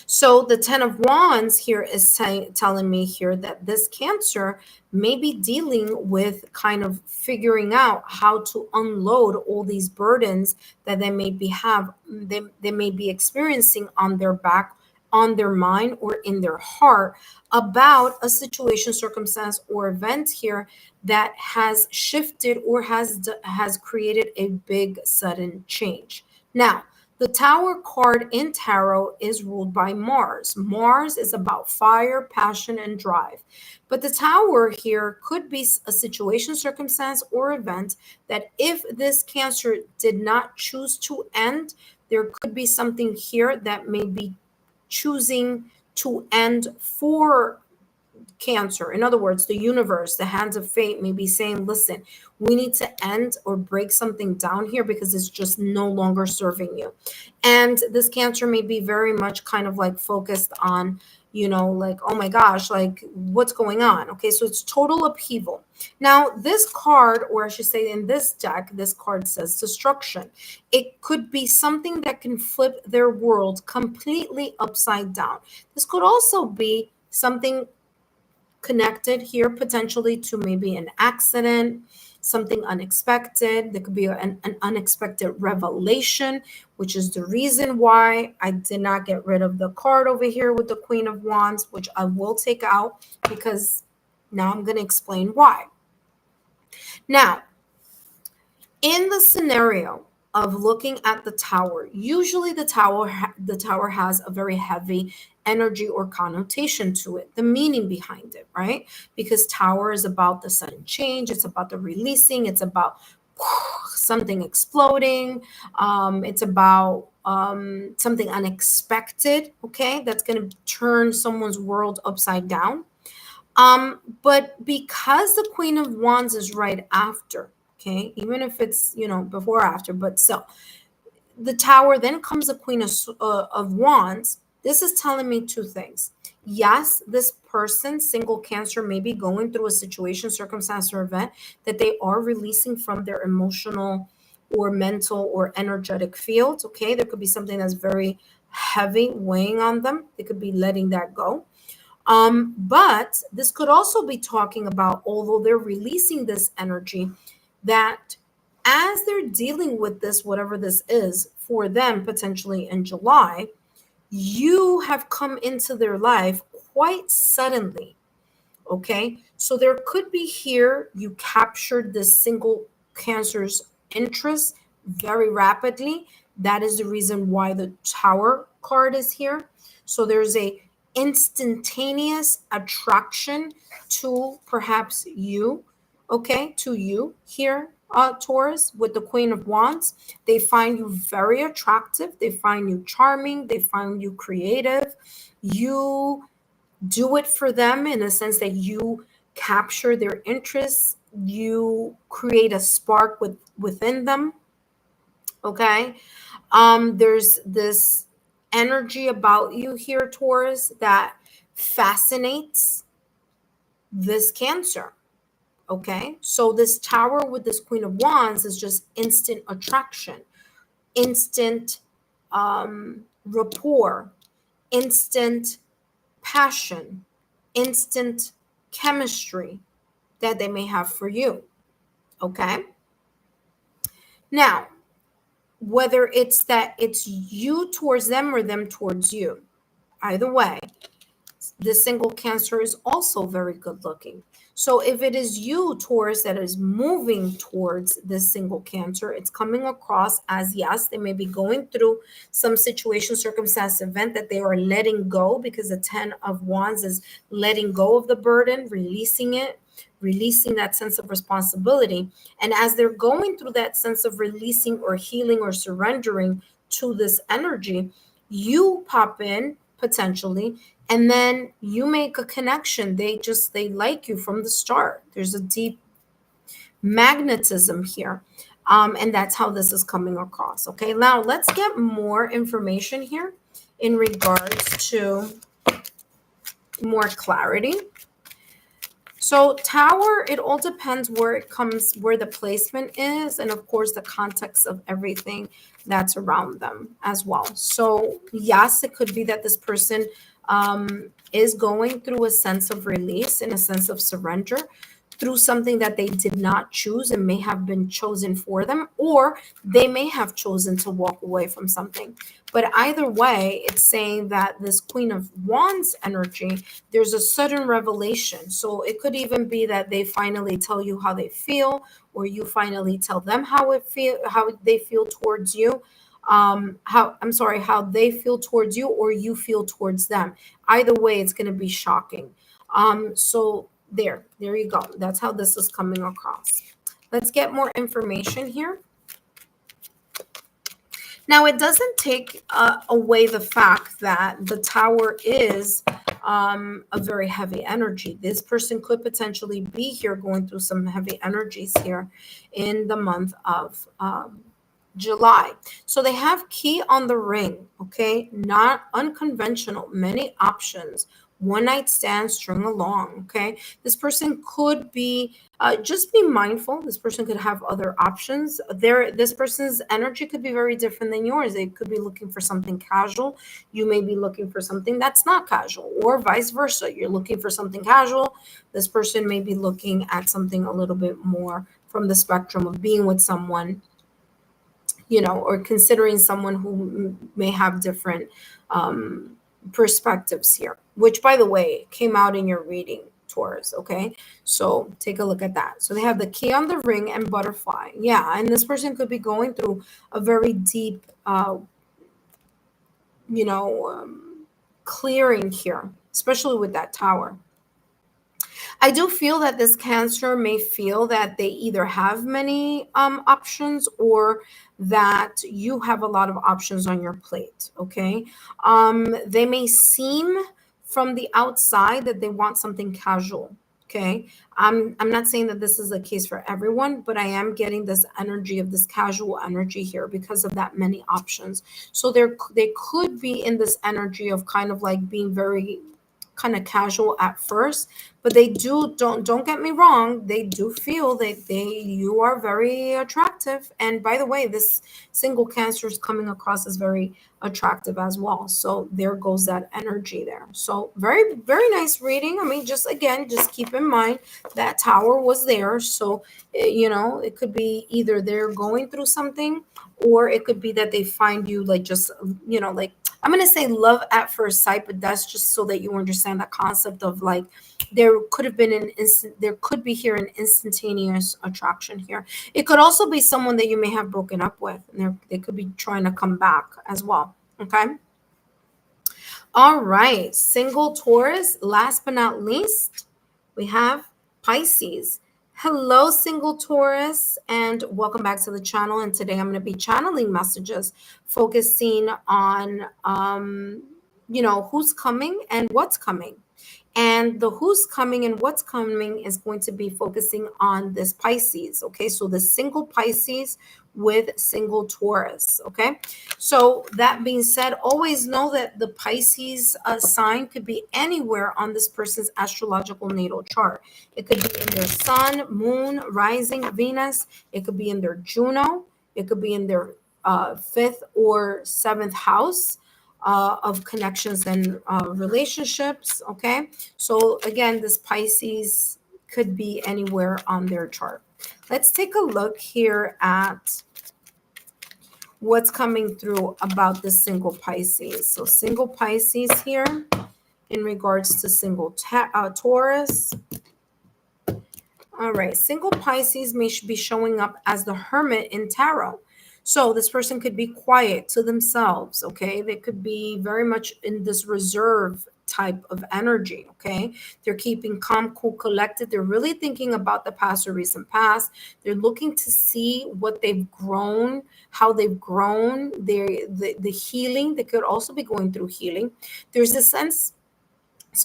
So the 10 of Wands here is telling me here that this Cancer may be dealing with kind of figuring out how to unload all these burdens that they may be experiencing on their back, on their mind, or in their heart about a situation, circumstance, or event here that has shifted or has created a big sudden change. Now, the Tower card in Tarot is ruled by Mars. Mars is about fire, passion, and drive. But the Tower here could be a situation, circumstance, or event that if this Cancer did not choose to end, there could be something here that may be choosing to end for Cancer. In other words, the universe, the hands of fate may be saying, listen, we need to end or break something down here because it's just no longer serving you. And this Cancer may be very much kind of like focused on, like, oh my gosh, like what's going on? Okay, so it's total upheaval. Now, this card, or I should say in this deck, this card says destruction. It could be something that can flip their world completely upside down. This could also be something connected here potentially to maybe an accident, something unexpected. There could be an unexpected revelation, which is the reason why I did not get rid of the card over here with the Queen of Wands, which I will take out because now I'm going to explain why. Now, in the scenario of looking at the Tower, usually the tower has a very heavy energy or connotation to it, the meaning behind it, right? Because Tower is about the sudden change, it's about the releasing, it's about something exploding, it's about something unexpected, okay, that's going to turn someone's world upside down. But because the Queen of Wands is right after, okay, even if it's, before or after, but so the Tower, then comes the Queen of Wands. This is telling me two things. Yes, this person, single Cancer, may be going through a situation, circumstance, or event that they are releasing from their emotional or mental or energetic fields. Okay, there could be something that's very heavy weighing on them. They could be letting that go. But this could also be talking about, although they're releasing this energy, that as they're dealing with this, whatever this is for them potentially in July, you have come into their life quite suddenly. Okay, so there could be here, you captured this single Cancer's interest very rapidly. That is the reason why the Tower card is here. So there's a instantaneous attraction to perhaps you, okay, to you here, Taurus, with the Queen of Wands. They find you very attractive. They find you charming. They find you creative. You do it for them in a sense that you capture their interests. You create a spark within them. Okay. There's this energy about you here, Taurus, that fascinates this Cancer. Okay, so this Tower with this Queen of Wands is just instant attraction, instant rapport, instant passion, instant chemistry that they may have for you. Okay, now whether it's that it's you towards them or them towards you, either way, this single Cancer is also very good looking. So if it is you, Taurus, that is moving towards this single Cancer, it's coming across as, yes, they may be going through some situation, circumstance, event that they are letting go, because the 10 of Wands is letting go of the burden, releasing it, releasing that sense of responsibility. And as they're going through that sense of releasing or healing or surrendering to this energy, you pop in potentially, and then you make a connection. They like you from the start. There's a deep magnetism here. And that's how this is coming across. Okay, now let's get more information here in regards to more clarity. So Tower, it all depends where it comes, where the placement is, and of course the context of everything that's around them as well. So yes, it could be that this person is going through a sense of release and a sense of surrender through something that they did not choose and may have been chosen for them, or they may have chosen to walk away from something. But either way, it's saying that this Queen of Wands energy, there's a sudden revelation. So it could even be that they finally tell you how they feel, or you finally tell them how they feel towards you. How they feel towards you, or you feel towards them. Either way, it's going to be shocking. So there you go. That's how this is coming across. Let's get more information here. Now, it doesn't take away the fact that the Tower is a very heavy energy. This person could potentially be here going through some heavy energies here in the month of July. So they have key on the ring, okay? Not unconventional, many options. One night stand, string along, okay? This person could be, just be mindful. This person could have other options. This person's energy could be very different than yours. They could be looking for something casual. You may be looking for something that's not casual, or vice versa. You're looking for something casual. This person may be looking at something a little bit more from the spectrum of being with someone, you know, or considering someone who may have different perspectives here, which, by the way, came out in your reading, Taurus. Okay, so take a look at that. So they have the key on the ring and butterfly. Yeah, and this person could be going through a very deep, clearing here, especially with that Tower. I do feel that this Cancer may feel that they either have many options, or that you have a lot of options on your plate, okay? They may seem from the outside that they want something casual, okay? I'm not saying that this is the case for everyone, but I am getting this energy of this casual energy here because of that many options. So they could be in this energy of kind of like being very kind of casual at first, but they don't get me wrong, they do feel that you are very attractive. And by the way, this single Cancer is coming across as very attractive as well. So there goes that energy there. So very, very nice reading. I mean, just keep in mind that Tower was there. So it could be either they're going through something, or it could be that they find you like just like, I'm going to say love at first sight, but that's just so that you understand the concept of like, there could be here an instantaneous attraction here. It could also be someone that you may have broken up with, and they could be trying to come back as well. Okay. All right. Single Taurus, last but not least, we have Pisces. Hello, single Taurus, and welcome back to the channel. And today I'm going to be channeling messages focusing on, who's coming and what's coming. And the who's coming and what's coming is going to be focusing on this Pisces. Okay, so the single Pisces with single Taurus. Okay, so that being said, always know that the Pisces sign could be anywhere on this person's astrological natal chart. It could be in their sun, moon, rising, Venus. It could be in their Juno. It could be in their 5th or 7th house of connections and relationships. Okay, so again, this Pisces could be anywhere on their chart. Let's take a look here at what's coming through about the single Pisces. So single Pisces here in regards to single Taurus. All right, single Pisces may be showing up as the Hermit in tarot. So this person could be quiet to themselves, okay? They could be very much in this reserve type of energy, okay? They're keeping calm, cool, collected. They're really thinking about the past or recent past. They're looking to see what they've grown, how they've grown, the healing. They could also be going through healing. There's a sense,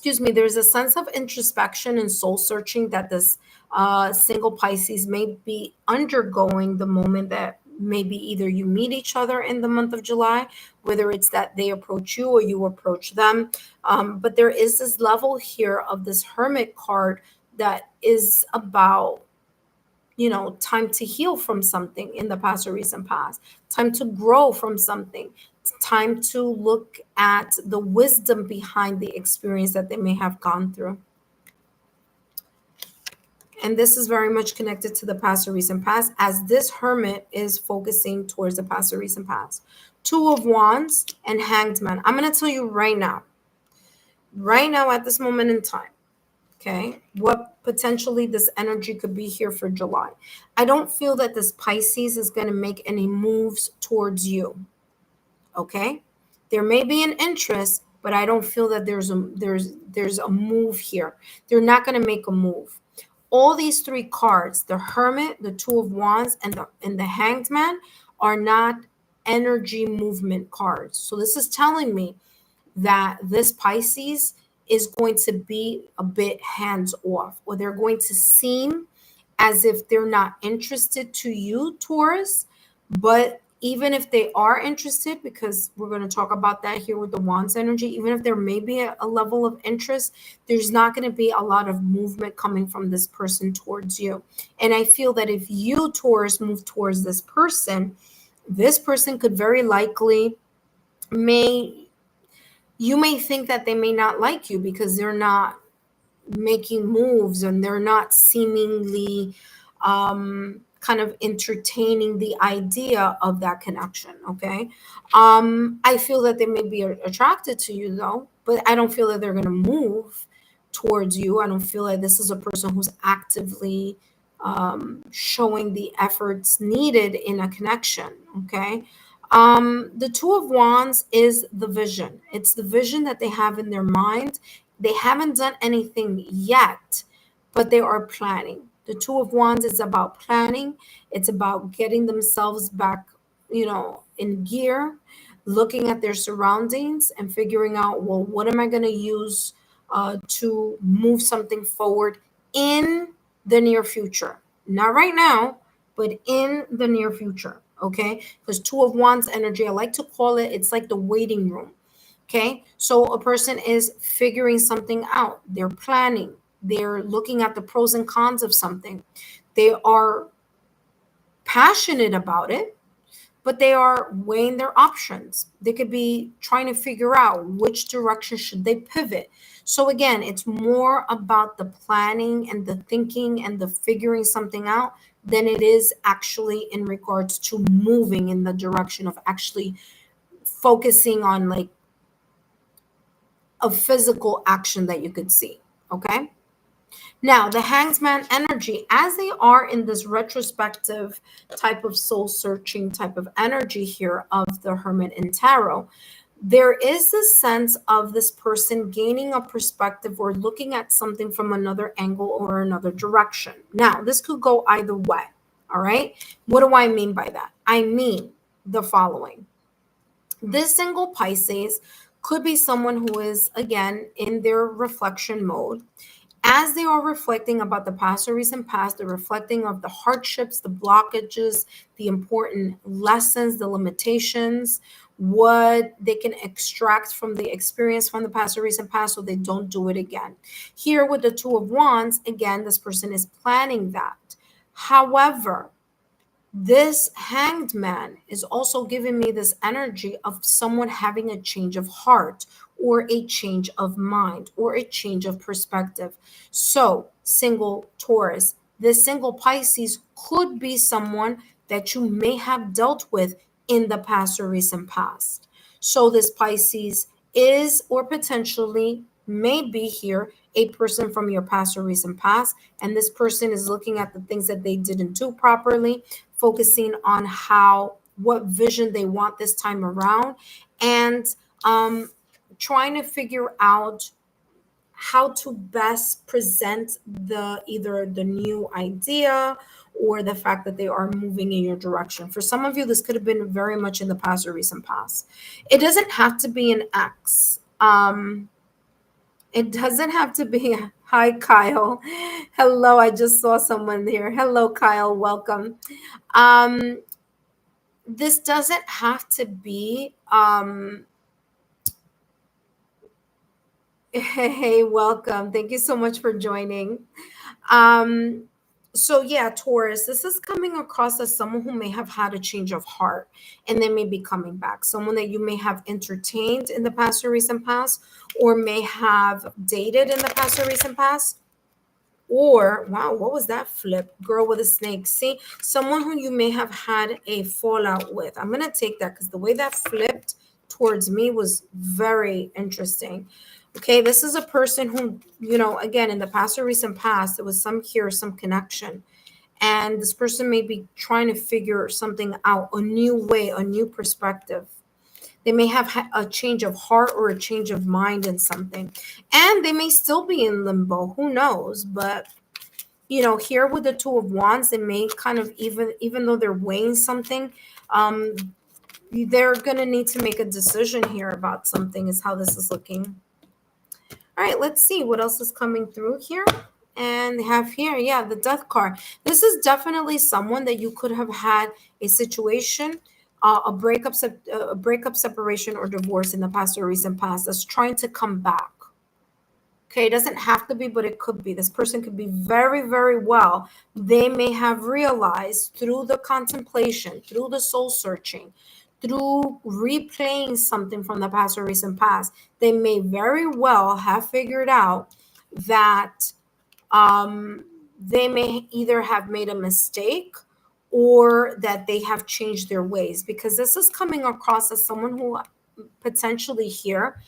there's a sense of introspection and soul searching that this single Pisces may be undergoing the moment that maybe either you meet each other in the month of July, whether it's that they approach you or you approach them. But there is this level here of this Hermit card that is about, time to heal from something in the past or recent past, time to grow from something, time to look at the wisdom behind the experience that they may have gone through. And this is very much connected to the past or recent past, as this Hermit is focusing towards the past or recent past. Two of Wands and Hanged Man. I'm going to tell you right now at this moment in time, okay, what potentially this energy could be here for July. I don't feel that this Pisces is going to make any moves towards you, okay? There may be an interest, but I don't feel that there's a move here. They're not going to make a move. All these three cards, the Hermit, the Two of Wands, and the Hanged Man, are not energy movement cards. So this is telling me that this Pisces is going to be a bit hands off, or they're going to seem as if they're not interested to you, Taurus. But even if they are interested, because we're going to talk about that here with the Wands energy, even if there may be a level of interest, there's not going to be a lot of movement coming from this person towards you. And I feel that if you, Taurus, move towards this person could very likely you may think that they may not like you because they're not making moves and they're not seemingly kind of entertaining the idea of that connection, okay? I feel that they may be attracted to you though, but I don't feel that they're going to move towards you. I don't feel like this is a person who's actively showing the efforts needed in a connection, okay? The Two of Wands is the vision. It's the vision that they have in their mind. They haven't done anything yet, but they are planning. The Two of Wands is about planning. It's about getting themselves back, in gear, looking at their surroundings and figuring out, well, what am I going to use to move something forward in the near future? Not right now, but in the near future, okay? Because Two of Wands energy, I like to call it, it's like the waiting room, okay? So a person is figuring something out. They're planning. They're looking at the pros and cons of something. They are passionate about it, but they are weighing their options. They could be trying to figure out which direction should they pivot. So again, it's more about the planning and the thinking and the figuring something out than it is actually in regards to moving in the direction of actually focusing on like a physical action that you could see, okay? Now, the Hanged Man energy, as they are in this retrospective type of soul-searching type of energy here of the Hermit in Tarot, there is this sense of this person gaining a perspective or looking at something from another angle or another direction. Now, this could go either way, all right? What do I mean by that? I mean the following. This single Pisces could be someone who is, again, in their reflection mode. As they are reflecting about the past or recent past, they're reflecting of the hardships, the blockages, the important lessons, the limitations, what they can extract from the experience from the past or recent past so they don't do it again. Here with the Two of Wands, again, this person is planning that. However, this Hanged Man is also giving me this energy of someone having a change of heart or a change of mind or a change of perspective. So, single Taurus, this single Pisces could be someone that you may have dealt with in the past or recent past. So, this Pisces is or potentially may be here a person from your past or recent past, and this person is looking at the things that they didn't do properly, focusing on what vision they want this time around, and trying to figure out how to best present either the new idea or the fact that they are moving in your direction. For some of you, this could have been very much in the past or recent past. It doesn't have to be an ex. It doesn't have to be. Hi, Kyle. Hello, I just saw someone here. Hello, Kyle. Welcome. This doesn't have to be. Hey, welcome. Thank you so much for joining. So yeah, Taurus, this is coming across as someone who may have had a change of heart and they may be coming back. Someone that you may have entertained in the past or recent past, or may have dated in the past or recent past. Or, wow, what was that flip? Girl with a snake. See, someone who you may have had a fallout with. I'm going to take that because the way that flipped towards me was very interesting. Okay, this is a person who, again, in the past or recent past, there was some connection. And this person may be trying to figure something out, a new way, a new perspective. They may have a change of heart or a change of mind in something. And they may still be in limbo. Who knows? But, here with the Two of Wands, they may kind of, even though they're weighing something, they're going to need to make a decision here about something is how this is looking. All right, let's see what else is coming through here. And they have here, yeah, the Death card. This is definitely someone that you could have had a situation, a breakup, separation, or divorce in the past or recent past that's trying to come back. Okay, it doesn't have to be, but it could be. This person could be very, very well. They may have realized through the contemplation, through the soul searching, through replaying something from the past or recent past, they may very well have figured out that they may either have made a mistake or that they have changed their ways, because this is coming across as someone who potentially here,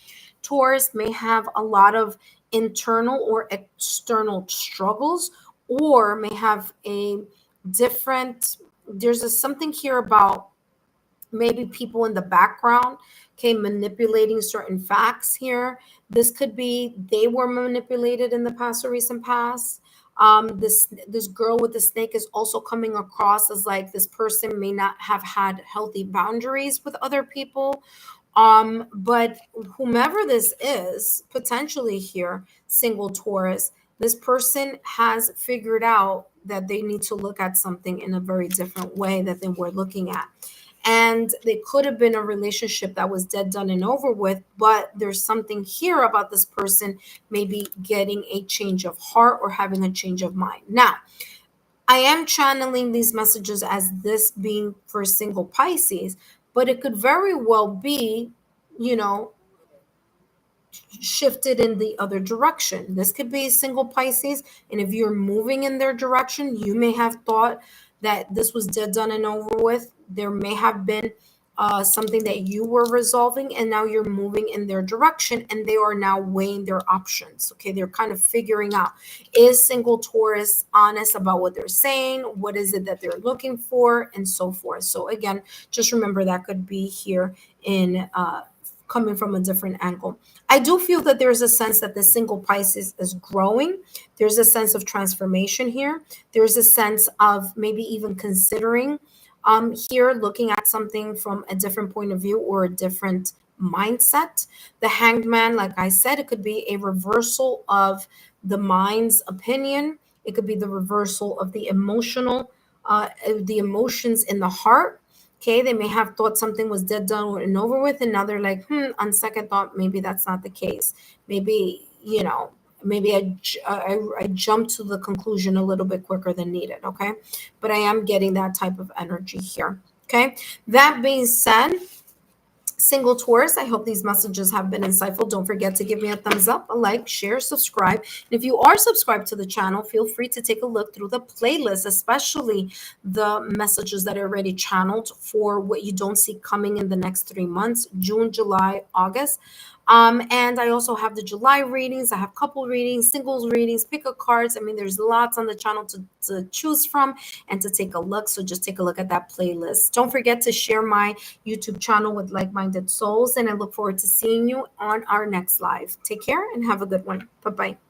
Taurus, may have a lot of internal or external struggles, or may have there's something here about maybe people in the background, okay, manipulating certain facts here. This could be they were manipulated in the past or recent past. This girl with the snake is also coming across as like this person may not have had healthy boundaries with other people. But whomever this is, potentially here, single Taurus, this person has figured out that they need to look at something in a very different way that they were looking at. And they could have been a relationship that was dead, done, and over with, but there's something here about this person maybe getting a change of heart or having a change of mind. Now, I am channeling these messages as this being for single Pisces, but it could very well be, shifted in the other direction. This could be single Pisces, and if you're moving in their direction, you may have thought that this was dead, done, and over with. There may have been something that you were resolving, and now you're moving in their direction, and they are now weighing their options. Okay, they're kind of figuring out, is single Taurus honest about what they're saying? What is it that they're looking for, and so forth. So again, just remember that could be here in coming from a different angle. I do feel that there's a sense that the single Pisces is growing. There's a sense of transformation here. There's a sense of maybe even considering here, looking at something from a different point of view or a different mindset. The Hanged Man, like I said, it could be a reversal of the mind's opinion. It could be the reversal of the emotions in the heart. Okay, they may have thought something was dead, done, and over with, and now they're like, on second thought, maybe that's not the case. Maybe, maybe I jumped to the conclusion a little bit quicker than needed, okay? But I am getting that type of energy here, okay? That being said, single Taurus, I hope these messages have been insightful. Don't forget to give me a thumbs up, a like, share, subscribe. And if you are subscribed to the channel, feel free to take a look through the playlist, especially the messages that are already channeled for what you don't see coming in the next 3 months, June, July, August. And I also have the July readings. I have couple readings, singles readings, pick a cards. I mean, there's lots on the channel to choose from and to take a look. So just take a look at that playlist. Don't forget to share my YouTube channel with like-minded souls. And I look forward to seeing you on our next live. Take care and have a good one. Bye-bye.